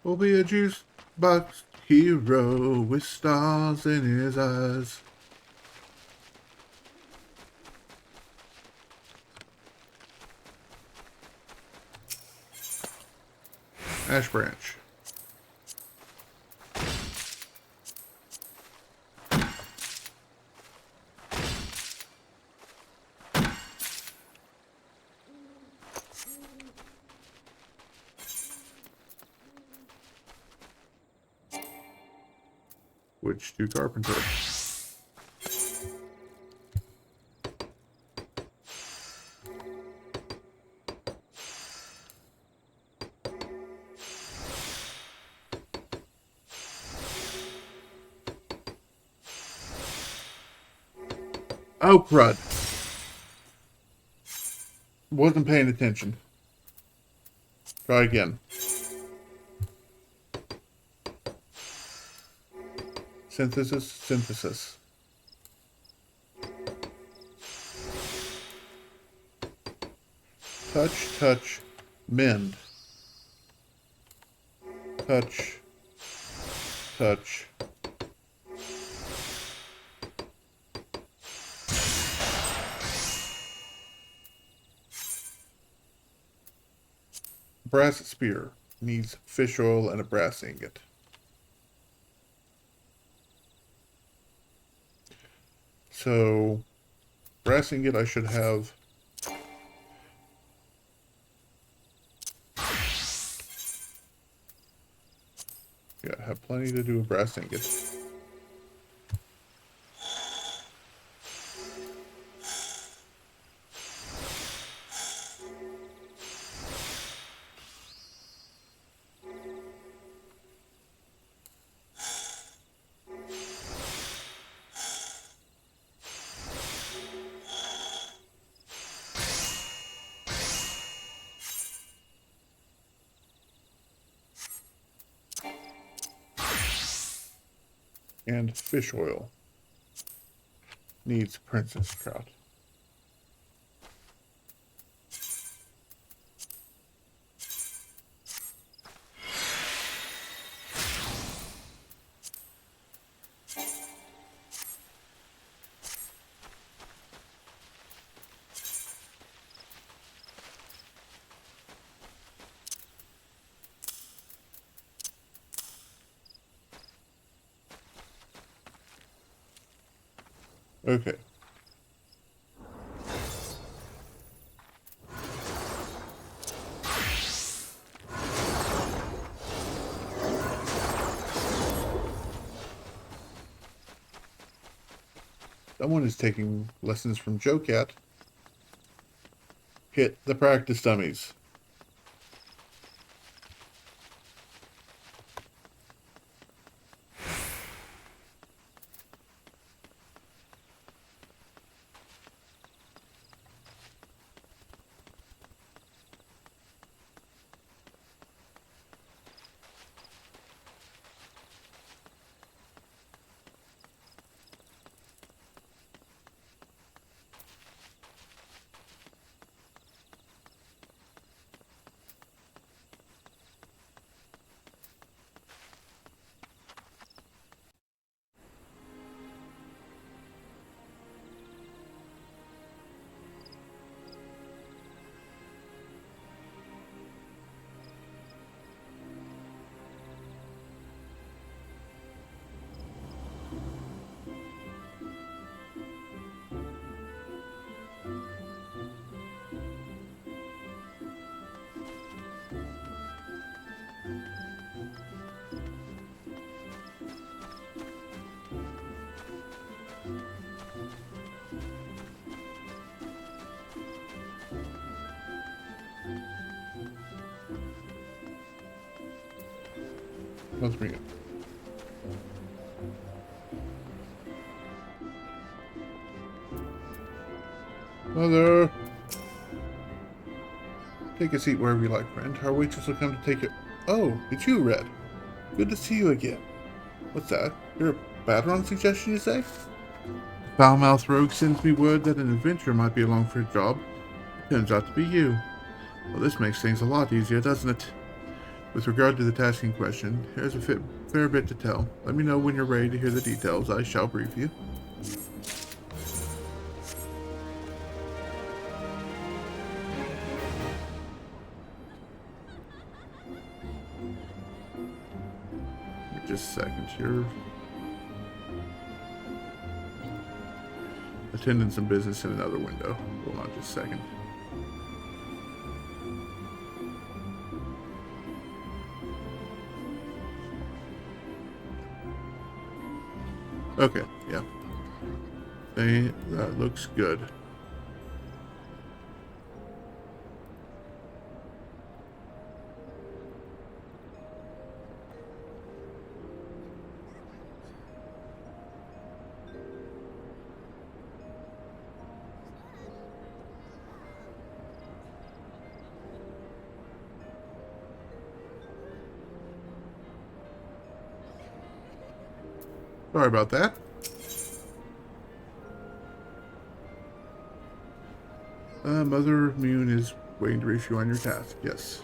Will be a juice box hero with stars in his eyes. Ash branch. Switch to carpenter. Oh, crud. Wasn't paying attention. Try again. Synthesis. Touch, mend. Touch. Brass spear. Needs fish oil and a brass ingot. So, brass ingot I should have. Yeah, I have plenty to do with brass ingot. And fish oil. Needs princess trout. Okay. Someone is taking lessons from Joe Cat. Hit the practice dummies. Let's bring it. Mother! Take a seat wherever you like, friend. Our waitress will come to take it. Oh, it's you, Red. Good to see you again. What's that? You're a Battron suggestion, you say? Foul-mouthed rogue sends me word that an adventurer might be along for a job. Turns out to be you. Well, this makes things a lot easier, doesn't it? With regard to the task in question, there's a fair bit to tell. Let me know when you're ready to hear the details. I shall brief you. Just a second here. Attending some business in another window. Hold on just a second. Okay, yeah. Hey, that looks good. Sorry about that. Mother Moon is waiting to brief you on your task. Yes.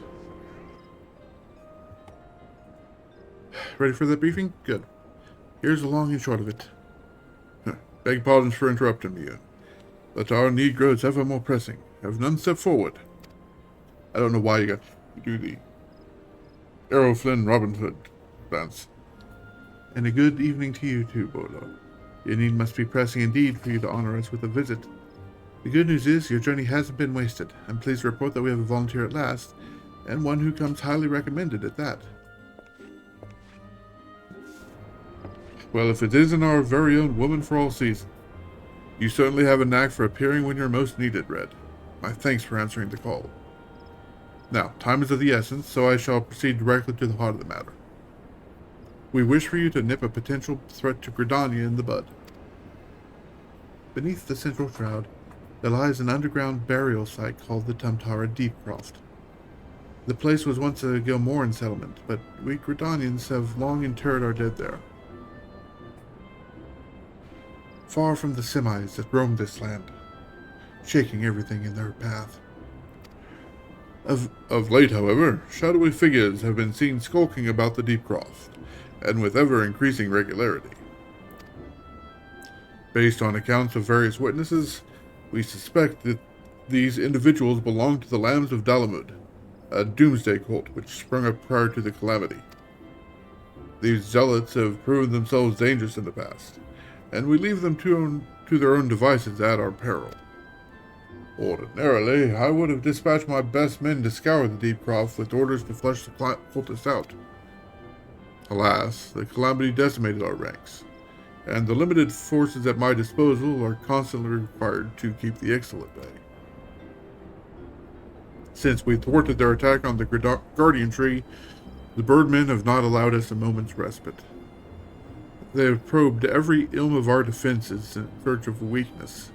Ready for that briefing? Good. Here's the long and short of it. Beg pardons for interrupting you, but our need grows ever more pressing. Have none stepped forward. I don't know why you got to do the Errol Flynn Robin Hood dance. And a good evening to you too, Bolo. Your need must be pressing indeed for you to honor us with a visit. The good news is your journey hasn't been wasted. I'm pleased to report that we have a volunteer at last, and one who comes highly recommended at that. Well, if it isn't our very own woman for all seasons. You certainly have a knack for appearing when you're most needed, Red. My thanks for answering the call. Now, time is of the essence, so I shall proceed directly to the heart of the matter. We wish for you to nip a potential threat to Gridania in the bud. Beneath the central shroud, there lies an underground burial site called the Tumtara Deepcroft. The place was once a Gilmoran settlement, but we Gridanians have long interred our dead there. Far from the semis that roam this land, shaking everything in their path. Of late, however, shadowy figures have been seen skulking about the Deepcroft, and with ever-increasing regularity. Based on accounts of various witnesses, we suspect that these individuals belong to the Lambs of Dalamud, a doomsday cult which sprung up prior to the calamity. These zealots have proven themselves dangerous in the past, and we leave them to their own devices at our peril. Ordinarily, I would have dispatched my best men to scour the Deepcroft with orders to flush the cultists out. Alas, the calamity decimated our ranks, and the limited forces at my disposal are constantly required to keep the Ixtal at bay. Since we thwarted their attack on the Guardian Tree, the Birdmen have not allowed us a moment's respite. They have probed every ilm of our defenses in search of weakness,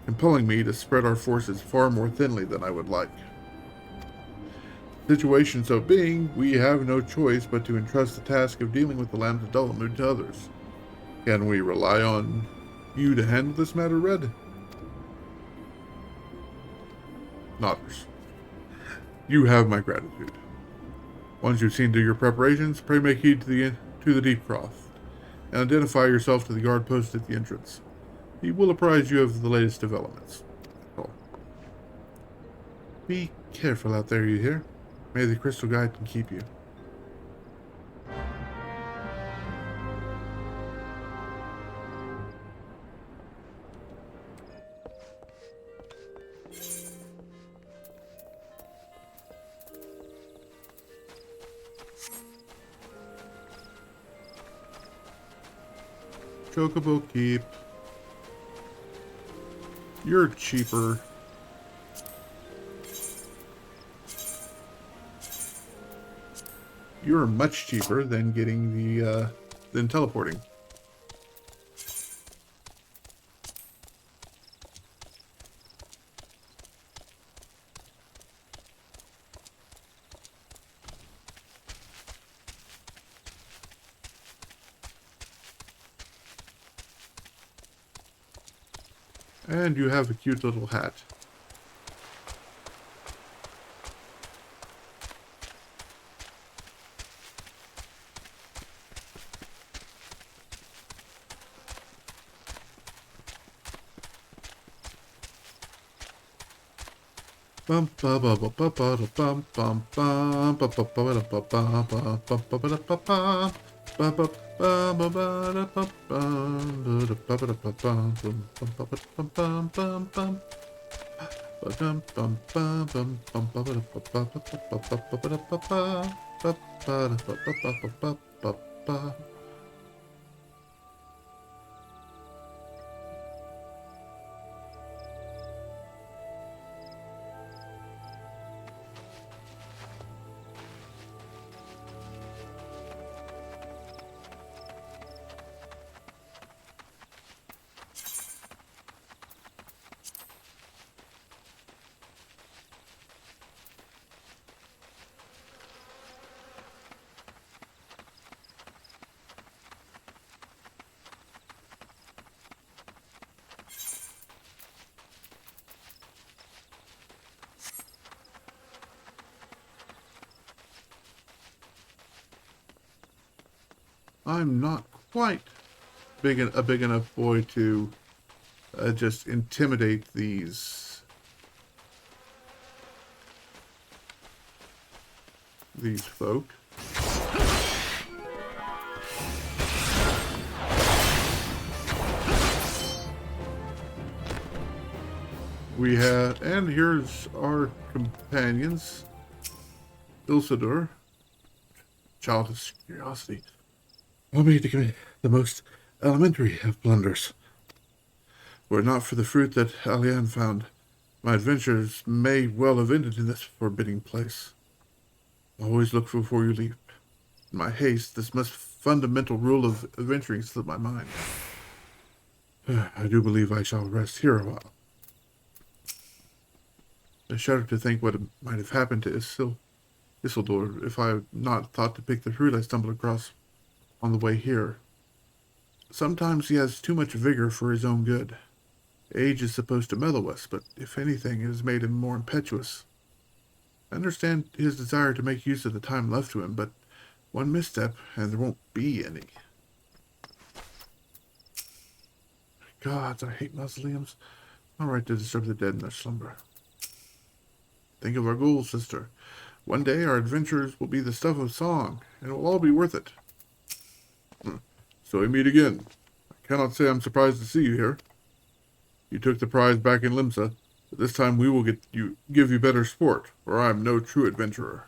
compelling me to spread our forces far more thinly than I would like. Situation so being, we have no choice but to entrust the task of dealing with the Lambs of Dalamud to others. Can we rely on you to handle this matter, Red? Nodders. You have my gratitude. Once you've seen to your preparations, pray make heed to the Deepcroft, and identify yourself to the guard posted at the entrance. He will apprise you of the latest developments. Oh. Be careful out there, you hear? May the Crystal Guide can keep you. Chocobo Keep. You're cheaper. You're much cheaper than getting the, than teleporting. And you have a cute little hat. Bum ba ba ba ba ba da bum bum bum ba ba ba da ba ba ba ba ba ba da ba ba ba ba ba ba ba da ba ba da ba ba da ba bum bum ba ba bum bum bum bum ba dum bum bum bum bum ba ba da ba ba ba ba ba ba ba da ba ba ba ba da ba ba ba ba ba ba. I'm not quite a big enough boy to just intimidate these folk. We have, and here's our companions. Ilsador, childish curiosity. Allow me to commit the most elementary of blunders. Were it not for the fruit that Alian found, my adventures may well have ended in this forbidding place. Always look before you leap. In my haste, this most fundamental rule of adventuring slipped my mind. I do believe I shall rest here a while. I shudder to think what might have happened to Isildur if I had not thought to pick the fruit I stumbled across on the way here. Sometimes he has too much vigor for his own good. Age is supposed to mellow us, but if anything, it has made him more impetuous. I understand his desire to make use of the time left to him, but one misstep, and there won't be any. Gods, I hate mausoleums. All right to disturb the dead in their slumber. Think of our goals, sister. One day our adventures will be the stuff of song, and it will all be worth it. So we meet again. I cannot say I'm surprised to see you here. You took the prize back in Limsa, but this time we will give you better sport, for I am no true adventurer.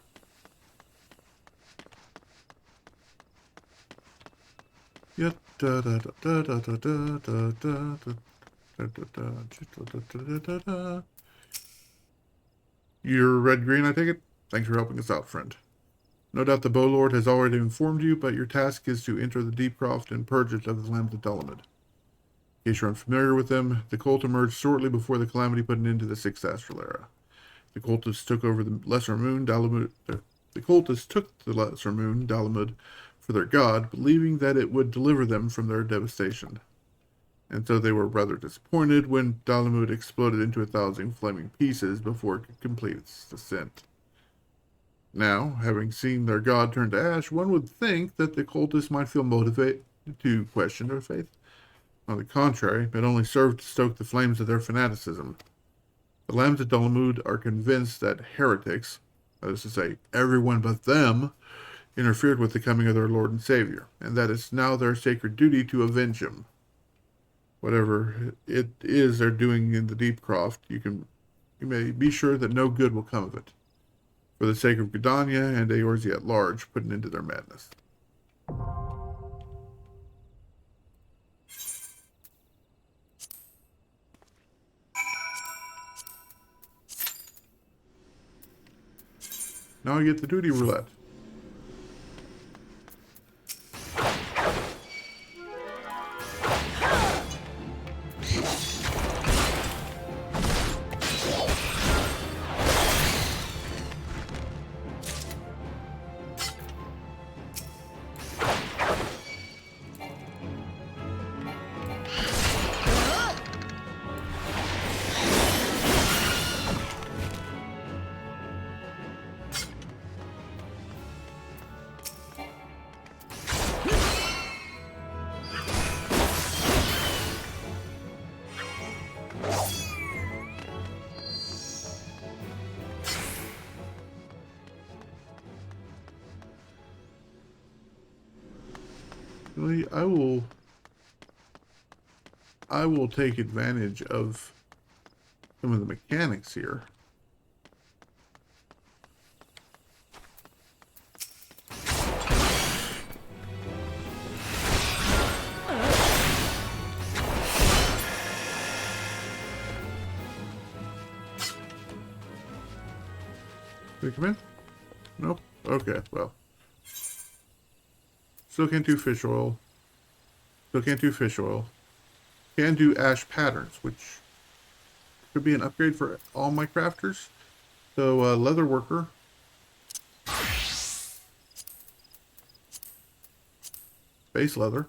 Yet da da da da da da da da da da. You're red-green, I take it? Thanks for helping us out, friend. No doubt the Bowlord has already informed you, but your task is to enter the Deepcroft and purge it of the Lambs of Dalamud. In case you're unfamiliar with them, the cult emerged shortly before the Calamity put an end to the Sixth Astral Era. The cultists took over the Lesser Moon, Dalamud. The cultists took the Lesser Moon, Dalamud, for their god, believing that it would deliver them from their devastation. And so they were rather disappointed when Dalamud exploded into 1,000 flaming pieces before it could complete its descent. Now, having seen their god turn to ash, one would think that the cultists might feel motivated to question their faith. On the contrary, it only served to stoke the flames of their fanaticism. The Lambs of Dalamud are convinced that heretics, that is to say, everyone but them, interfered with the coming of their Lord and Savior, and that it's now their sacred duty to avenge him. Whatever it is they're doing in the Deepcroft, you may be sure that no good will come of it. For the sake of Gridania and Eorzea at large, put an end to their madness. Now I get the duty roulette. I will take advantage of some of the mechanics here. Did it come in? Nope. Okay, well. Still can't do fish oil. Still can't do fish oil. Can do ash patterns, which could be an upgrade for all my crafters. So, leather worker. Base leather.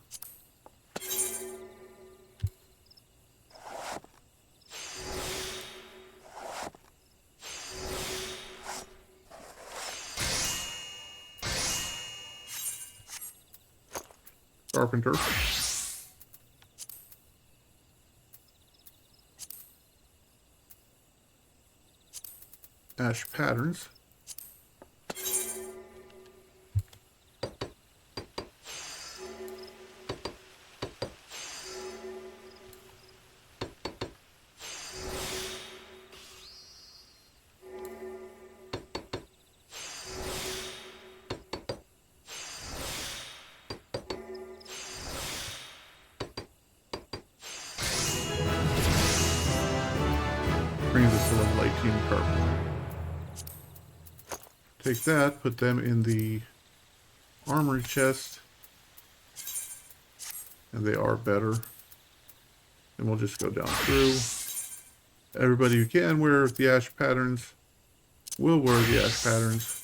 carpenter. Ash patterns. Brings us to level 18 carpenter. Take that, put them in the armory chest, and they are better. And we'll just go down through. Everybody who can wear the ash patterns will wear the ash patterns.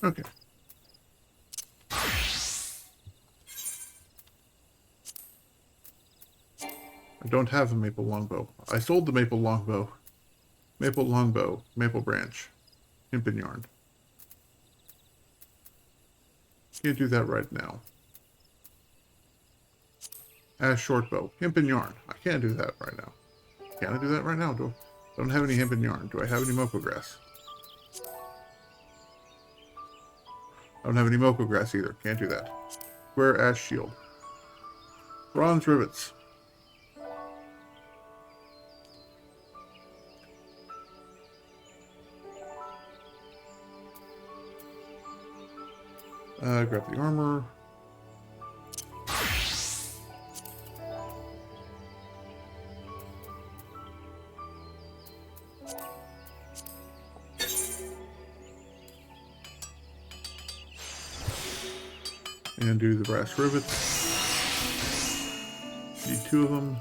Okay. I don't have a maple longbow. I sold the maple longbow. Maple longbow, maple branch, hempen yarn. Can't do that right now. Ash shortbow, hempen yarn. I can't do that right now. Can I do that right now? Don't have any hempen yarn. Do I have any moko grass? I don't have any moko grass either. Can't do that. Square ash shield. Bronze rivets. Grab the armor. And do the brass rivets. Need 2 of them.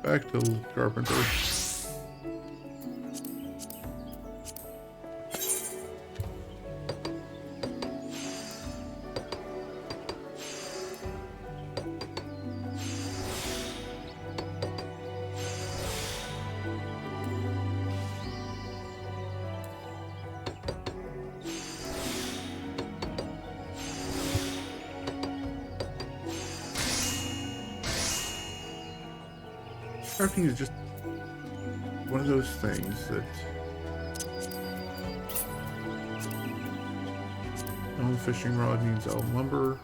Back to carpenter. Crafting is just one of those things that elm fishing rod needs elm lumber.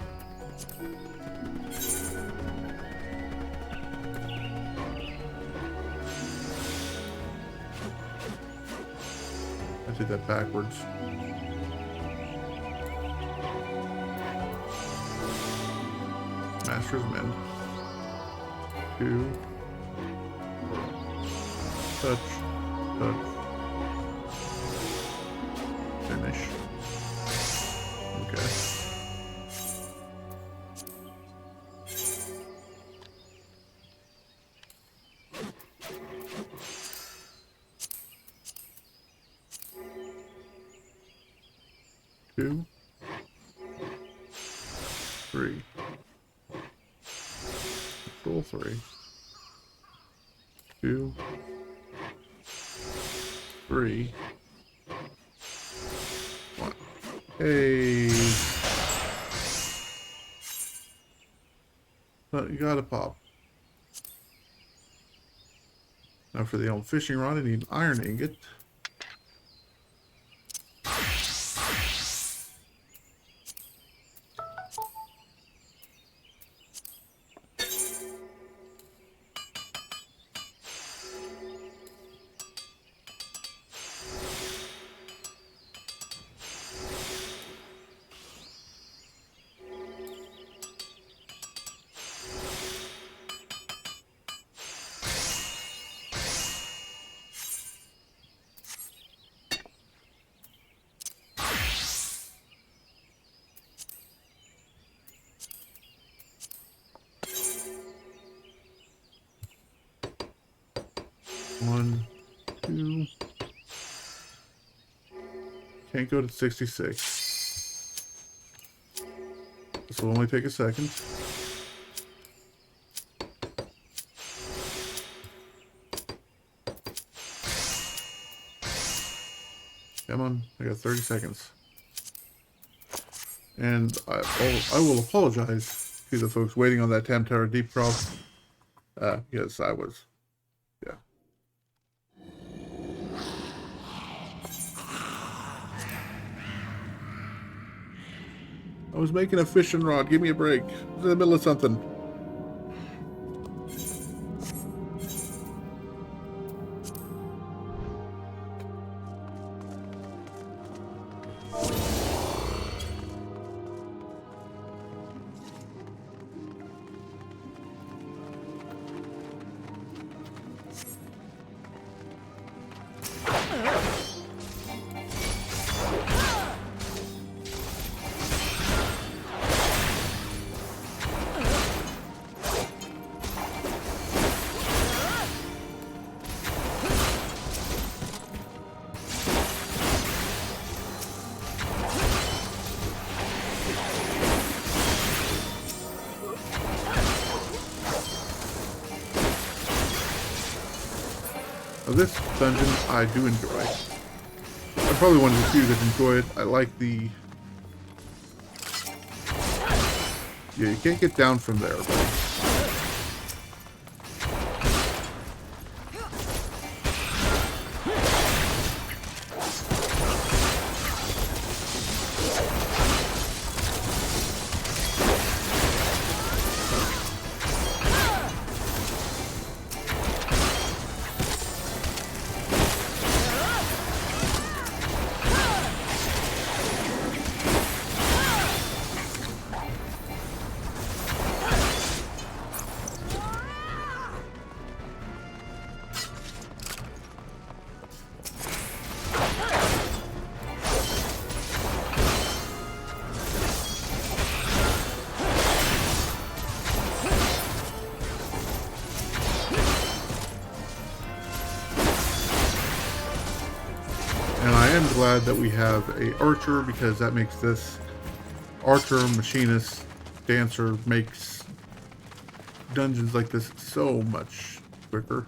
I did that backwards. Master's Mend. 2. Touch, touch, finish. Okay. Two, 3. Roll 3. 2, 3, 1. Hey. Oh, you gotta pop. Now for the old fishing rod, I need an iron ingot. 1, 2. Can't go to 66. This will only take a second. Come on, I got 30 seconds. And I will apologize to the folks waiting on that Tamtara Deep Cross. Yes, I was. Yeah. I was making a fishing rod. Give me a break. I was in the middle of something. Now this dungeon I do enjoy. I'm probably one of the few that enjoy it. I like the... Yeah, you can't get down from there, but... And I am glad that we have a archer, because that makes this archer, machinist, dancer makes dungeons like this so much quicker.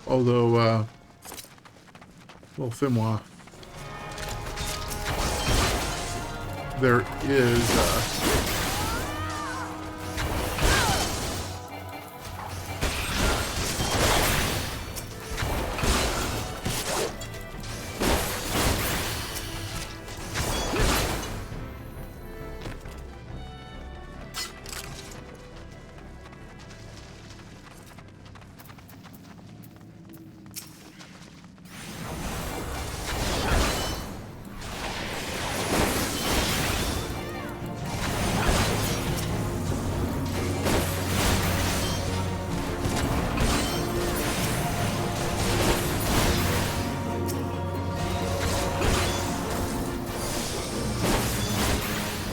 Although, well, Fimois, there is,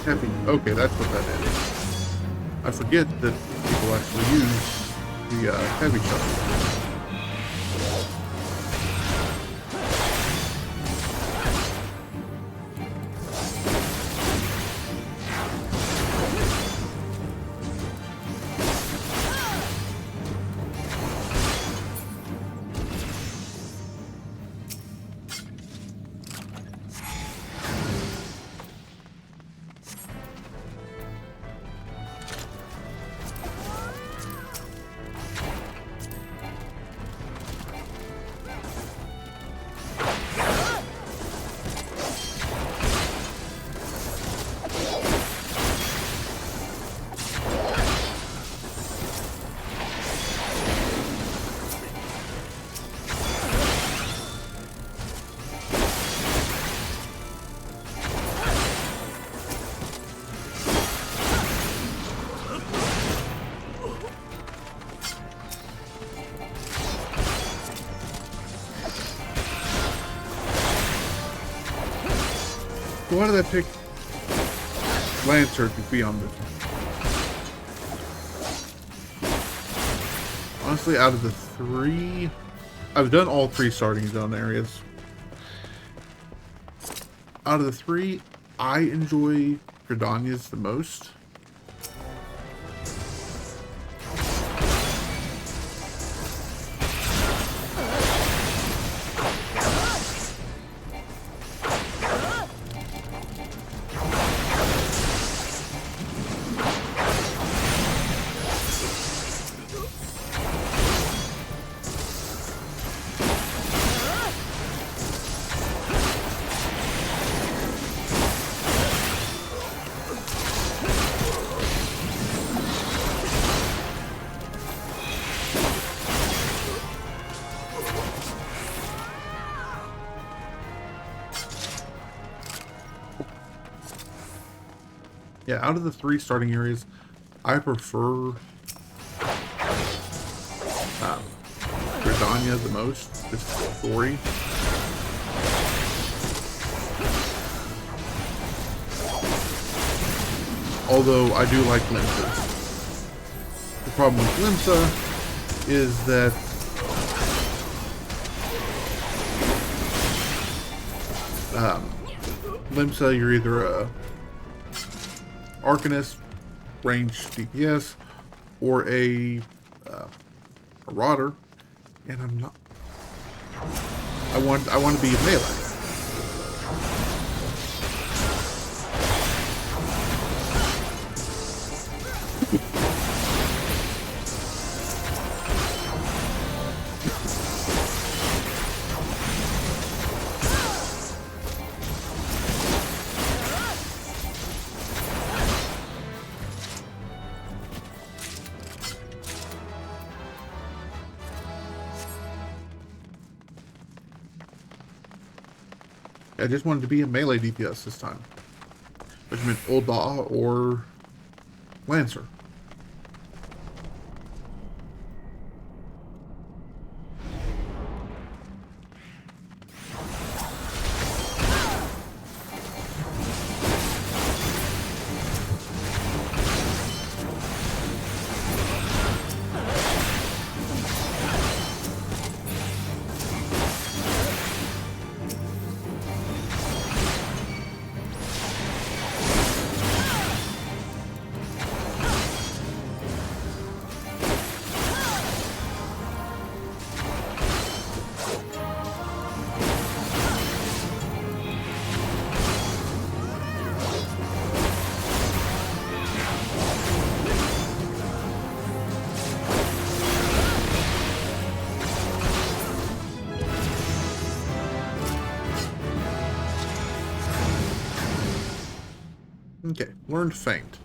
Heavy. Okay, that's what that is. I forget that people actually use the heavy shuttle. Why did I pick Lancer to be on this one? Honestly, out of the three, I've done all three starting zone areas. Out of the three, I enjoy Gridania's the most. Yeah, out of the three starting areas, I prefer Gridania the most. This story. Although I do like Limsa's. The problem with Limsa is that Limsa, you're either a Arcanist, ranged DPS, or a Marauder, and I'm not. I want to be a melee. I just wanted to be a melee DPS this time, which meant Ul'dah or Lancer. Okay, learned Feint.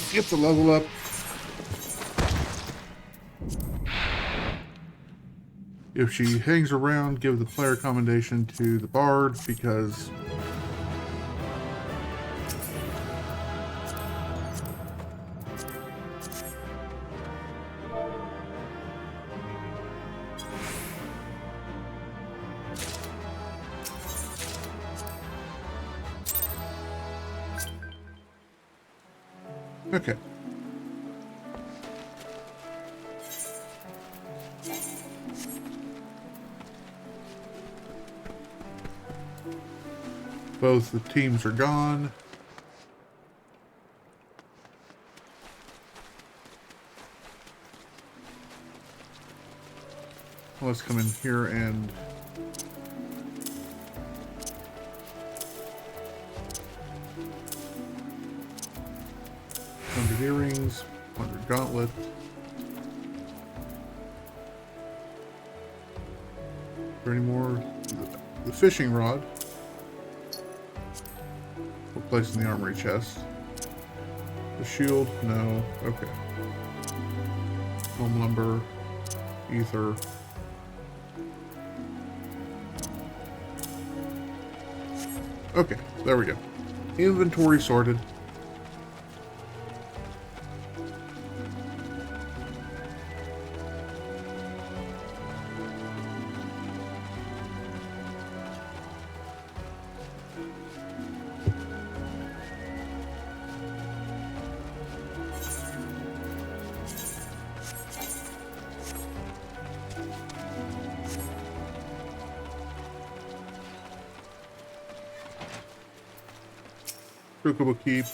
Let's get the level up. If she hangs around, give the player commendation to the bard because okay. Both the teams are gone. Let's come in here and $100 earrings, 100 gauntlet. Is there any more? The fishing rod. We'll place in the armory chest. The shield, no. Okay. Home lumber, ether. Okay, there we go. Inventory sorted. Chocobo Keep.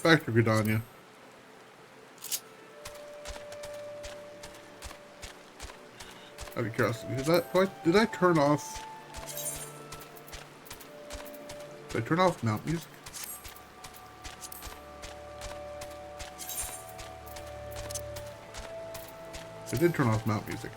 Back to Gridania. Out of curiosity, did I turn off? Did I turn off mount music? I did turn off mount music.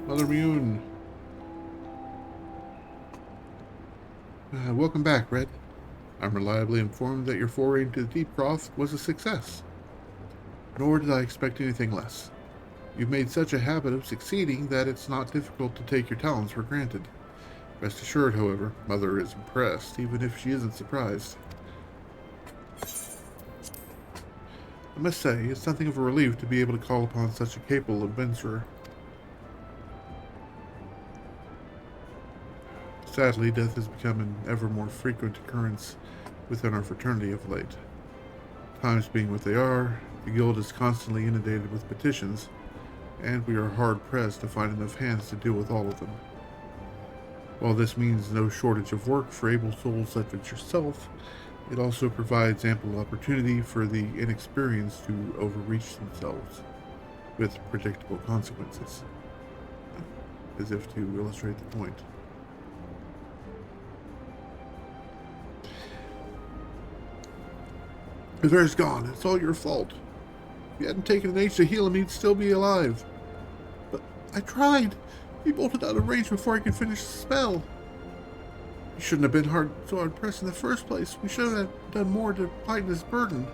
Mother Mune. Welcome back, Red. I'm reliably informed that your foray into the Deep Croft was a success. Nor did I expect anything less. You've made such a habit of succeeding that it's not difficult to take your talents for granted. Rest assured, however, Mother is impressed, even if she isn't surprised. I must say, it's something of a relief to be able to call upon such a capable adventurer. Sadly, death has become an ever more frequent occurrence within our fraternity of late. Times being what they are, the guild is constantly inundated with petitions, and we are hard-pressed to find enough hands to deal with all of them. While this means no shortage of work for able souls such as yourself, it also provides ample opportunity for the inexperienced to overreach themselves, with predictable consequences. As if to illustrate the point. Kazer's gone. It's all your fault. If you hadn't taken an H to heal him, he'd still be alive. But I tried. He bolted out of range before I could finish the spell. You shouldn't have been so hard pressed in the first place. We should have done more to lighten his burden.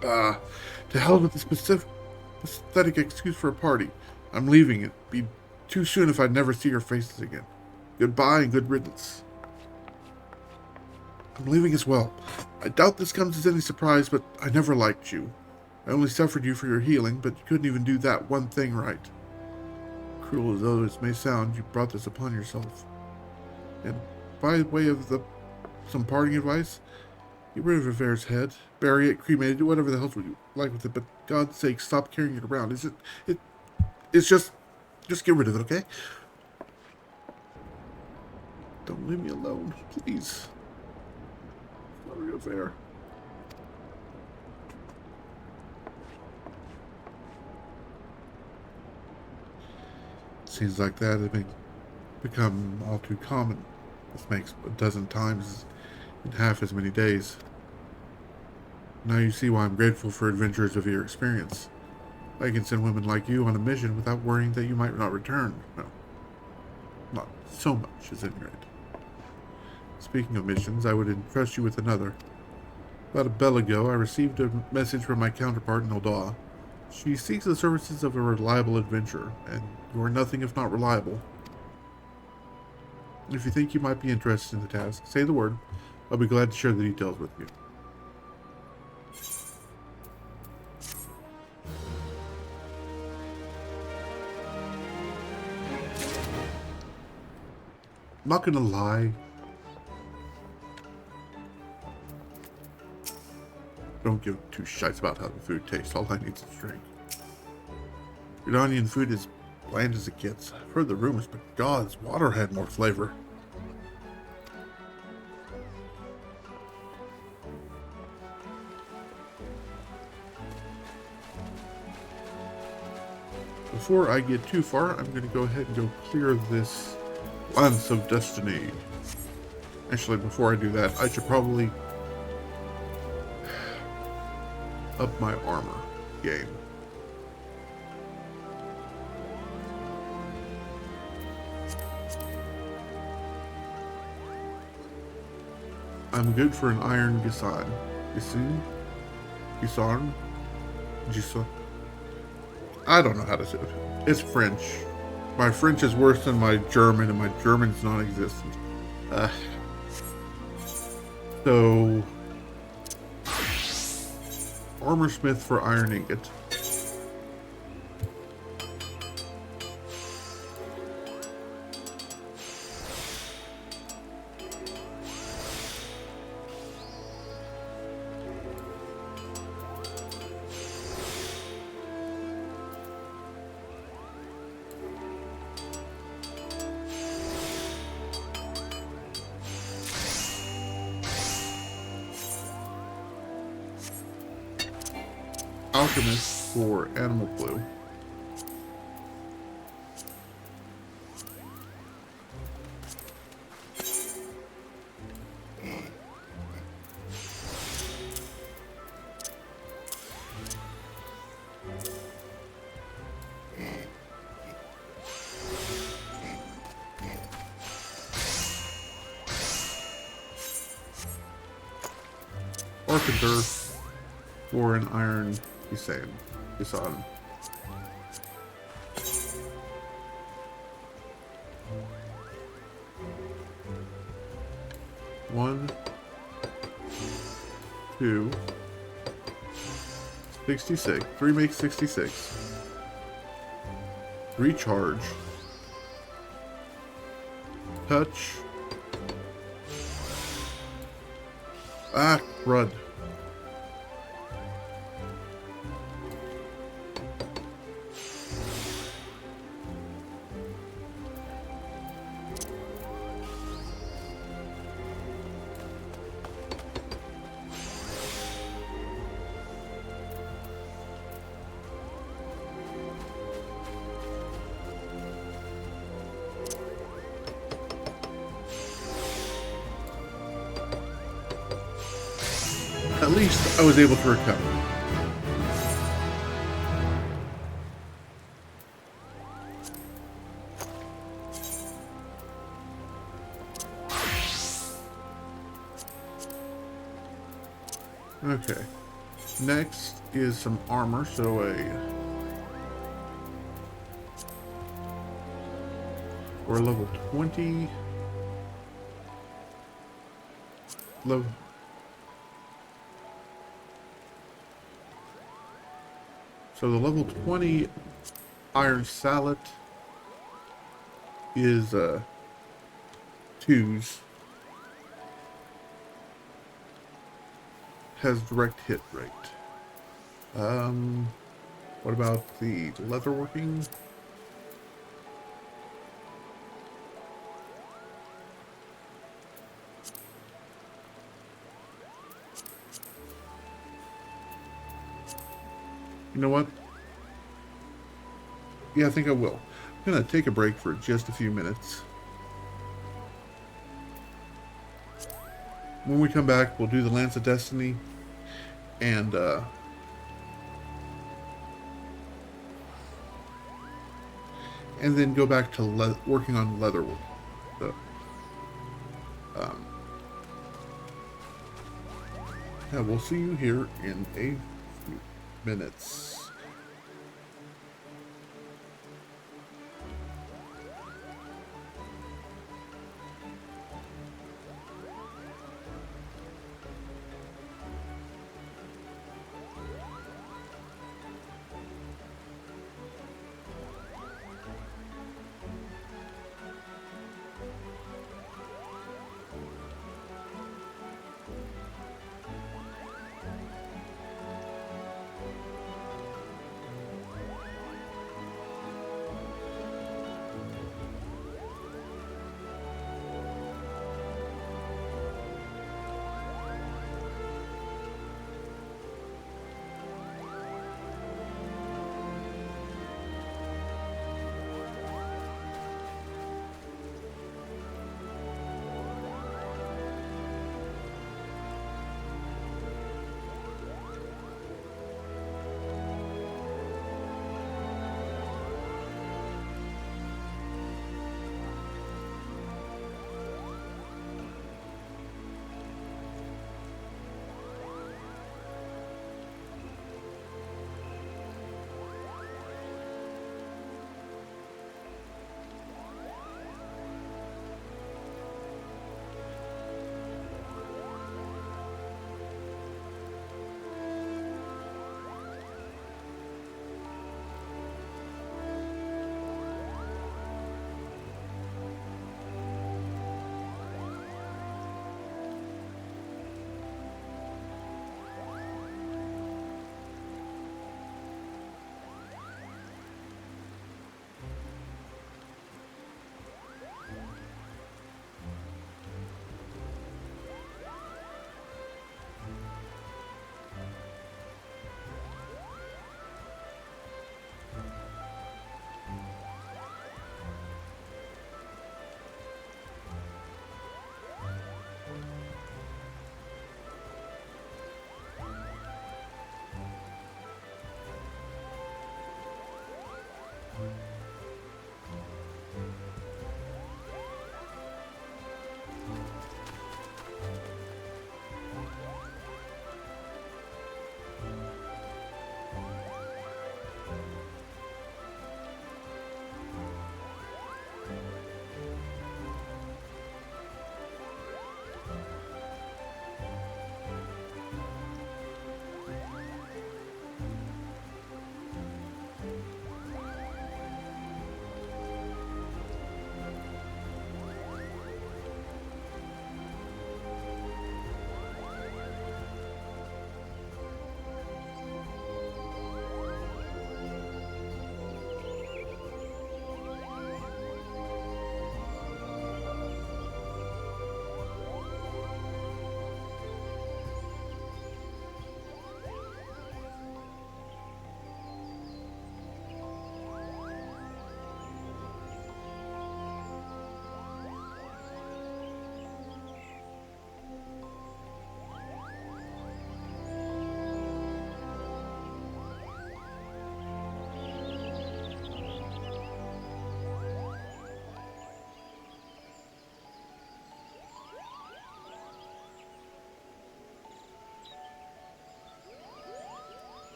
To hell with the pathetic excuse for a party. I'm leaving. It'd be too soon if I'd never see your faces again. Goodbye and good riddance. I'm leaving as well. I doubt this comes as any surprise, but I never liked you. I only suffered you for your healing, but you couldn't even do that one thing right. Cruel as though this may sound, you brought this upon yourself. And by way of some parting advice, get rid of Rivera's head, bury it, cremate it, whatever the hell you like with it, but God's sake, stop carrying it around. It's just get rid of it, okay? Don't leave me alone, please. Not real fair. Scenes like that have become all too common. This makes a dozen times in half as many days. Now you see why I'm grateful for adventures of your experience. I can send women like you on a mission without worrying that you might not return. No. Not so much, at any rate. Speaking of missions, I would entrust you with another. About a bell ago, I received a message from my counterpart in Ul'dah. She seeks the services of a reliable adventurer, and you are nothing if not reliable. If you think you might be interested in the task, say the word. I'll be glad to share the details with you. I'm not gonna lie. Don't give two shites about how the food tastes. All I need is a drink. Iranian food is bland as it gets. I've heard the rumors, but God's water had more flavor. Before I get too far, I'm going to go ahead and go clear this Lance of Destiny. Actually, before I do that, I should probably up my armor game. I'm good for an iron Gisan. Gisan? I don't know how to say it. It's French. My French is worse than my German, and my German's non-existent. So... Armor smith for iron ingot. Alchemist for animal glue. Carpenter for an iron Gisan. One, 2, 66. 3 makes 66. Recharge. Touch. Ah, crud. At least I was able to recover. Okay. Next is some armor, so we're level 20. Level. So the level 20 iron sallet is 2s. Has direct hit rate. What about the leatherworking? You know what? Yeah, I think I will. I'm gonna take a break for just a few minutes. When we come back, we'll do the Lance of Destiny and then go back to working on leatherwork. So, yeah, we'll see you here in a few minutes.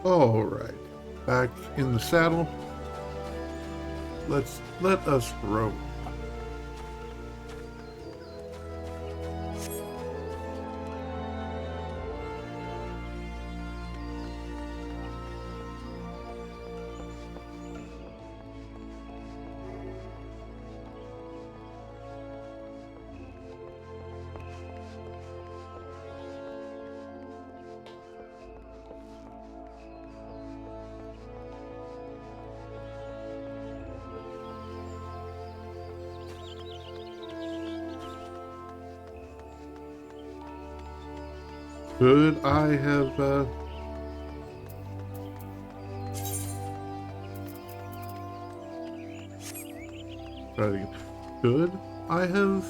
All right, back in the saddle. Let us roll. Could I have, try it again. Could I have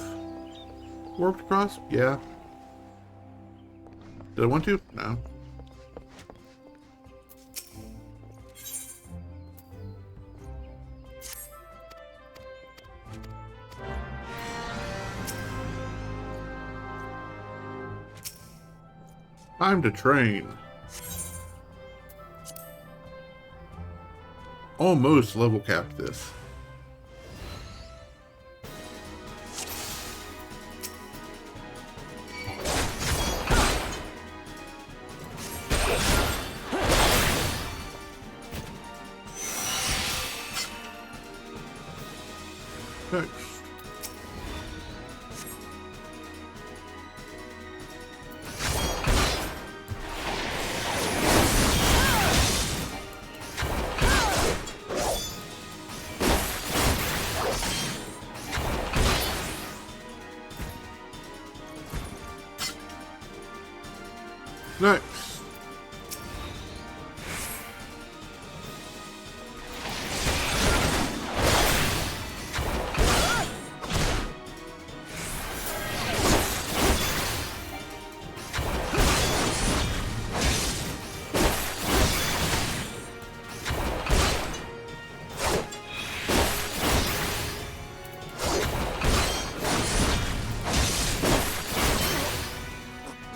warped across? Yeah. Did I want to? No. Time to train. Almost level capped this. Next. Next.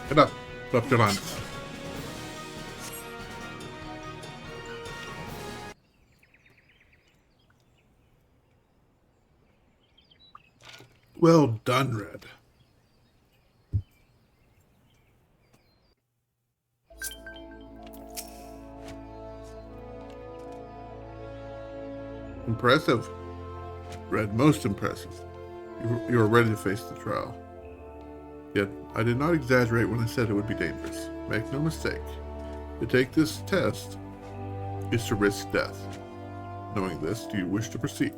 Get up. Left your lines. Well done, Red. Impressive. Red, most impressive. You are ready to face the trial. Yet, I did not exaggerate when I said it would be dangerous. Make no mistake. To take this test is to risk death. Knowing this, do you wish to proceed?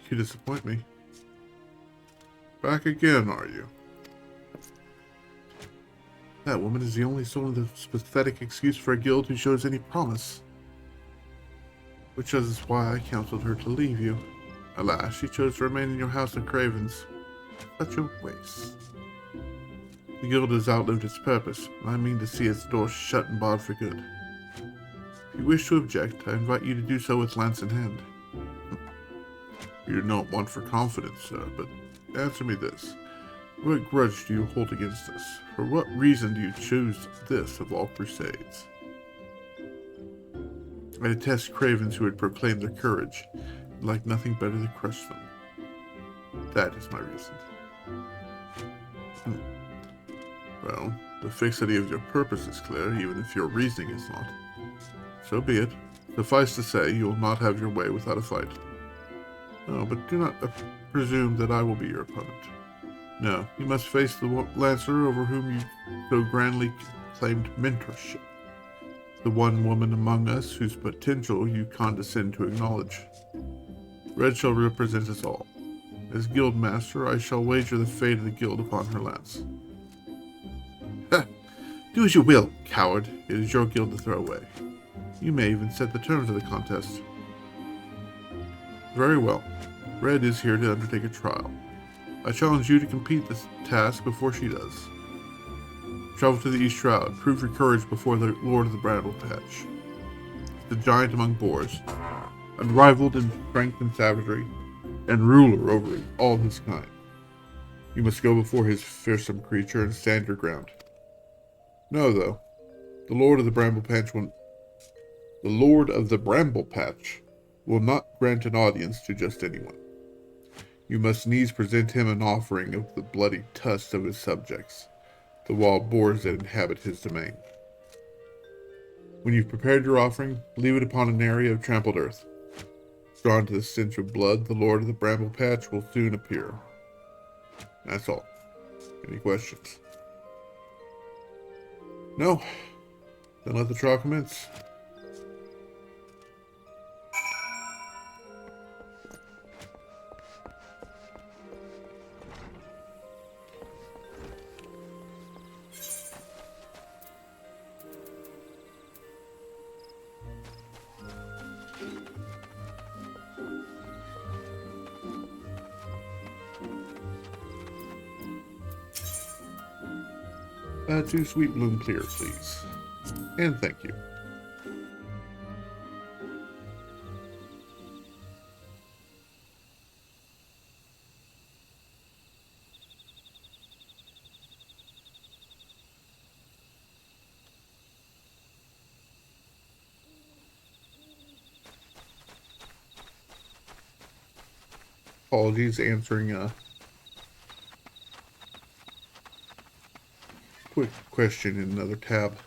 You disappoint me. Back again, are you? That woman is the only soul in this pathetic excuse for a guild who shows any promise. Which is why I counseled her to leave you. Alas, she chose to remain in your house of Cravens. Such a waste. The guild has outlived its purpose, and I mean to see its doors shut and barred for good. If you wish to object, I invite you to do so with lance in hand. You do not want for confidence, sir, but answer me this. What grudge do you hold against us? For what reason do you choose this of all crusades? I detest cravens who would proclaim their courage, and like nothing better to crush them. That is my reason. Well, the fixity of your purpose is clear, even if your reasoning is not. So be it. Suffice to say, you will not have your way without a fight. No, but do not presume that I will be your opponent. No, you must face the Lancer over whom you so grandly claimed mentorship. The one woman among us whose potential you condescend to acknowledge. Red shall represent us all. As guild master, I shall wager the fate of the guild upon her lance. Ha! Do as you will, coward. It is your guild to throw away. You may even set the terms of the contest. Very well. Red is here to undertake a trial. I challenge you to complete this task before she does. Travel to the East Shroud. Prove your courage before the Lord of the Bramble Patch. The giant among boars, unrivaled in strength and savagery, and ruler over all his kind. You must go before his fearsome creature and stand your ground. No, though. The Lord of the Bramble Patch will The Lord of the Bramble Patch will not grant an audience to just anyone. You must needs present him an offering of the bloody tusks of his subjects, the wild boars that inhabit his domain. When you've prepared your offering, leave it upon an area of trampled earth. Drawn to the stench of blood, the Lord of the Bramble Patch will soon appear. That's all. Any questions? No? Then let the trial commence. To Sweet Bloom Clear, please. And thank you. Apologies answering a quick question in another tab.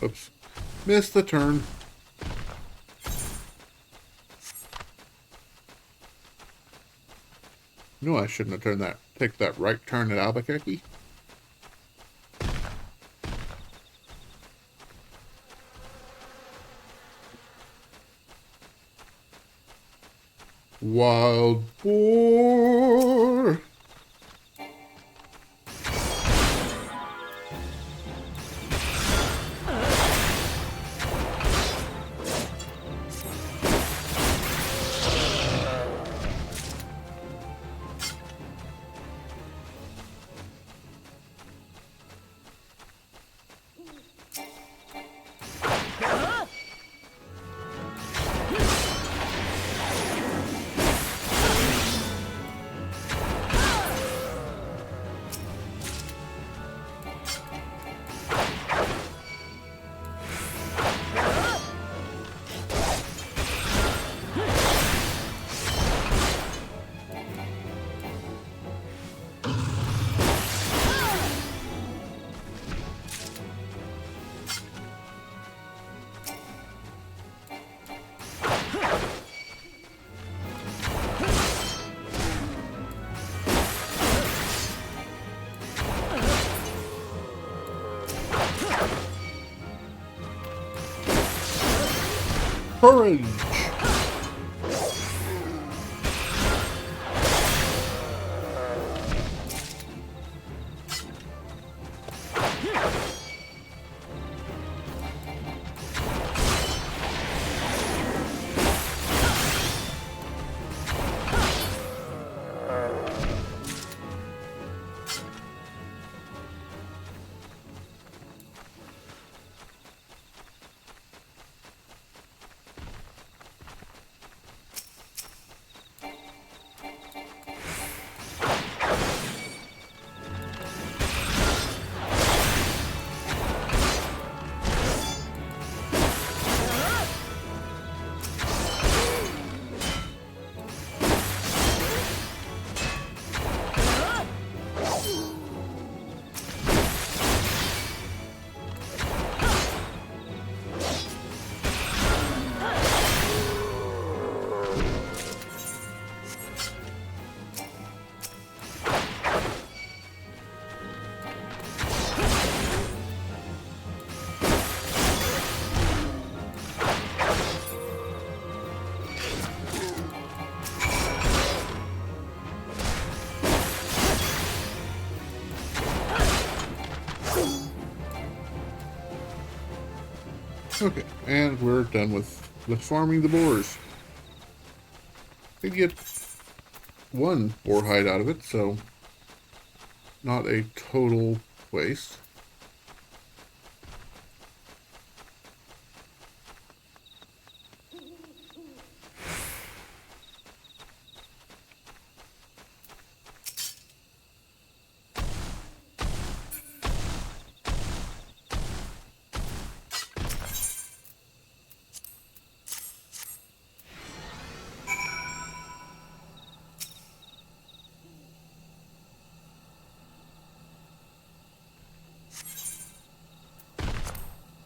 Oops. Missed the turn. No, I shouldn't have take that right turn at Albuquerque. Wild boar. Courage! Okay, and we're done with farming the boars. We get one boar hide out of it, so not a total waste.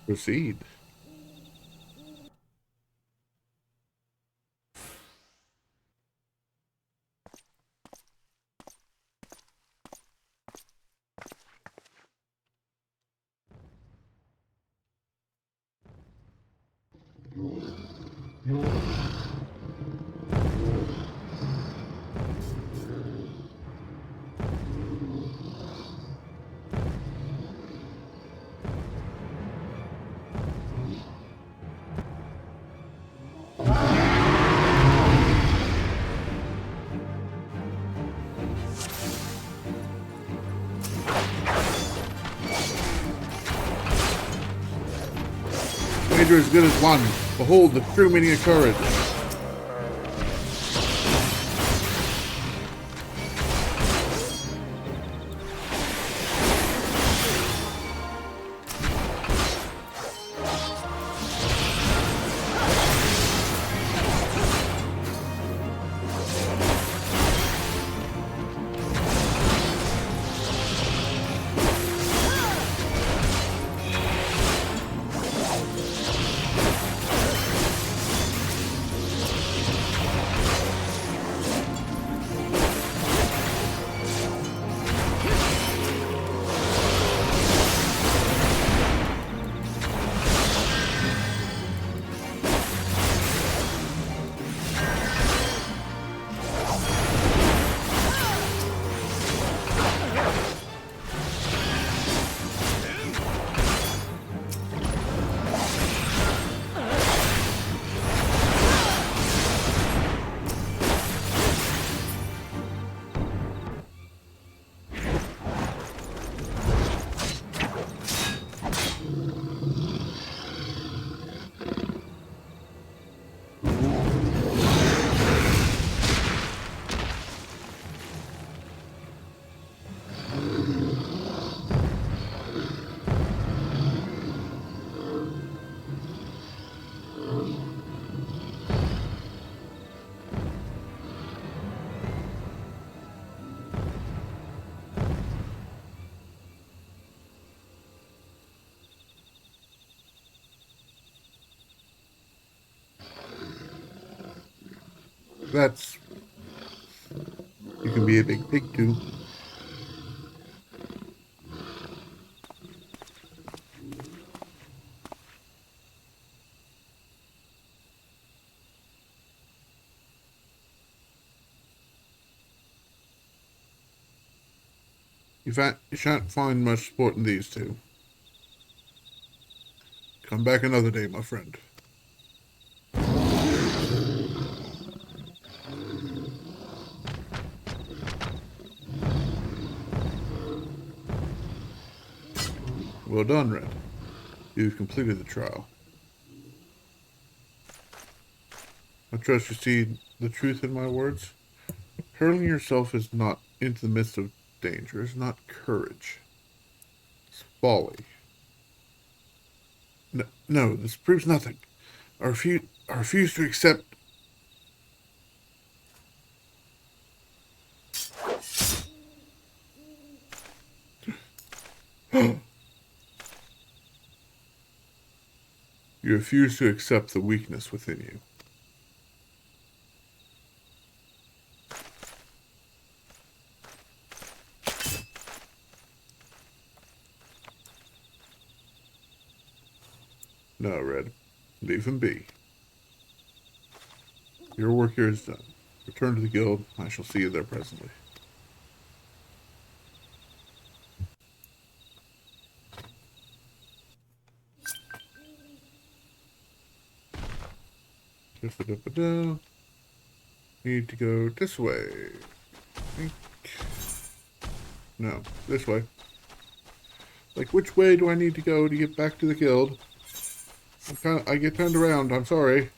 Proceed. Wager as good as one. Behold the true meaning of courage. That's... You can be a big pig too. You shan't find much sport in these two. Come back another day, my friend. Well done, Red. You've completed the trial. I trust you see the truth in my words. Hurling yourself is not into the midst of danger is not courage. It's folly. No, no, this proves nothing. I refuse to accept. You refuse to accept the weakness within you. No, Red. Leave him be. Your work here is done. Return to the guild. I shall see you there presently. Da-da-da-da-da. Need to go this way. Think. No, this way. Like, which way do I need to go to get back to the guild? I get turned around. I'm sorry.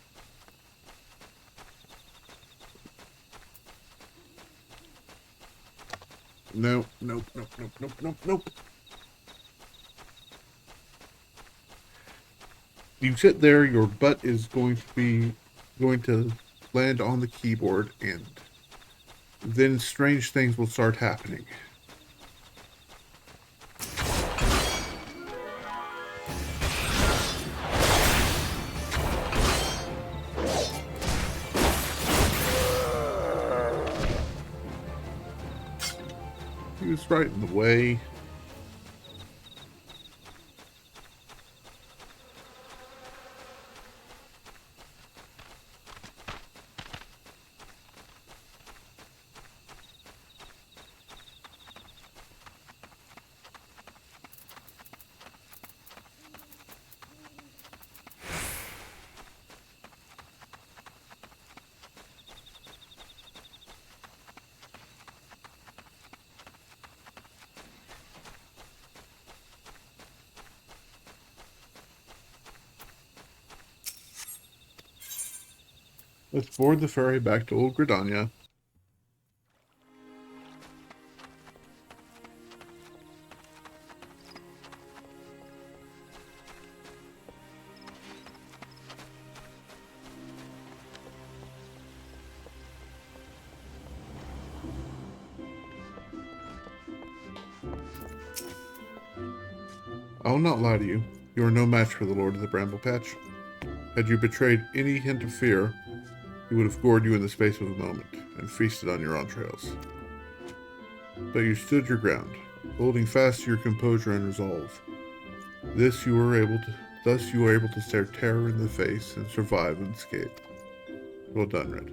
No, nope, nope, nope, nope, nope, nope. You sit there, your butt is going to land on the keyboard, and then strange things will start happening. He was right in the way. Let's board the ferry back to Old Gridania. I will not lie to you. You are no match for the Lord of the Bramble Patch. Had you betrayed any hint of fear, he would have gored you in the space of a moment and feasted on your entrails. But you stood your ground, holding fast to your composure and resolve. Thus you were able to stare terror in the face and survive unscathed. Well done, Red.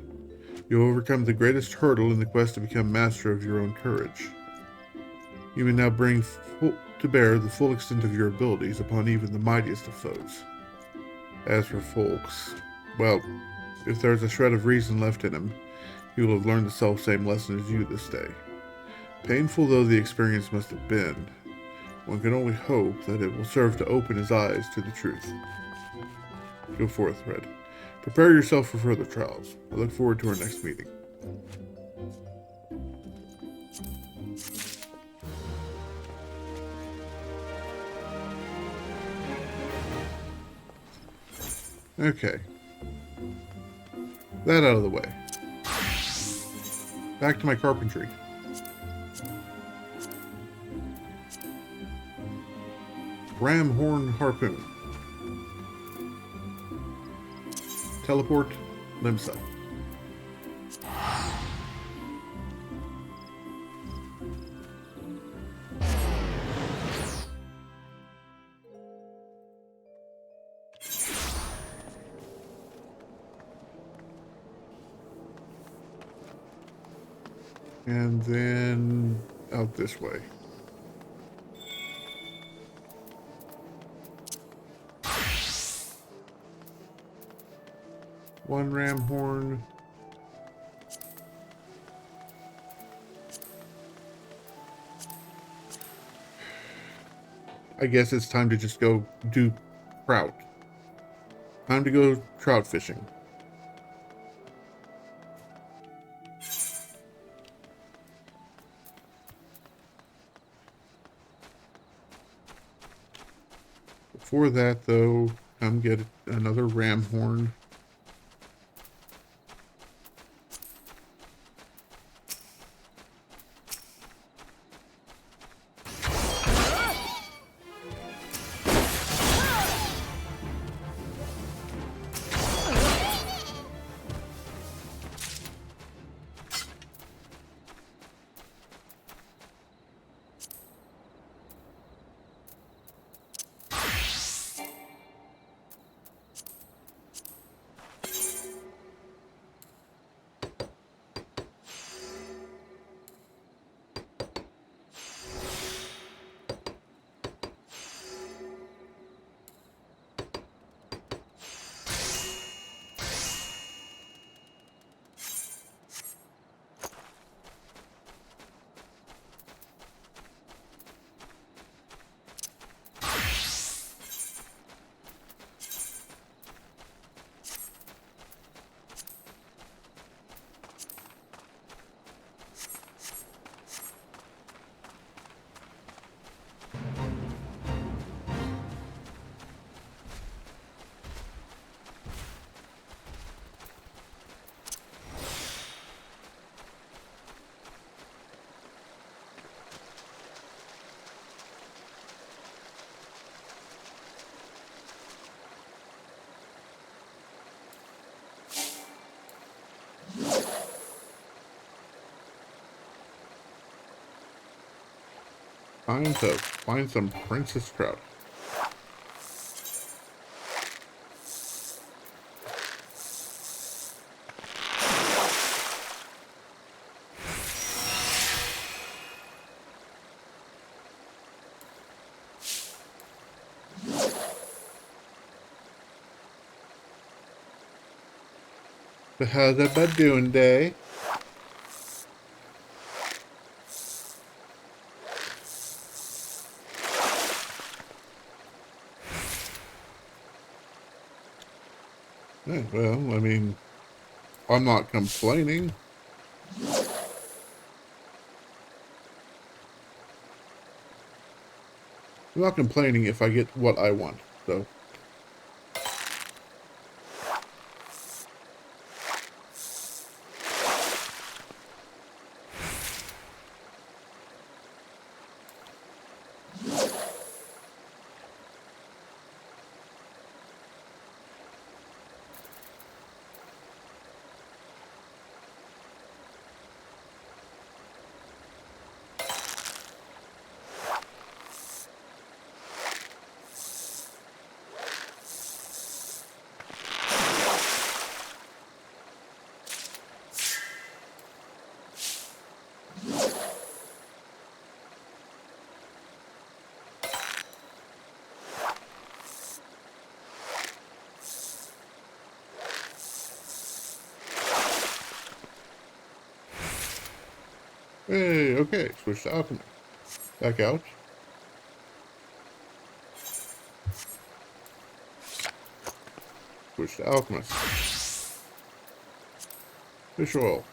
You have overcome the greatest hurdle in the quest to become master of your own courage. You may now bring to bear the full extent of your abilities upon even the mightiest of foes. As for Folks, well, if there is a shred of reason left in him, he will have learned the self-same lesson as you this day. Painful though the experience must have been, one can only hope that it will serve to open his eyes to the truth. Go forth, Red. Prepare yourself for further trials. I look forward to our next meeting. Okay. That out of the way. Back to my carpentry. Ramhorn Harpoon. Teleport Limsa. And then out this way. One ram horn. I guess it's time to just go do trout. Time to go trout fishing. Before that, though, come get another ram horn. Time to find some princess trout. So how's that bud doing, Day? Yeah, well, I mean, I'm not complaining. I'm not complaining if I get what I want, so. Hey, okay, switch to alchemy. Back out. Switch to alchemist. Fish oil.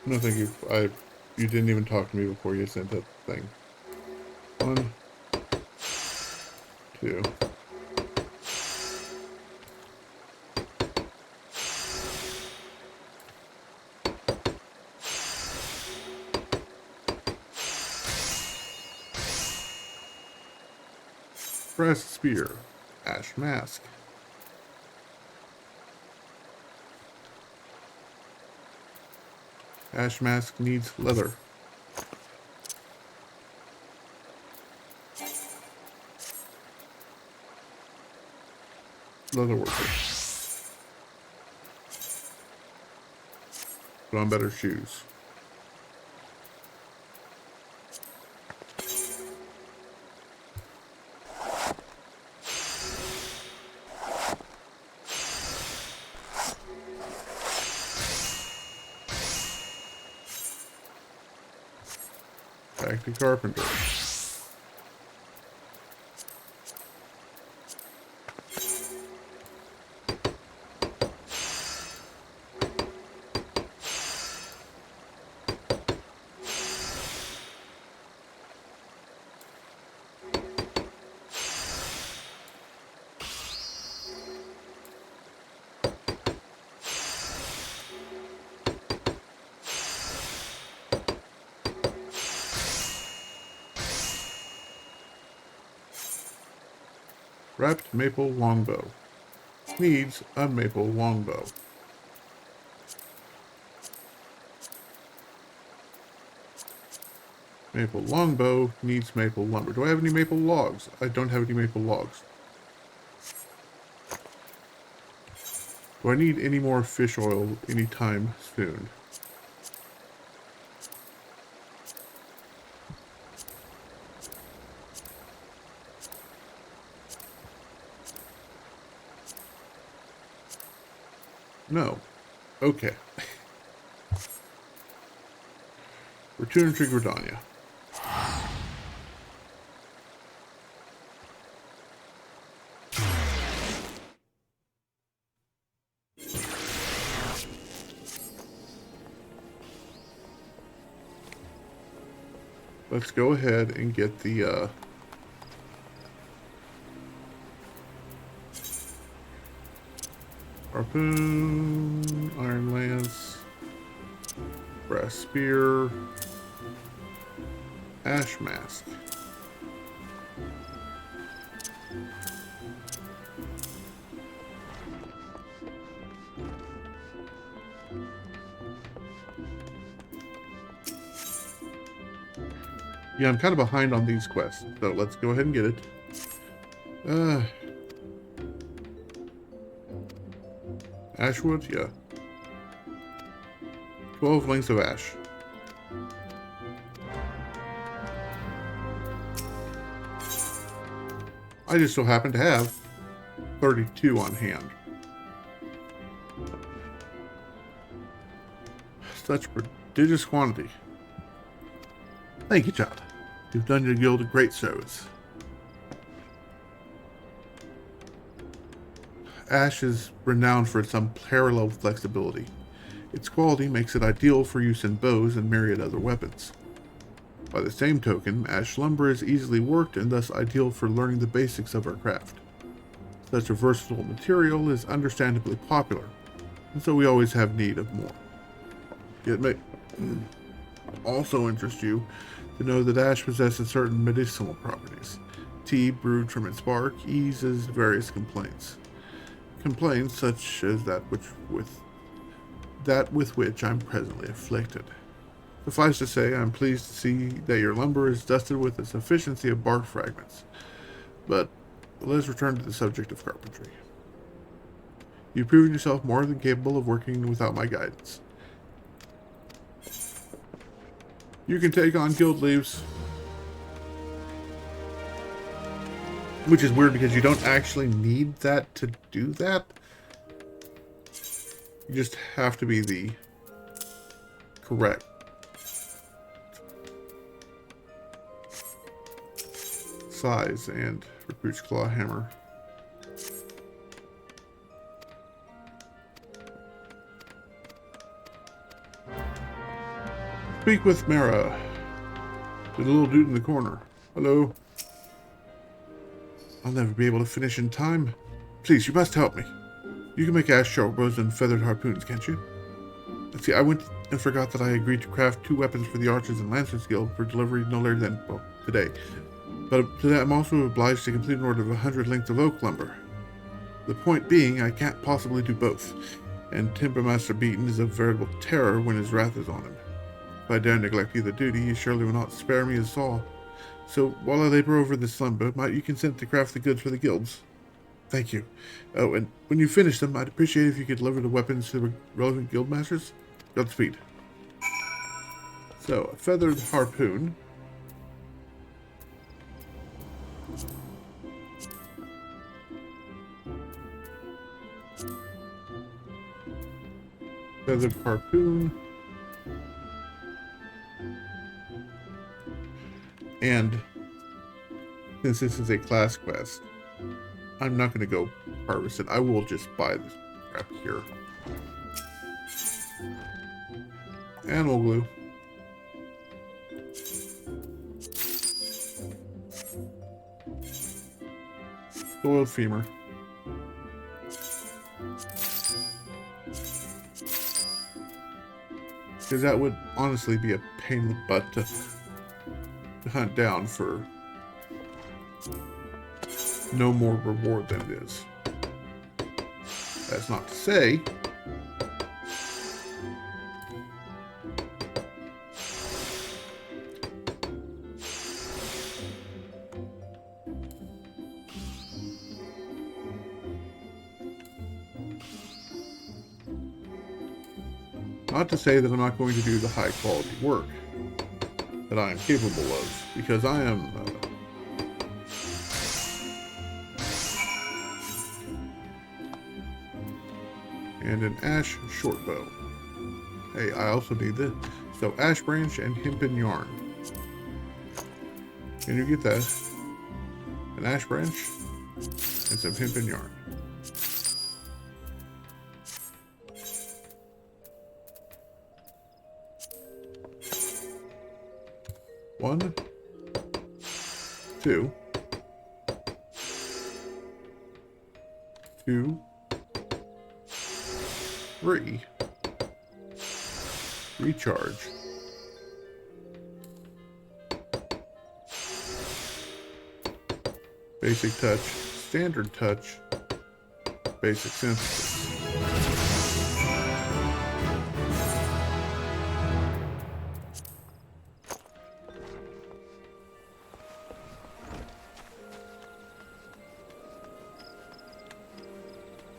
No, thank you. You didn't even talk to me before you sent that thing. 1, 2. Brass spear. Ash mask. Ash mask needs leather. Leather worker. Put on better shoes. Back to carpenter. Wrapped maple longbow. Needs a maple longbow. Maple longbow needs maple lumber. Do I have any maple logs? I don't have any maple logs. Do I need any more fish oil anytime soon? No. Okay. Return to Gridania. Let's go ahead and get the harpoon, iron lance, brass spear, ash mask. Yeah, I'm kind of behind on these quests, so let's go ahead and get it. Ashwood, yeah. 12 lengths of ash. I just so happen to have 32 on hand. Such prodigious quantity. Thank you, child. You've done your guild a great service. Ash is renowned for its unparalleled flexibility. Its quality makes it ideal for use in bows and myriad other weapons. By the same token, ash lumber is easily worked and thus ideal for learning the basics of our craft. Such a versatile material is understandably popular, and so we always have need of more. It may also interest you to know that ash possesses certain medicinal properties. Tea brewed from its bark eases various complaints. Complaints such as that with which I'm presently afflicted. Suffice to say, I'm pleased to see that your lumber is dusted with a sufficiency of bark fragments. But let's return to the subject of carpentry. You've proven yourself more than capable of working without my guidance. You can take on guild leaves. Which is weird because you don't actually need that to do that. You just have to be the correct size and recruit's claw hammer. Speak with Mara. The little dude in the corner. Hello. I'll never be able to finish in time. Please, you must help me. You can make ash short bows and feathered harpoons, can't you? Let's see, I went and forgot that I agreed to craft 2 weapons for the Archers and Lancers Guild for delivery no later than, well, today. But today I'm also obliged to complete an order of 100 lengths of oak lumber. The point being, I can't possibly do both, and Timbermaster Beaton is a veritable terror when his wrath is on him. If I dare neglect either duty, he surely will not spare me his saw. So, while I labor over this lumber, might you consent to craft the goods for the guilds? Thank you. Oh, and when you finish them, I'd appreciate if you could deliver the weapons to the relevant guild masters. Godspeed. So, a feathered harpoon. Feathered harpoon. And since this is a class quest, I'm not going to go harvest it. I will just buy this crap here. Animal glue. Soiled femur. Because that would honestly be a pain in the butt to hunt down for no more reward than it is. That's not to say Not to say that I'm not going to do the high quality work that I am capable of, because I am and an ash short bow. Hey, I also need this. So ash branch and hempen yarn. Can you get that? An ash branch and some hempen yarn. One, two, three. Recharge. Basic touch, standard touch, basic synthesis.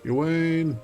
Ewain.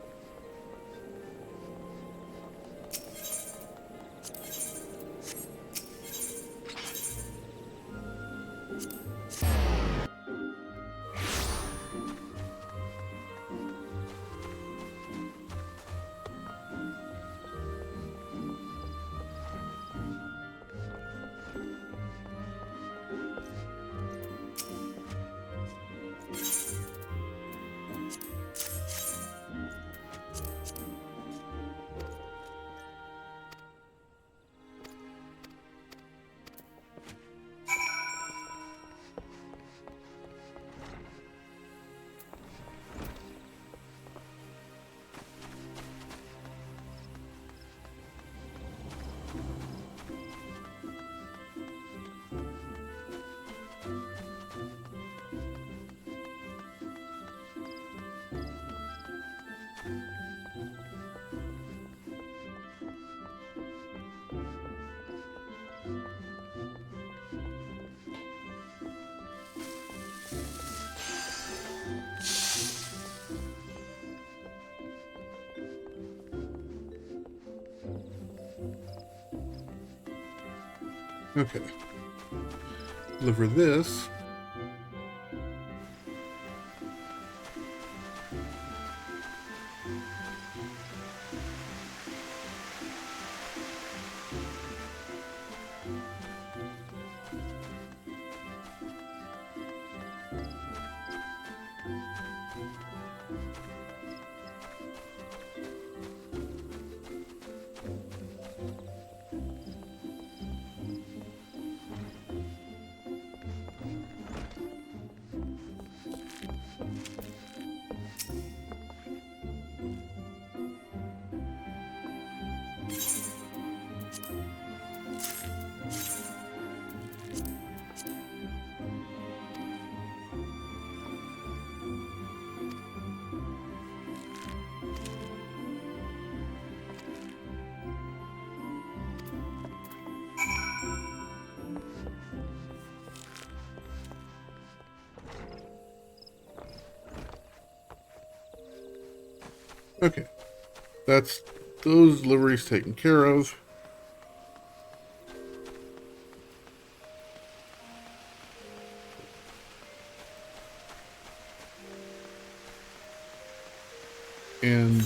Okay. Deliver this. Okay. That's those liveries taken care of. And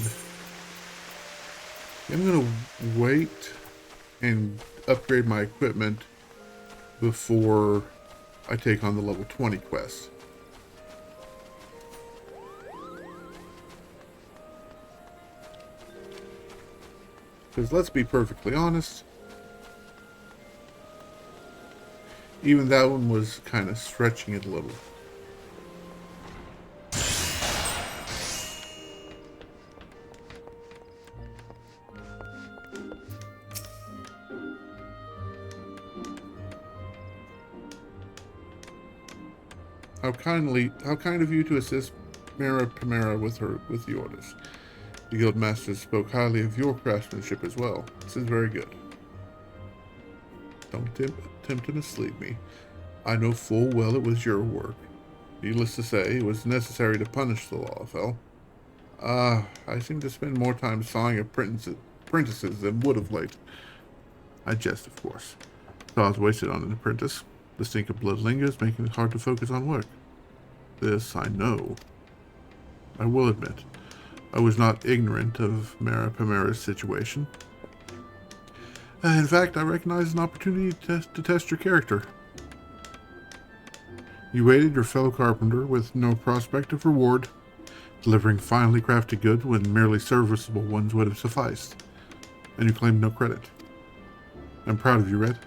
I'm going to wait and upgrade my equipment before I take on the level 20 quest. Because let's be perfectly honest, even that one was kind of stretching it a little. How kind of you to assist Mara Primera with the orders. The guildmaster spoke highly of your craftsmanship as well. This is very good. Don't attempt to mislead me. I know full well it was your work. Needless to say, it was necessary to punish the Lawfell. I seem to spend more time sawing apprentices than would of late. I jest, of course. Thoughts wasted on an apprentice. The stink of blood lingers, making it hard to focus on work. This I know. I will admit, I was not ignorant of Mara Pamera's situation. In fact, I recognized an opportunity to test your character. You aided your fellow carpenter with no prospect of reward, delivering finely crafted goods when merely serviceable ones would have sufficed, and you claimed no credit. I'm proud of you, Red.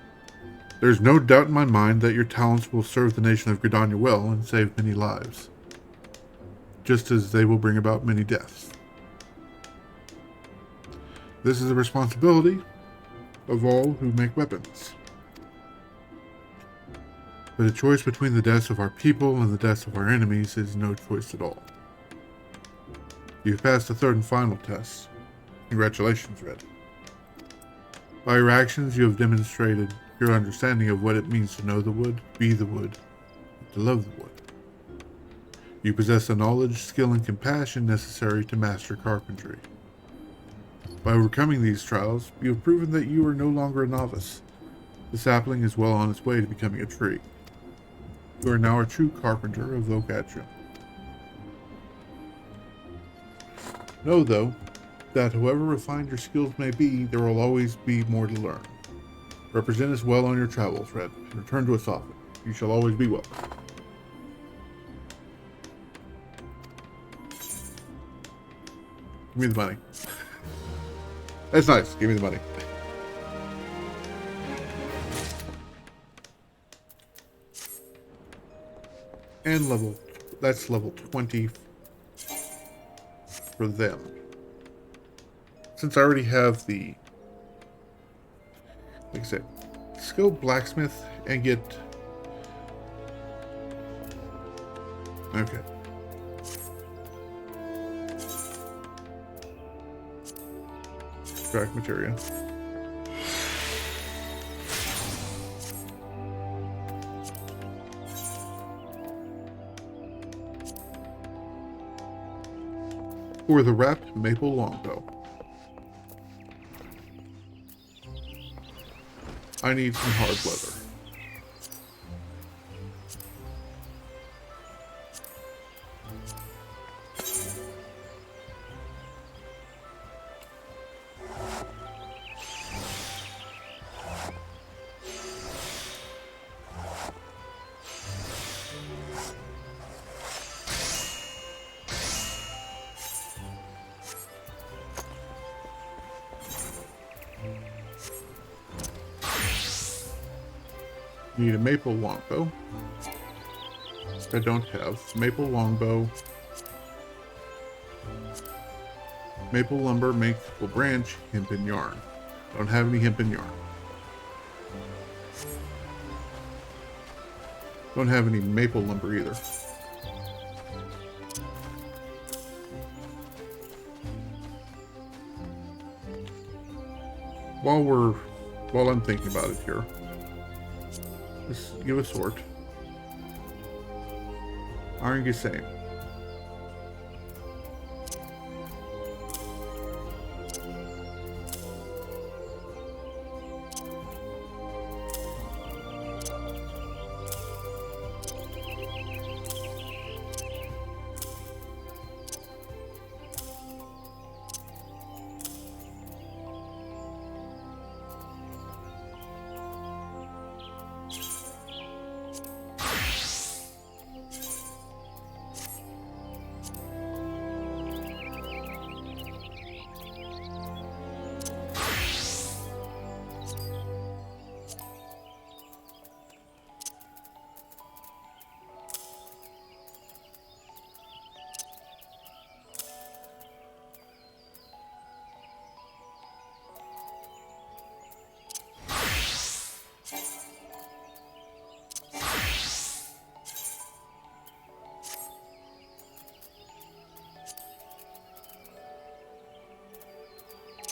There's no doubt in my mind that your talents will serve the nation of Gridania well and save many lives, just as they will bring about many deaths. This is a responsibility of all who make weapons. But a choice between the deaths of our people and the deaths of our enemies is no choice at all. You've passed the third and final test. Congratulations, Red. By your actions, you have demonstrated your understanding of what it means to know the wood, be the wood, and to love the wood. You possess the knowledge, skill, and compassion necessary to master carpentry. By overcoming these trials, you have proven that you are no longer a novice. The sapling is well on its way to becoming a tree. You are now a true carpenter of Vocatria. Know, though, that however refined your skills may be, there will always be more to learn. Represent us well on your travels, Red, and return to us often. You shall always be welcome. Give me the money. That's nice. Give me the money. And that's level 20 for them. Since I already have the, like I said, let's go blacksmith and get, okay. Extract materia. For the wrapped maple longbow, I need some hard leather. Need a maple longbow. I don't have. Maple longbow. Maple lumber, maple branch, hemp and yarn. Don't have any hemp and yarn. Don't have any maple lumber either. While I'm thinking about it here, let's give a sort. Iron Gesame.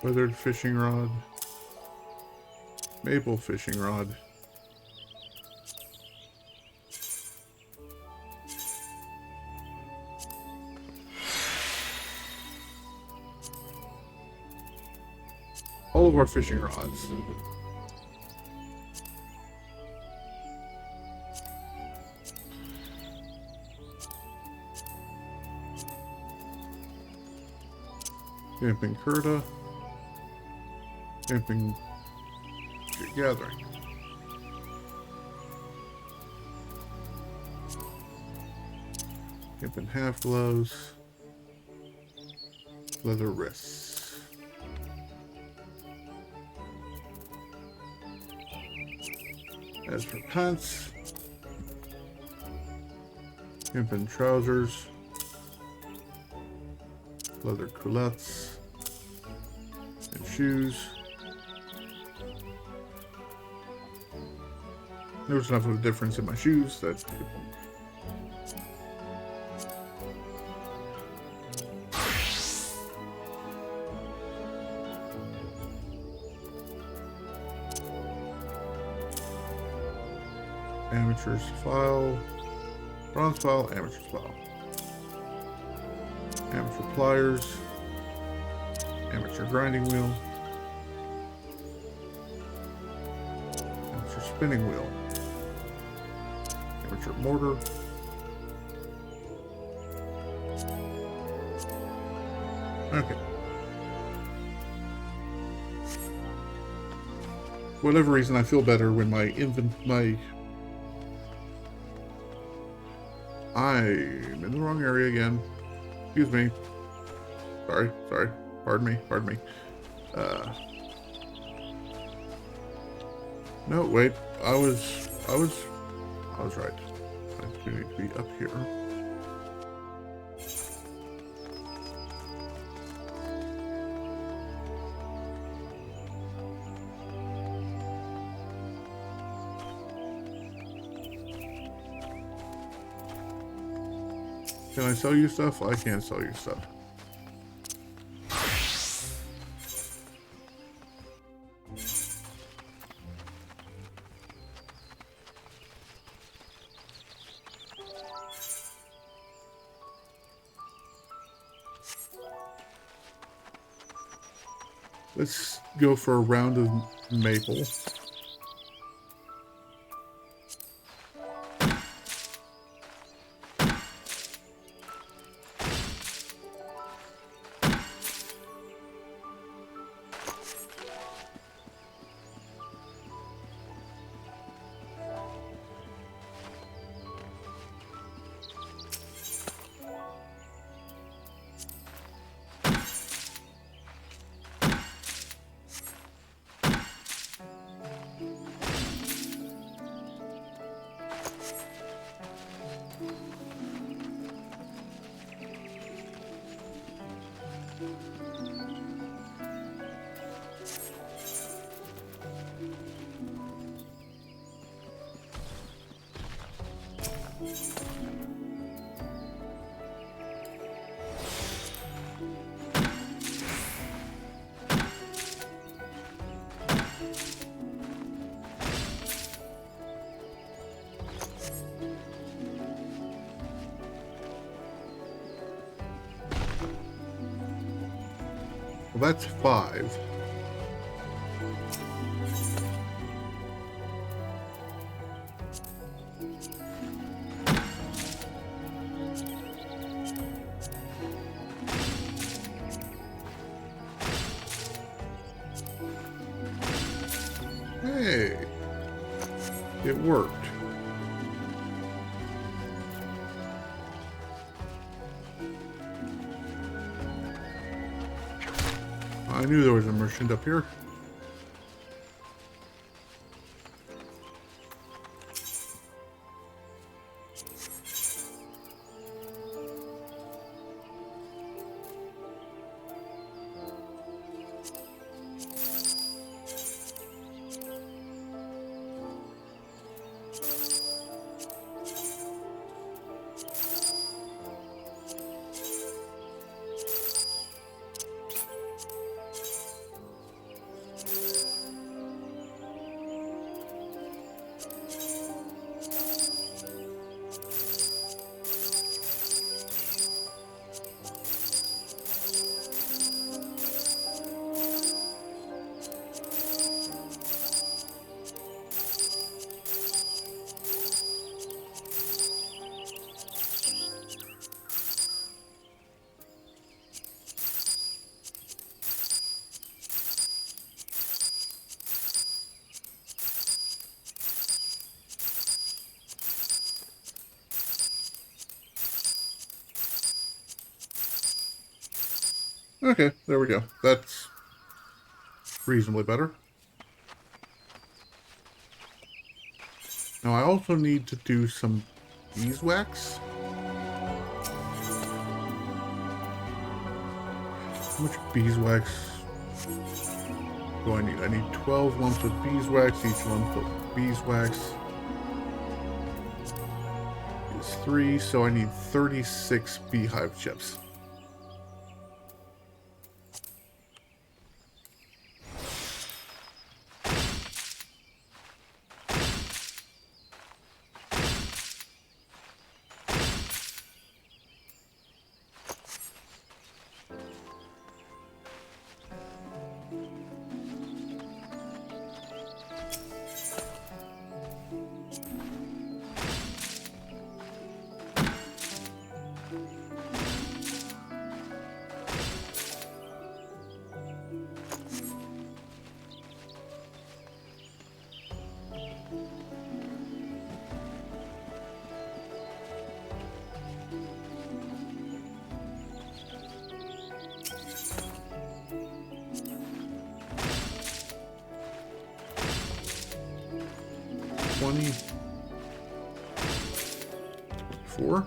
Weathered fishing rod. Maple fishing rod. all of our fishing rods. Camping Curta. Camping Gathering. Camping half gloves. Leather wrists. As for pants, camping trousers. Leather culottes. And shoes. There's enough of a difference in my shoes that amateur's file, bronze file, amateur's file, amateur pliers, amateur grinding wheel, amateur spinning wheel, amateur mortar, okay. For whatever reason, I feel better when I'm in the wrong area again. Excuse me. Sorry. Pardon me. No, wait. I was right. I do need to be up here. Can I sell you stuff? I can't sell you stuff. Let's go for a round of maple. Well, that's 5. Hey, it worked. I knew there was a merchant up here. Okay, there we go. That's reasonably better. Now I also need to do some beeswax. How much beeswax do I need? I need 12 lumps of beeswax. Each lump of beeswax is 3, so I need 36 beehive chips. Four.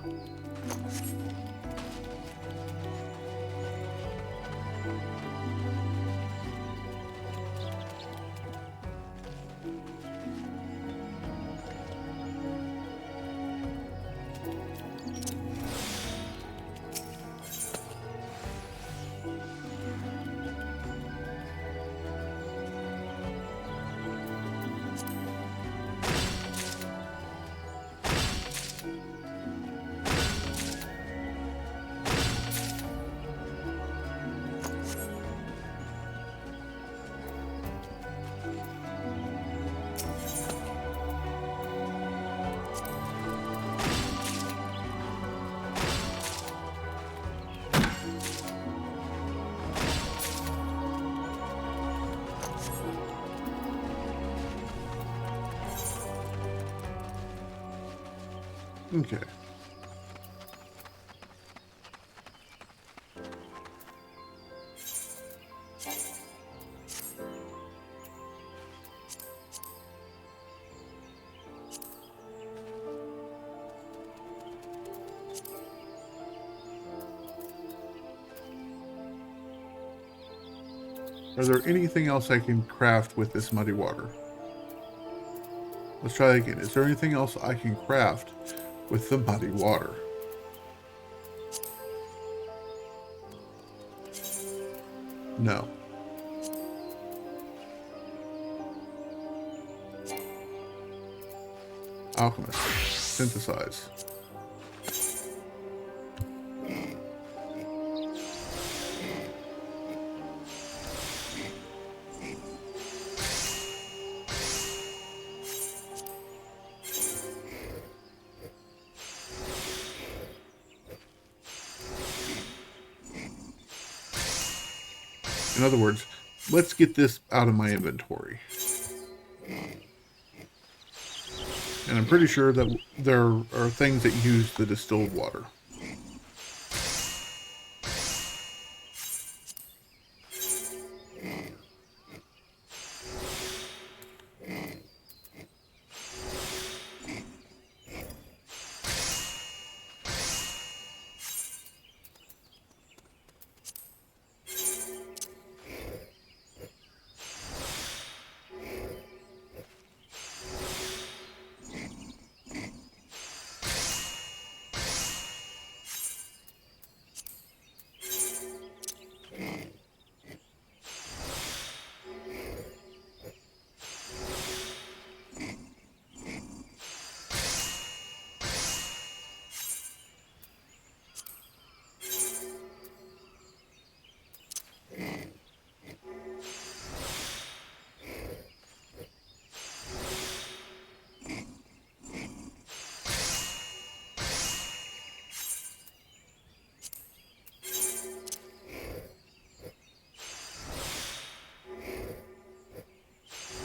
Okay. Are there anything else I can craft with this muddy water? Let's try that again. Is there anything else I can craft with the muddy water? No. Alchemist. Synthesize. In other words, let's get this out of my inventory. And I'm pretty sure that there are things that use the distilled water.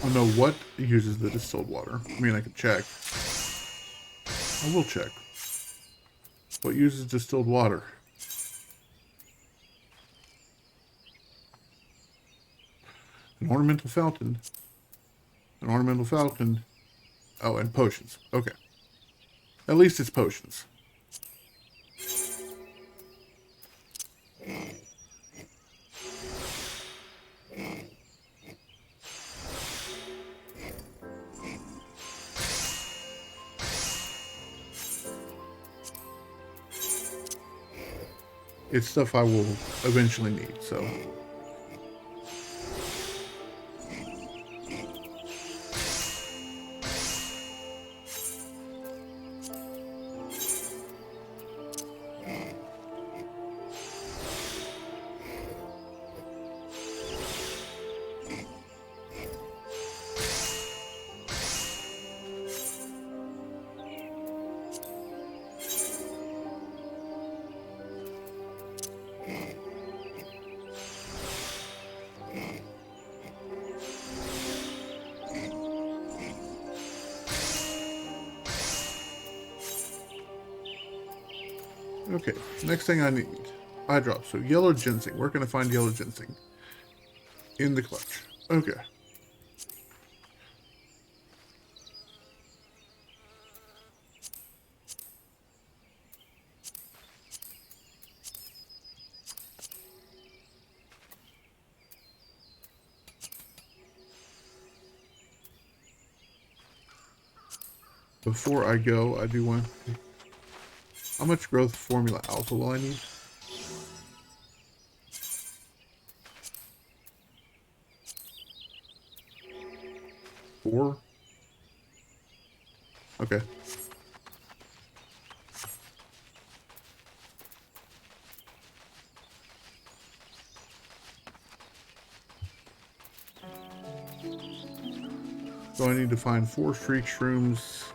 I don't know what uses the distilled water. I mean, I could check. I will check. What uses distilled water? An ornamental fountain. An ornamental fountain. Oh, and potions. Okay. At least it's potions. It's stuff I will eventually need, so. Okay, next thing I need. Eye drop. So yellow ginseng. Where can I find yellow ginseng? In the clutch. Okay. Before I go, I do want... How much growth formula alpha will I need? 4? Okay. So I need to find 4 streak shrooms.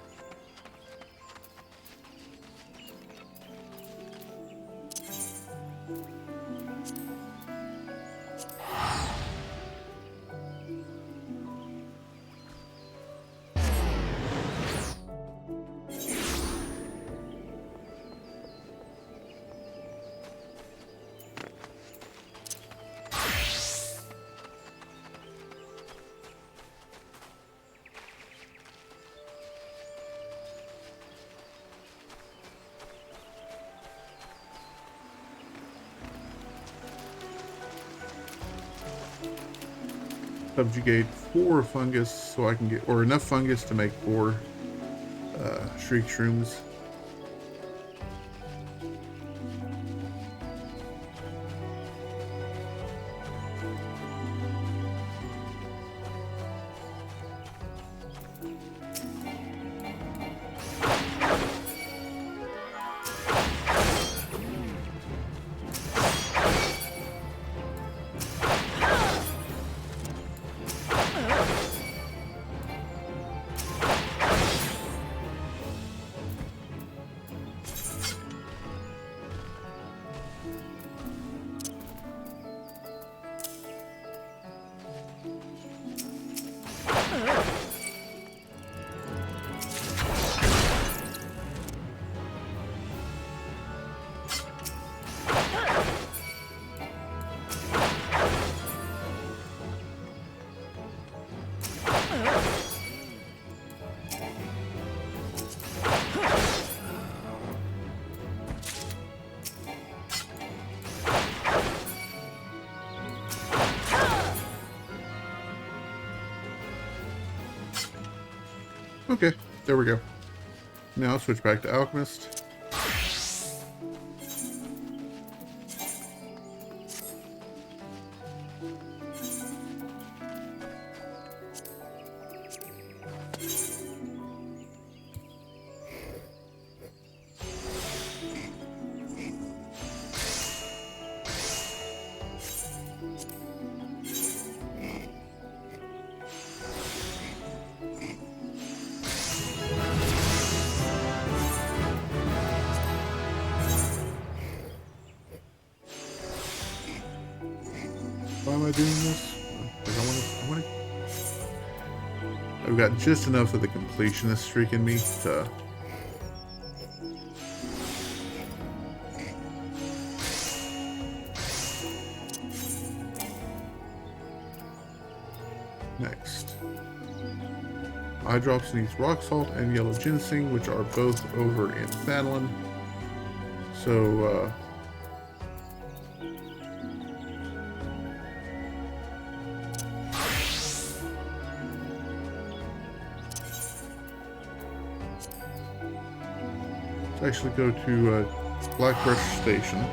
Subjugate 4 fungus so I can get, or enough fungus to make 4 shriek shrooms. Okay, there we go. Now switch back to Alchemist. Why am I doing this? Because I want to. I've got just enough of the completionist streak in me to. Eye drops needs rock salt and yellow ginseng, which are both over in Fanlin. So, let's actually go to Blackbrush Station.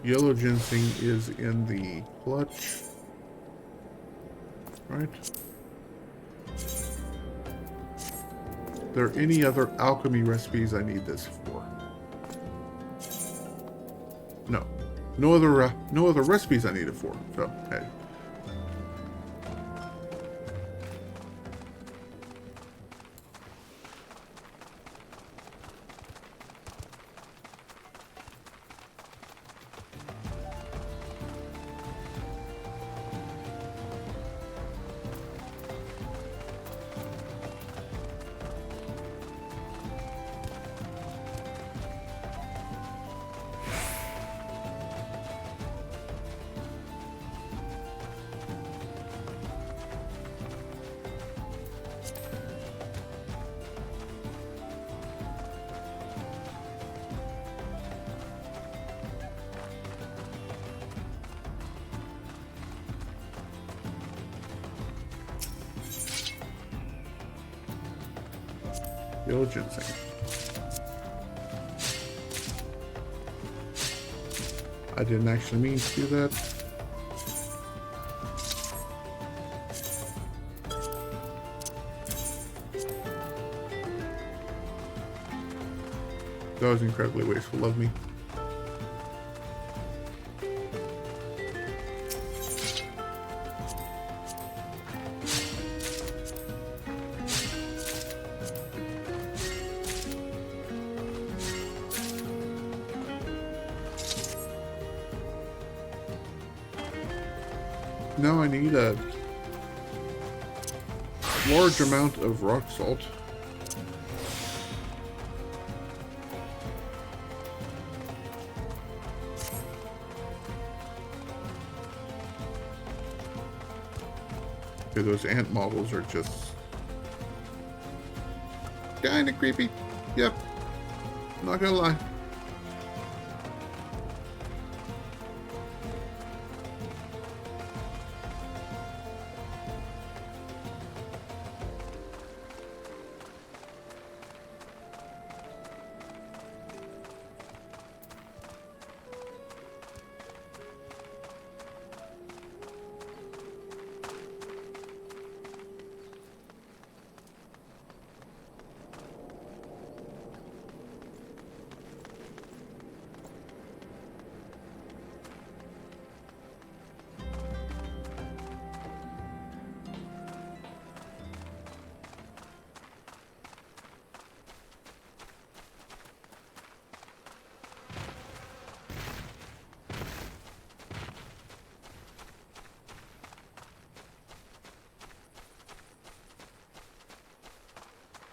Yellow ginseng is in the clutch. Right. Are there any other alchemy recipes I need this for? No. No other recipes I need it for. So, hey. Yellow ginseng. I didn't actually mean to do that. That was incredibly wasteful of me. Now I need a large amount of rock salt. Okay, those ant models are just kinda creepy. Yep. Not gonna lie.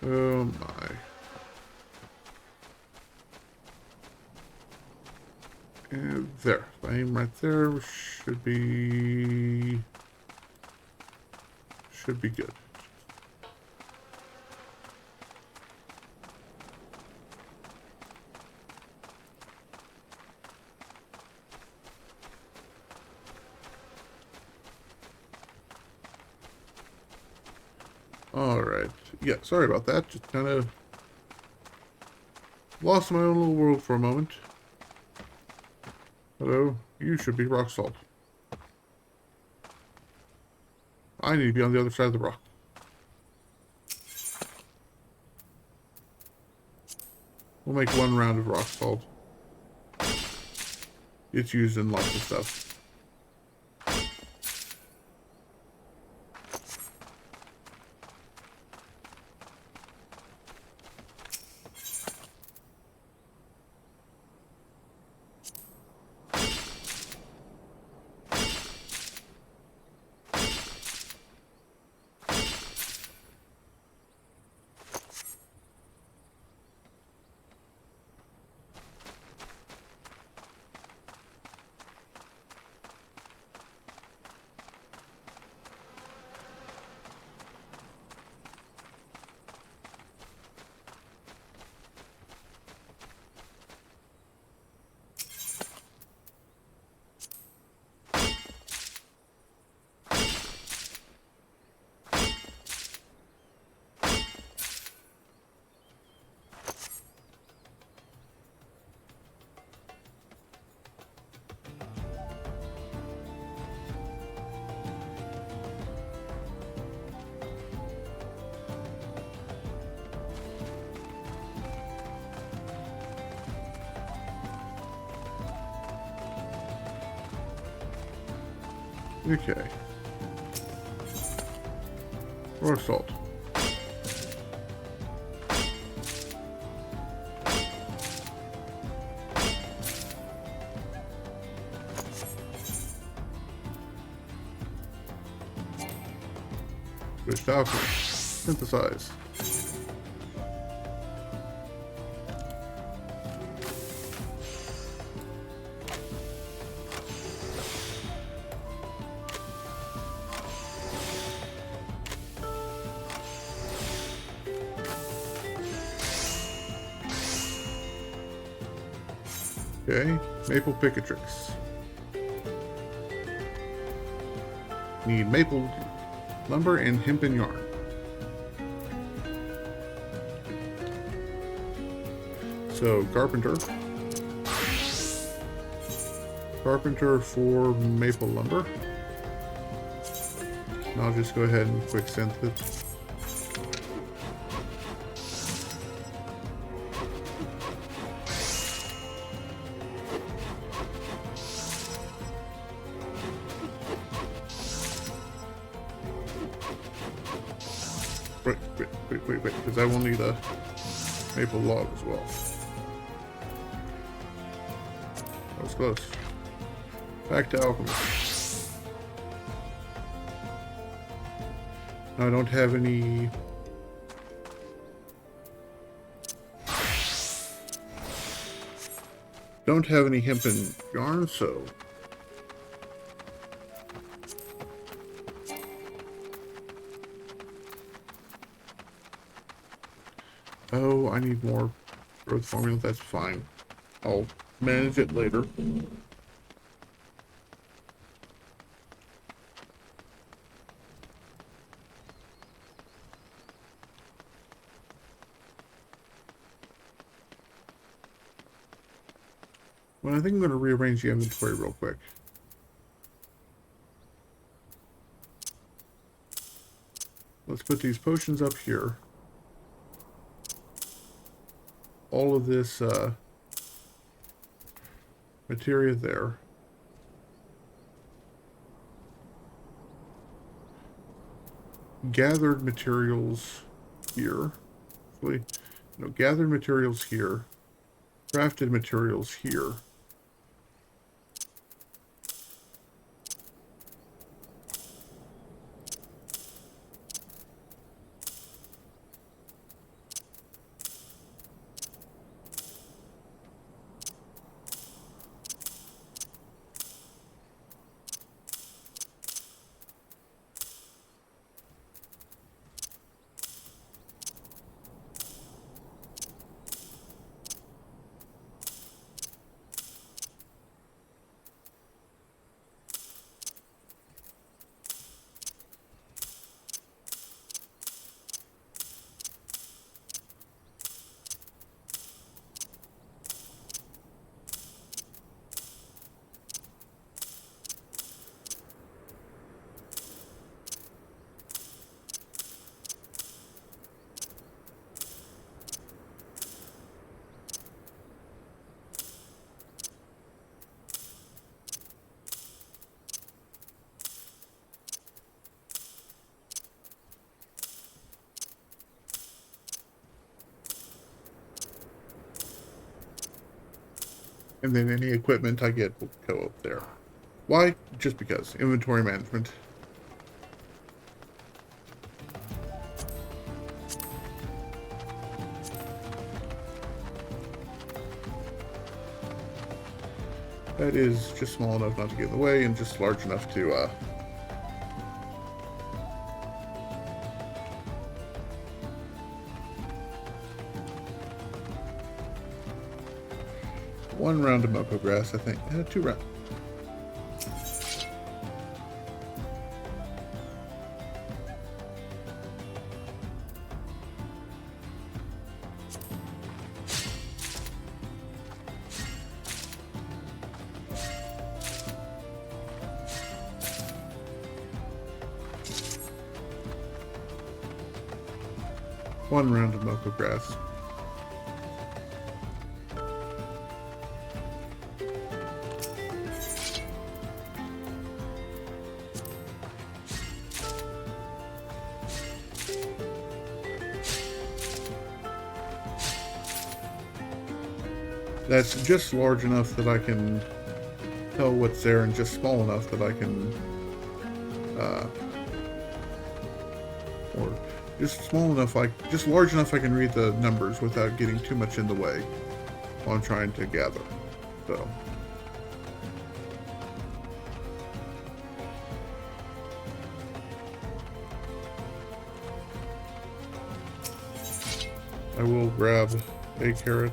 Oh my. And there. If I aim right there, should be good. Alright. Yeah, sorry about that. Just kind of lost my own little world for a moment. Hello? You should be rock salt. I need to be on the other side of the rock. We'll make one round of rock salt. It's used in lots of stuff. Okay. Or salt. Switch to alchemy. Synthesize. Okay, maple picatrix. Need maple lumber and hempen yarn. So, carpenter. Carpenter for maple lumber. And I'll just go ahead and quick synth it. Wait, because I will need a maple log as well. That was close. Back to alchemy. I don't have any... Don't have any hempen yarn, so... Oh, I need more growth formula. That's fine. I'll manage it later. Well, I think I'm going to rearrange the inventory real quick. Let's put these potions up here. All of this materia there. Gathered materials here. Actually, no, gathered materials here. Crafted materials here. And then any equipment I get will go up there. Why? Just because. Inventory management. That is just small enough not to get in the way, and just large enough to, one round of Moko grass, I think. 2 rounds. One round of Moko grass. that's just large enough that I can tell what's there, and just small enough that I can, or just small enough, just large enough I can read the numbers without getting too much in the way while I'm trying to gather. So. I will grab a carrot.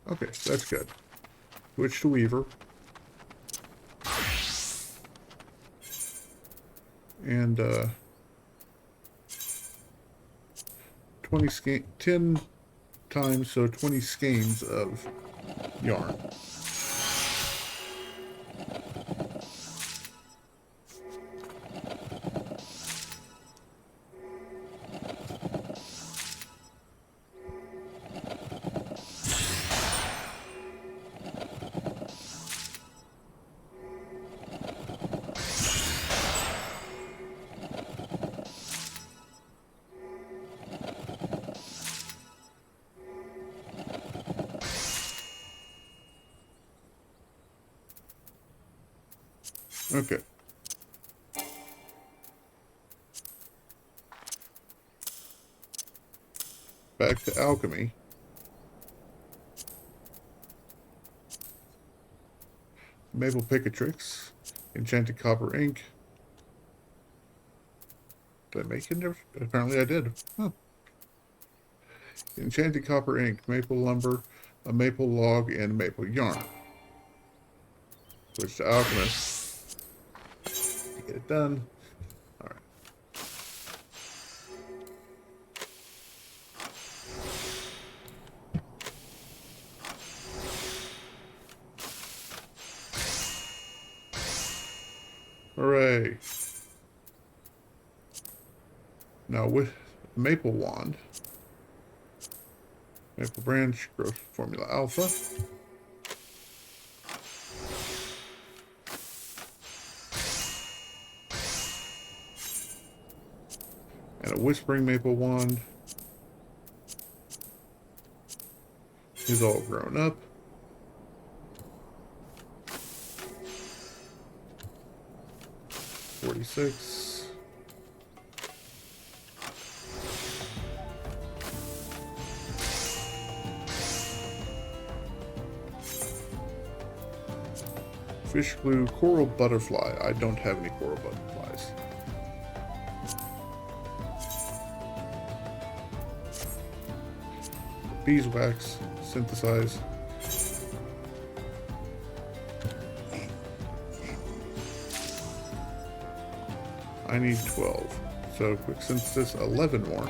Okay, that's good. Switch to Weaver. And 10 times, so 20 skeins of yarn. Okay. Back to alchemy. Maple Picatrix. Enchanted copper ink. Did I make it? Apparently I did. Huh. Enchanted copper ink, maple lumber, a maple log, and maple yarn. Switch to alchemist. Get it done. Alright. Hooray. Now with maple wand, maple branch, growth formula alpha. And a whispering maple wand is all grown up. $46. Fish glue, coral butterfly. I don't have any coral butterflies. Beeswax, synthesize. I need 12. So quick synthesis, 11 more.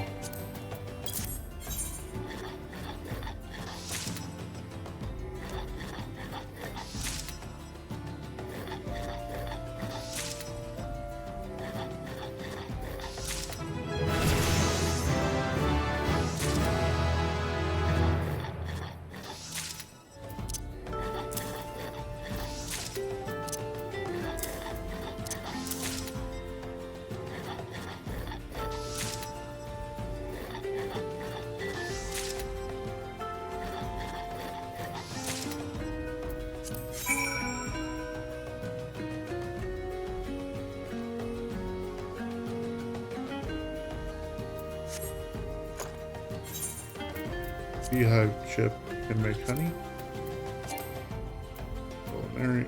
Beehive chip can make honey. Culinary.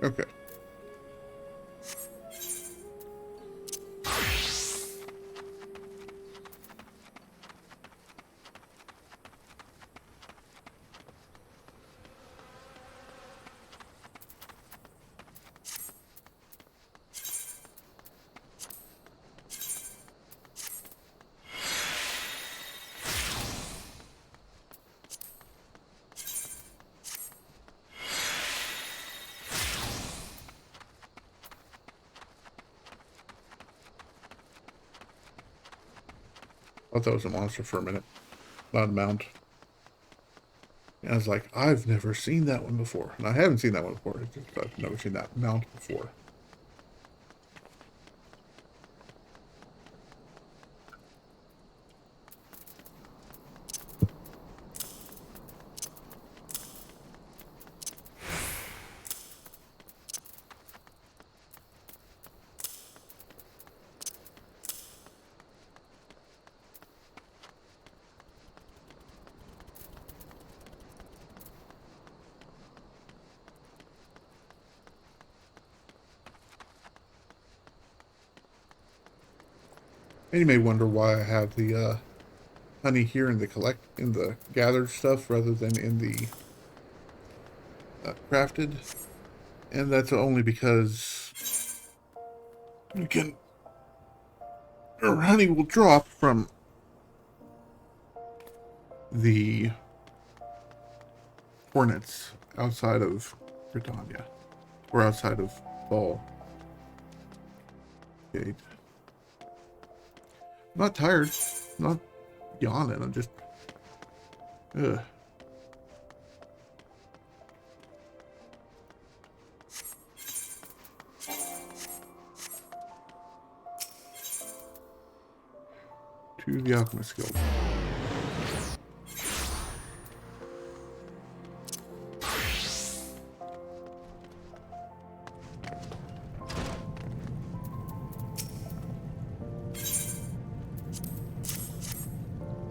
Okay. I thought that was a monster for a minute, not a mount. And I was like, I've never seen that one before. And I haven't seen that one before. It's just, I've never seen that mount before. And you may wonder why I have the honey here in the gathered stuff rather than in the crafted. And that's only because you can, or honey will drop from the hornets outside of Britannia, or outside of Ball Gate. I'm not tired, I'm not yawning, I'm just, ugh. To the Alchemist Guild.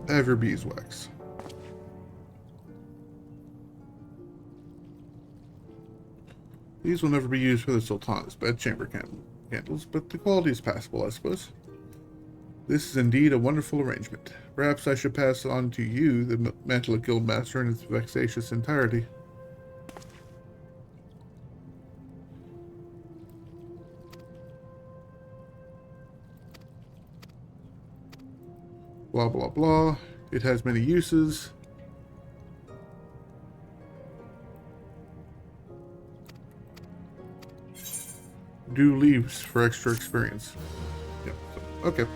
Have your beeswax. These will never be used for the Sultana's bedchamber candles, but the quality is passable, I suppose. This is indeed a wonderful arrangement. Perhaps I should pass on to you the mantle of Guildmaster in its vexatious entirety. Blah blah blah. It has many uses. Do leaves for extra experience. Yep. So, okay.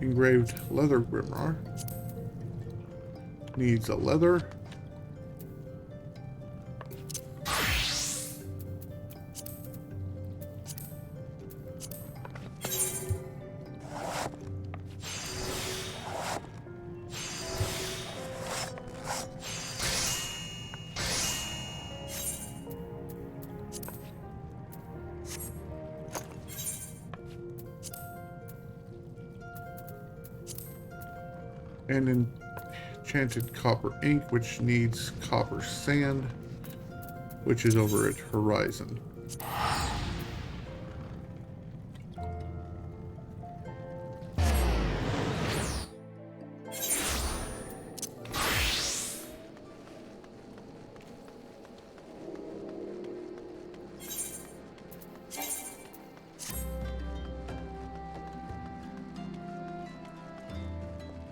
Engraved leather grimoire. Needs a leather. And enchanted copper ink, which needs copper sand, which is over at Horizon.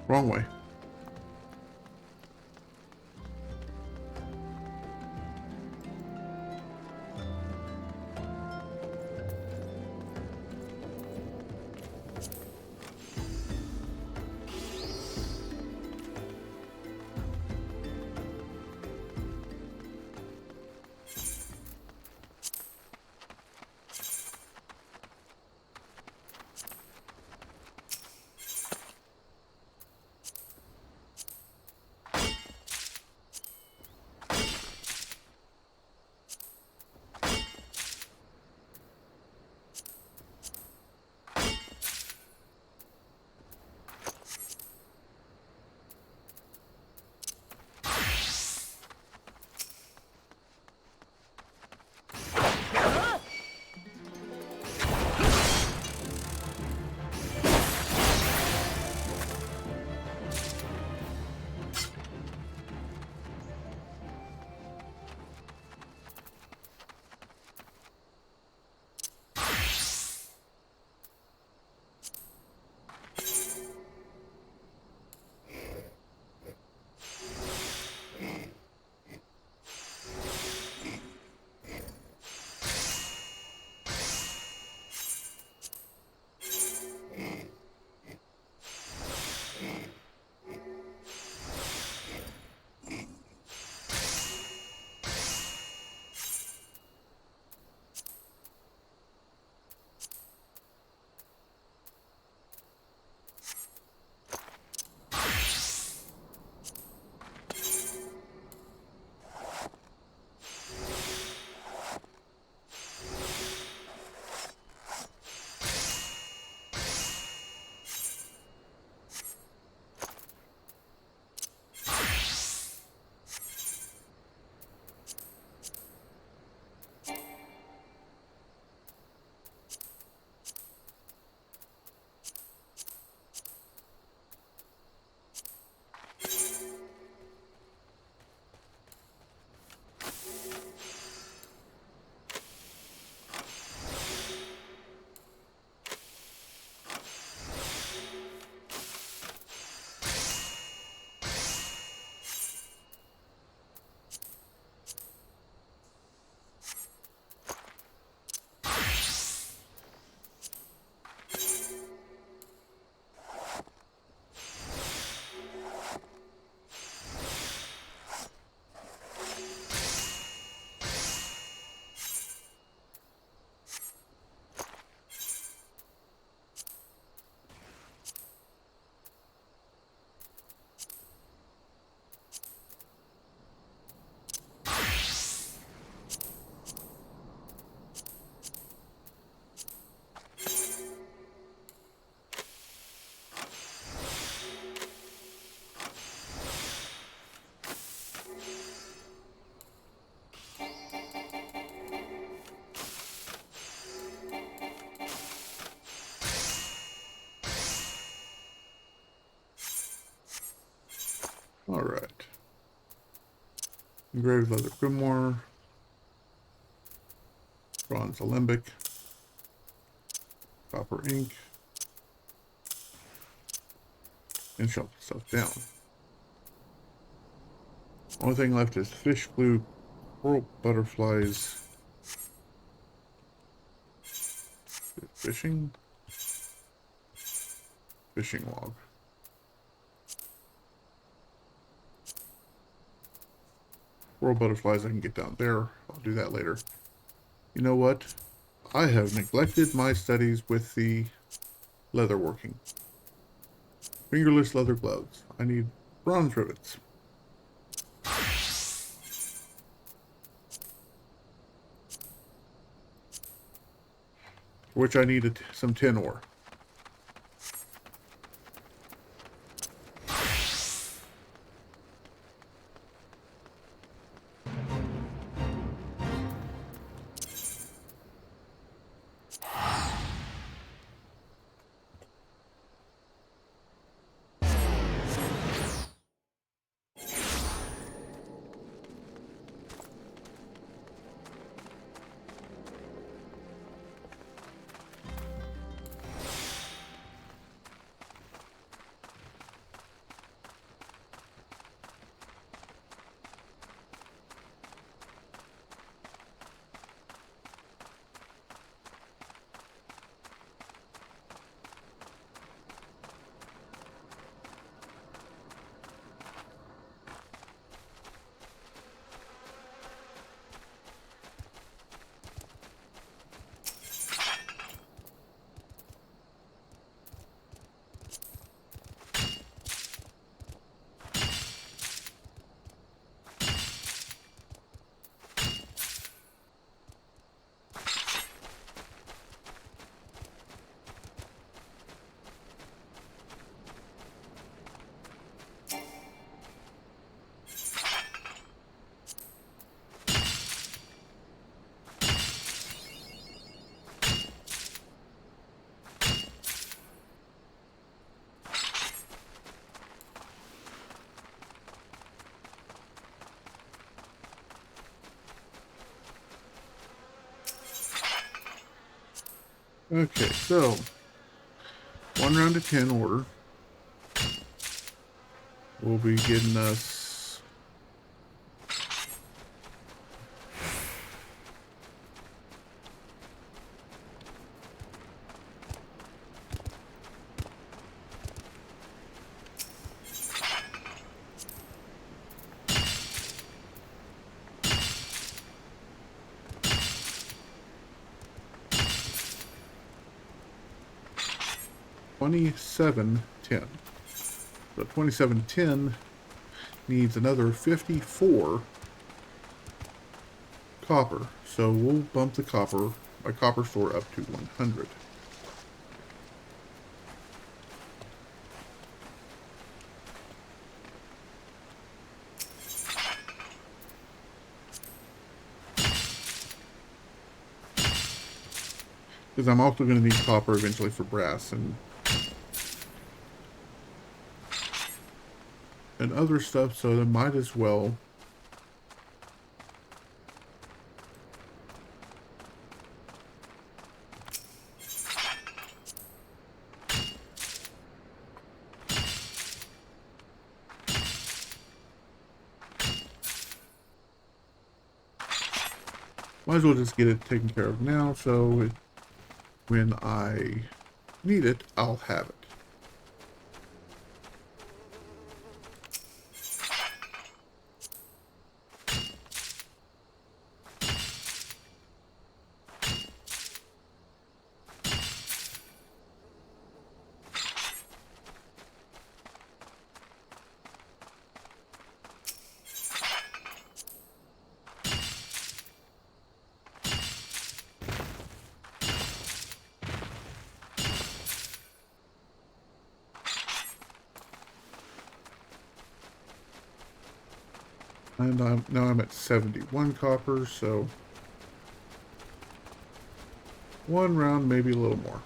Wrong way. Alright. Engraved leather grimoire. Bronze alembic. Copper ink. And shelf stuff down. Only thing left is fish glue, coral butterflies. Fishing log. Coral butterflies I can get down there. I'll do that later. You know what? I have neglected my studies with the leatherworking. Fingerless leather gloves. I need bronze rivets. For which I needed some tin ore. Okay, so 1 round of 10 order will be getting us $27.10. So $27.10 needs another 54 copper. So we'll bump the copper, my copper store up to 100. Because I'm also going to need copper eventually for brass and other stuff, so I might as well just get it taken care of now, so when I need it, I'll have it. And now I'm at 71 copper, so 1 round, maybe a little more.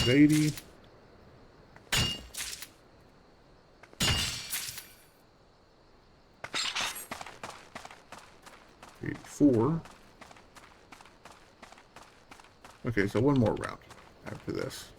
80. Four. Okay, so one more round after this.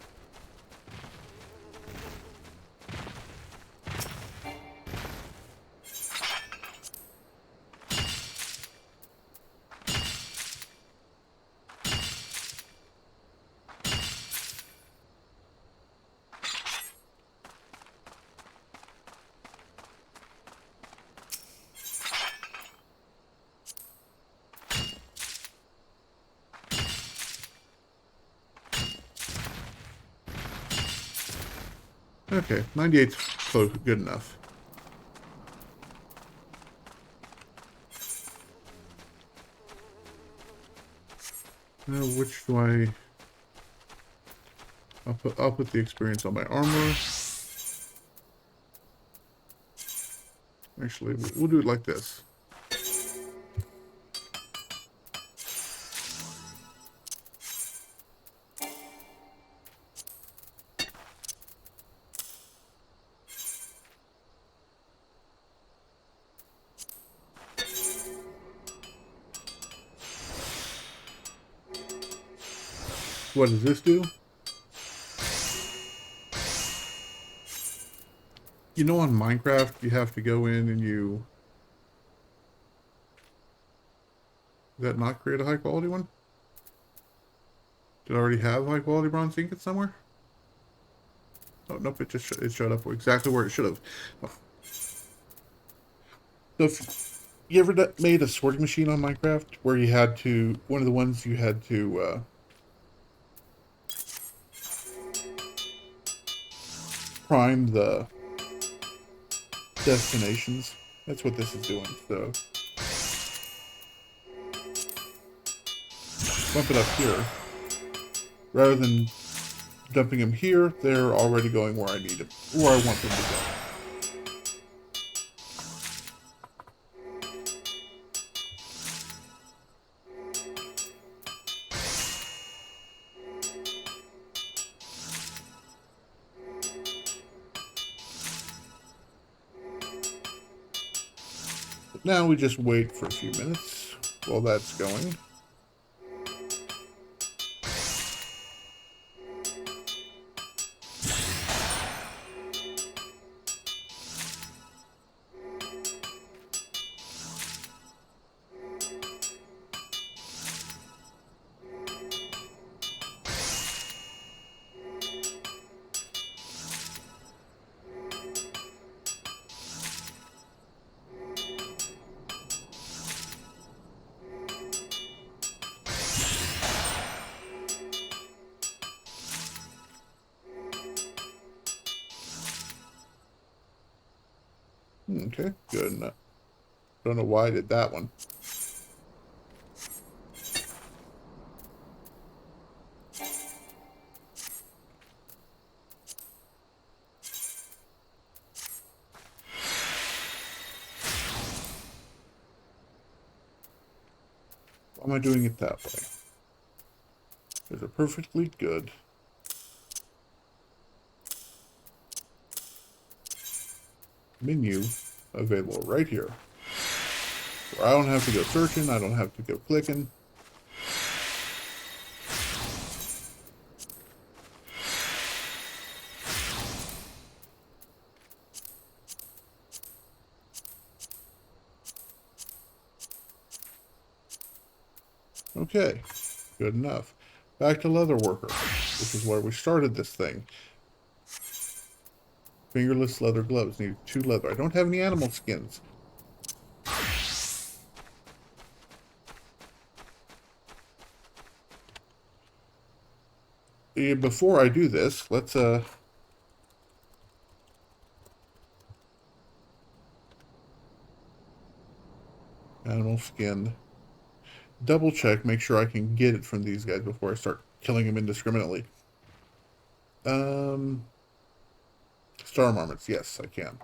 Okay, 98's close, good enough. Now, which do I? I'll put the experience on my armor. Actually, we'll do it like this. What does this do? You know, on Minecraft, you have to go in and you... Did that not create a high quality one? Did I already have high quality bronze ingot somewhere? Oh, nope, it showed up exactly where it should have. Oh. So if you ever made a sorting machine on Minecraft where you had to... One of the ones you had to... prime the destinations. That's what this is doing, so bump it up here. Rather than dumping them here, they're already going where I need them, where I want them to go. Now we just wait for a few minutes while that's going. Okay, good enough. Don't know why I did that one. Why am I doing it that way? Is it perfectly good? Menu available right here. Where I don't have to go searching, I don't have to go clicking. Okay, good enough. Back to leather worker, which is where we started this thing. Fingerless leather gloves. Need 2 leather. I don't have any animal skins. Before I do this, let's animal skin. Double check, make sure I can get it from these guys before I start killing them indiscriminately. Star marmots, yes, I can.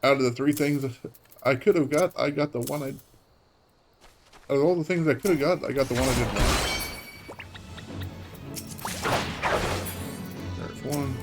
Out of the three things I could have got, I got the one I... Out of all the things I could have got, I got the one I didn't want. There's one.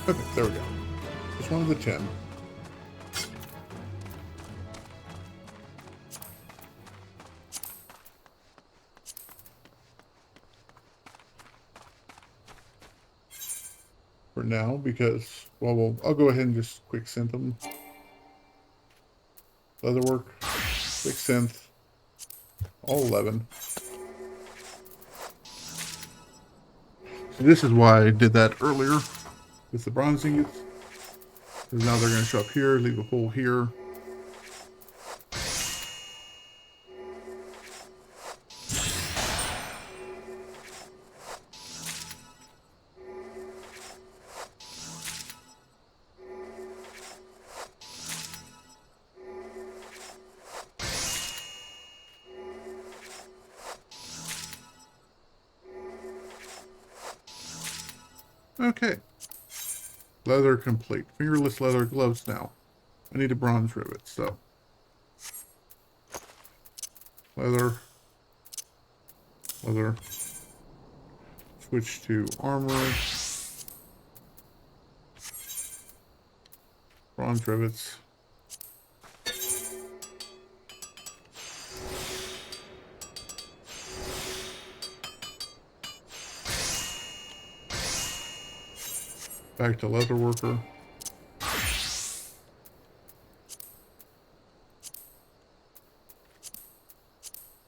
Okay, there we go. Just one of the 10. For now, because, well, I'll go ahead and just quick synth them. Leatherwork, quick synth, all 11. So this is why I did that earlier with the bronze ingots. Because now they're going to show up here, leave a hole here. Okay. Leather complete. Fingerless leather gloves now. I need a bronze rivet, so. Leather. Leather. Switch to armor. Bronze rivets. Back to leather worker.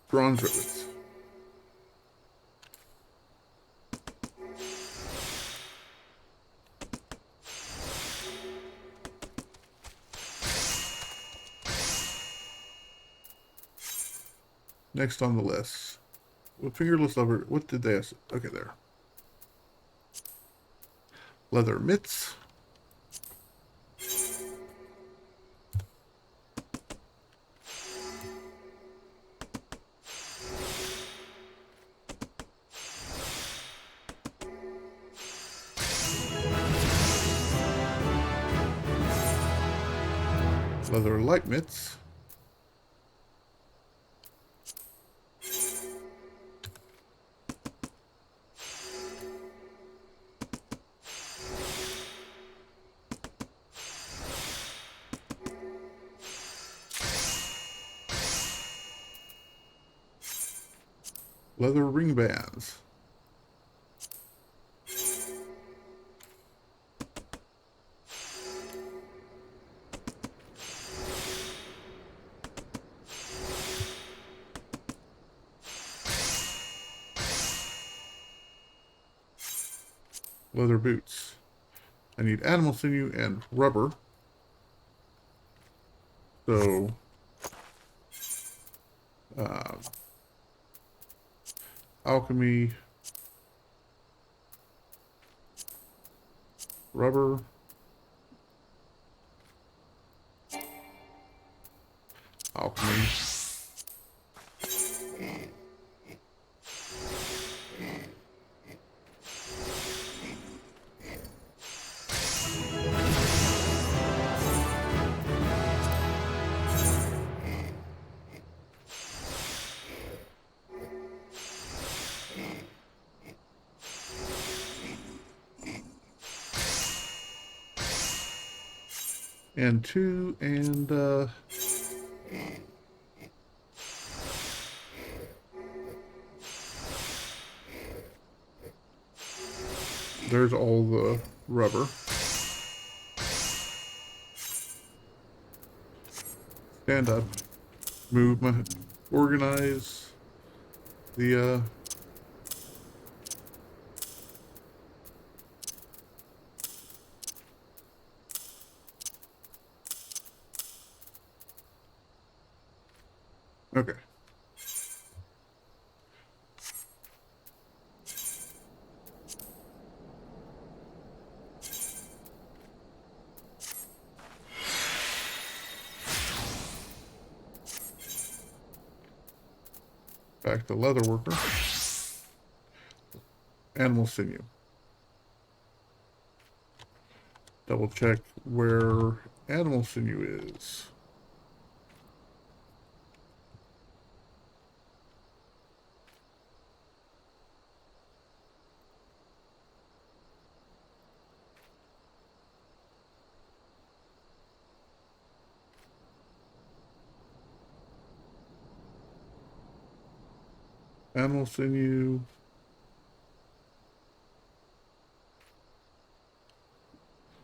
Bronze rivets. Next on the list. Well, fingerless leather. What did they ask? Okay, there. Leather mitts. Leather light mitts. Leather ring bands. leather boots. I need animal sinew and rubber. So, alchemy, rubber, alchemy. And two, and there's all the rubber. Stand up, move my, organize the, okay. Back to leather worker. Animal sinew. Double check where animal sinew is. Animal sinew.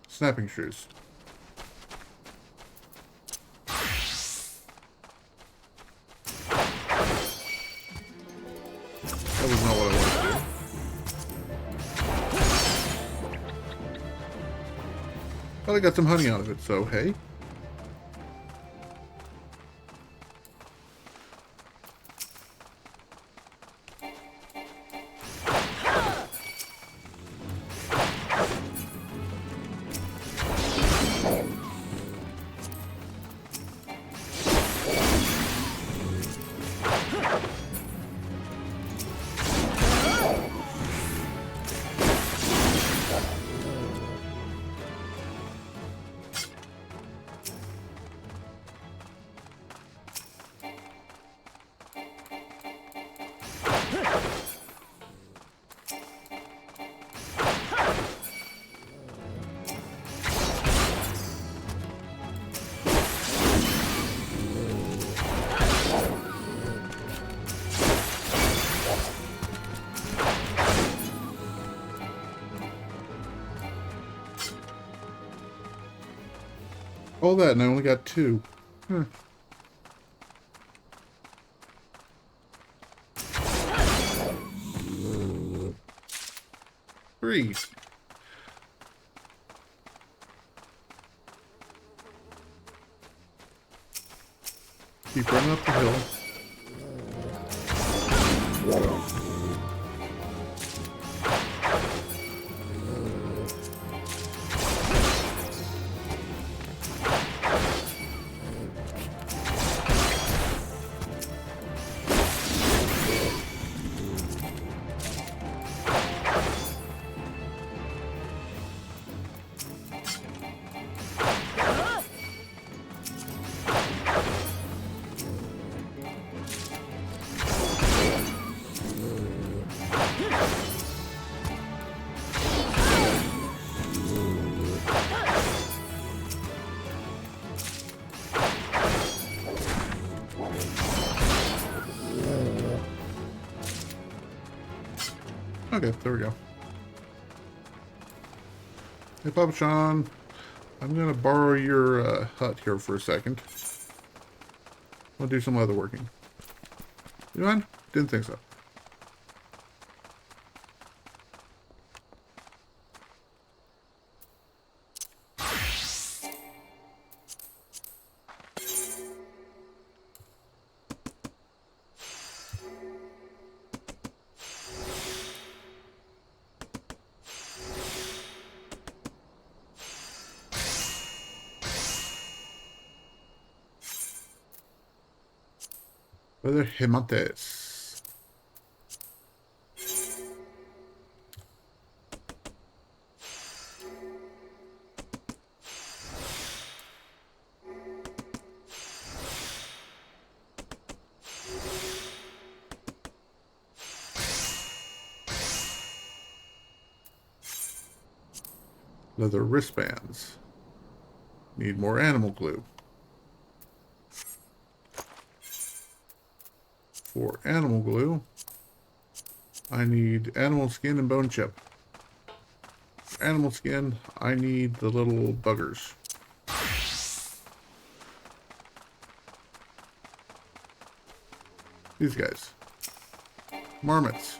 Snapping shoes. That was not what I wanted to do. But I got some honey out of it, so hey. All that, and I only got two. Three. Keep running up the hill. Okay, there we go. Hey, Papa Sean, I'm gonna borrow your hut here for a second. I'll do some other working. You mind? Didn't think so. Leather Hemantes. Leather wristbands. Need more animal glue. For animal glue, I need animal skin and bone chip. For animal skin, I need the little buggers. These guys. Marmots.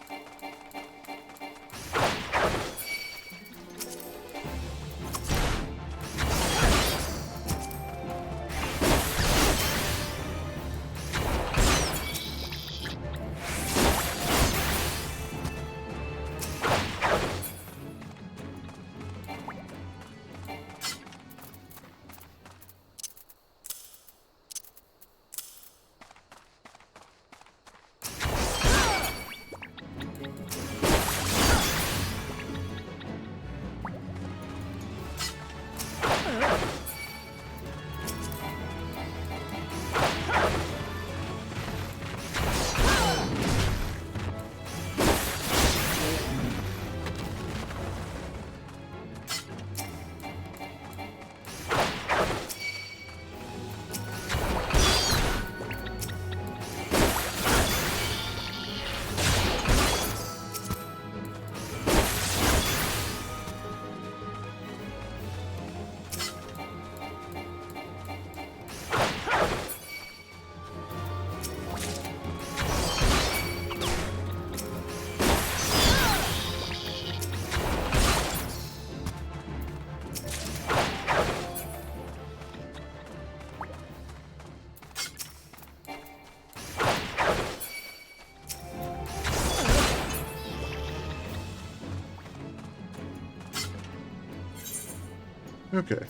Okay.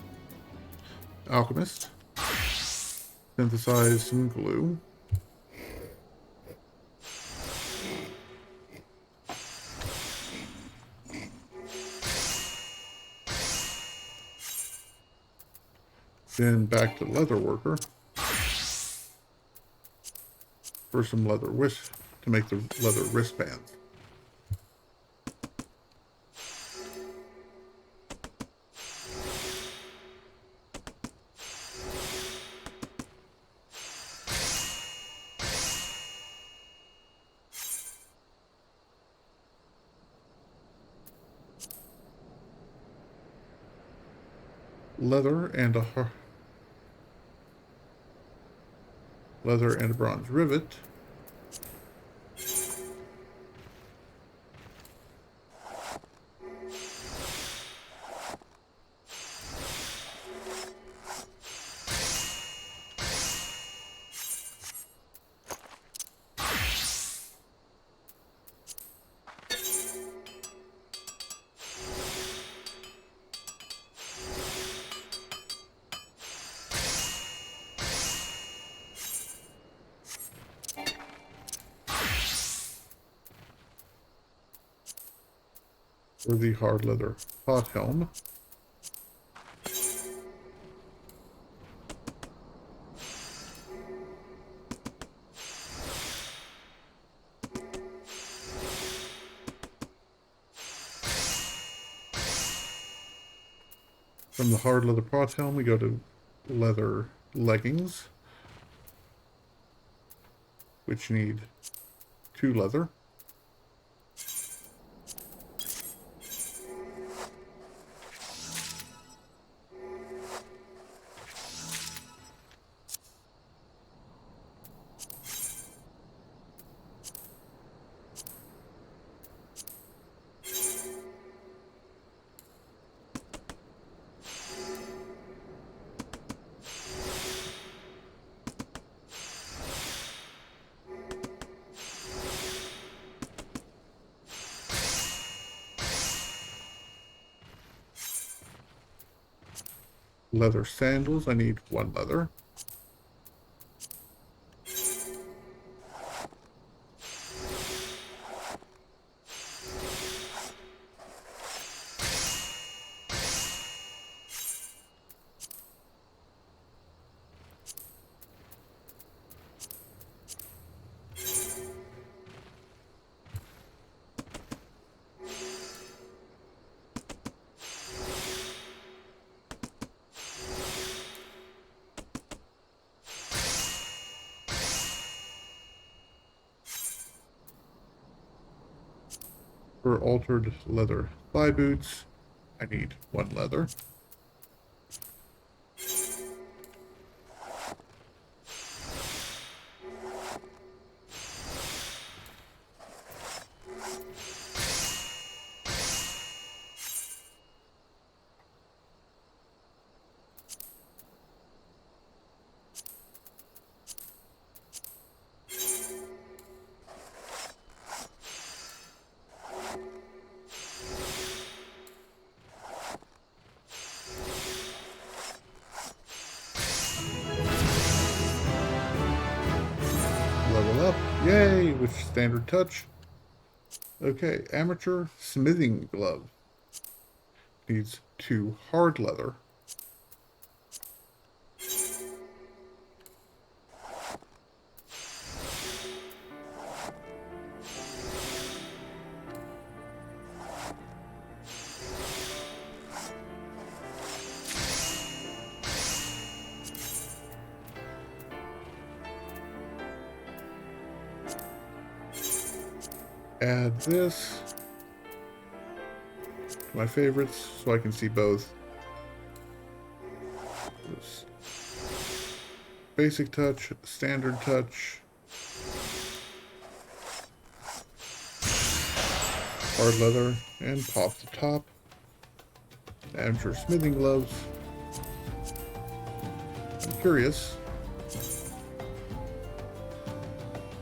Alchemist. Synthesize some glue. Then back to leather worker for some leather to make the leather wristbands. Leather and a bronze rivet. For the hard leather pot helm. From the hard leather pot helm, we go to leather leggings, which need 2 leather. Leather sandals, I need 1 leather. For altered leather thigh boots, I need 1 leather. Level up. Yay! With standard touch. Okay, amateur smithing glove. Needs 2 hard leather. Add this to my favorites so I can see both. This basic touch, standard touch, hard leather, and pop the top. Amateur smithing gloves. I'm curious.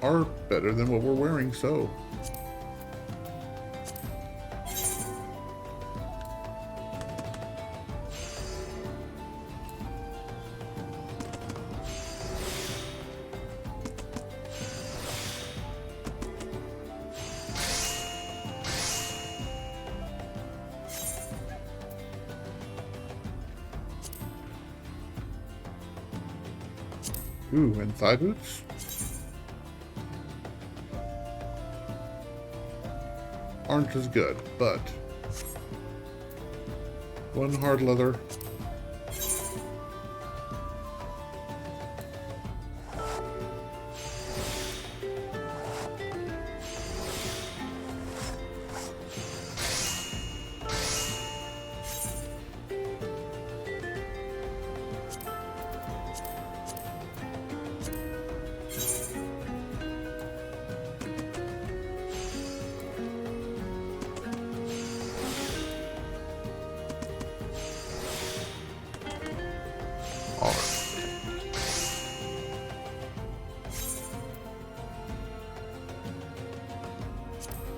Are better than what we're wearing, so. Ooh, and thigh boots? Aren't as good, but 1 hard leather.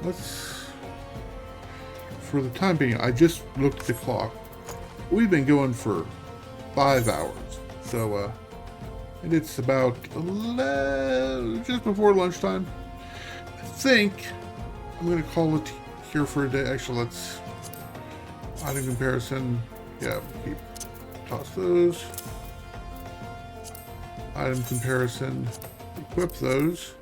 Let's, for the time being, I just looked at the clock. We've been going for 5 hours. So, and it's about just before lunchtime. I think I'm going to call it here for a day. Actually, let's, item comparison. Yeah, keep, toss those. Item comparison, equip those.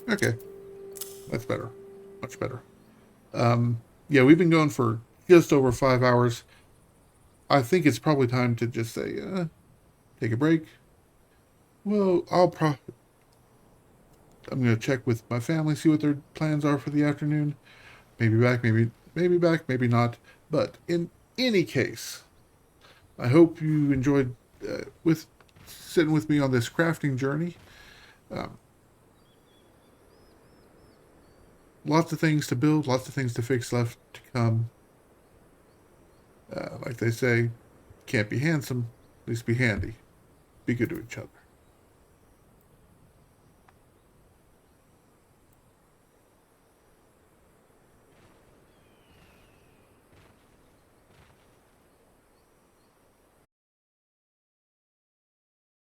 Okay, that's better, much better. Yeah, we've been going for just over 5 hours. I think it's probably time to just say, take a break. Well, I'm gonna check with my family, see what their plans are for the afternoon. Maybe back, maybe back, maybe not. But in any case, I hope you enjoyed with sitting with me on this crafting journey. Um, Lots of things to build, lots of things to fix left to come. Like they say, can't be handsome, at least be handy. Be good to each other.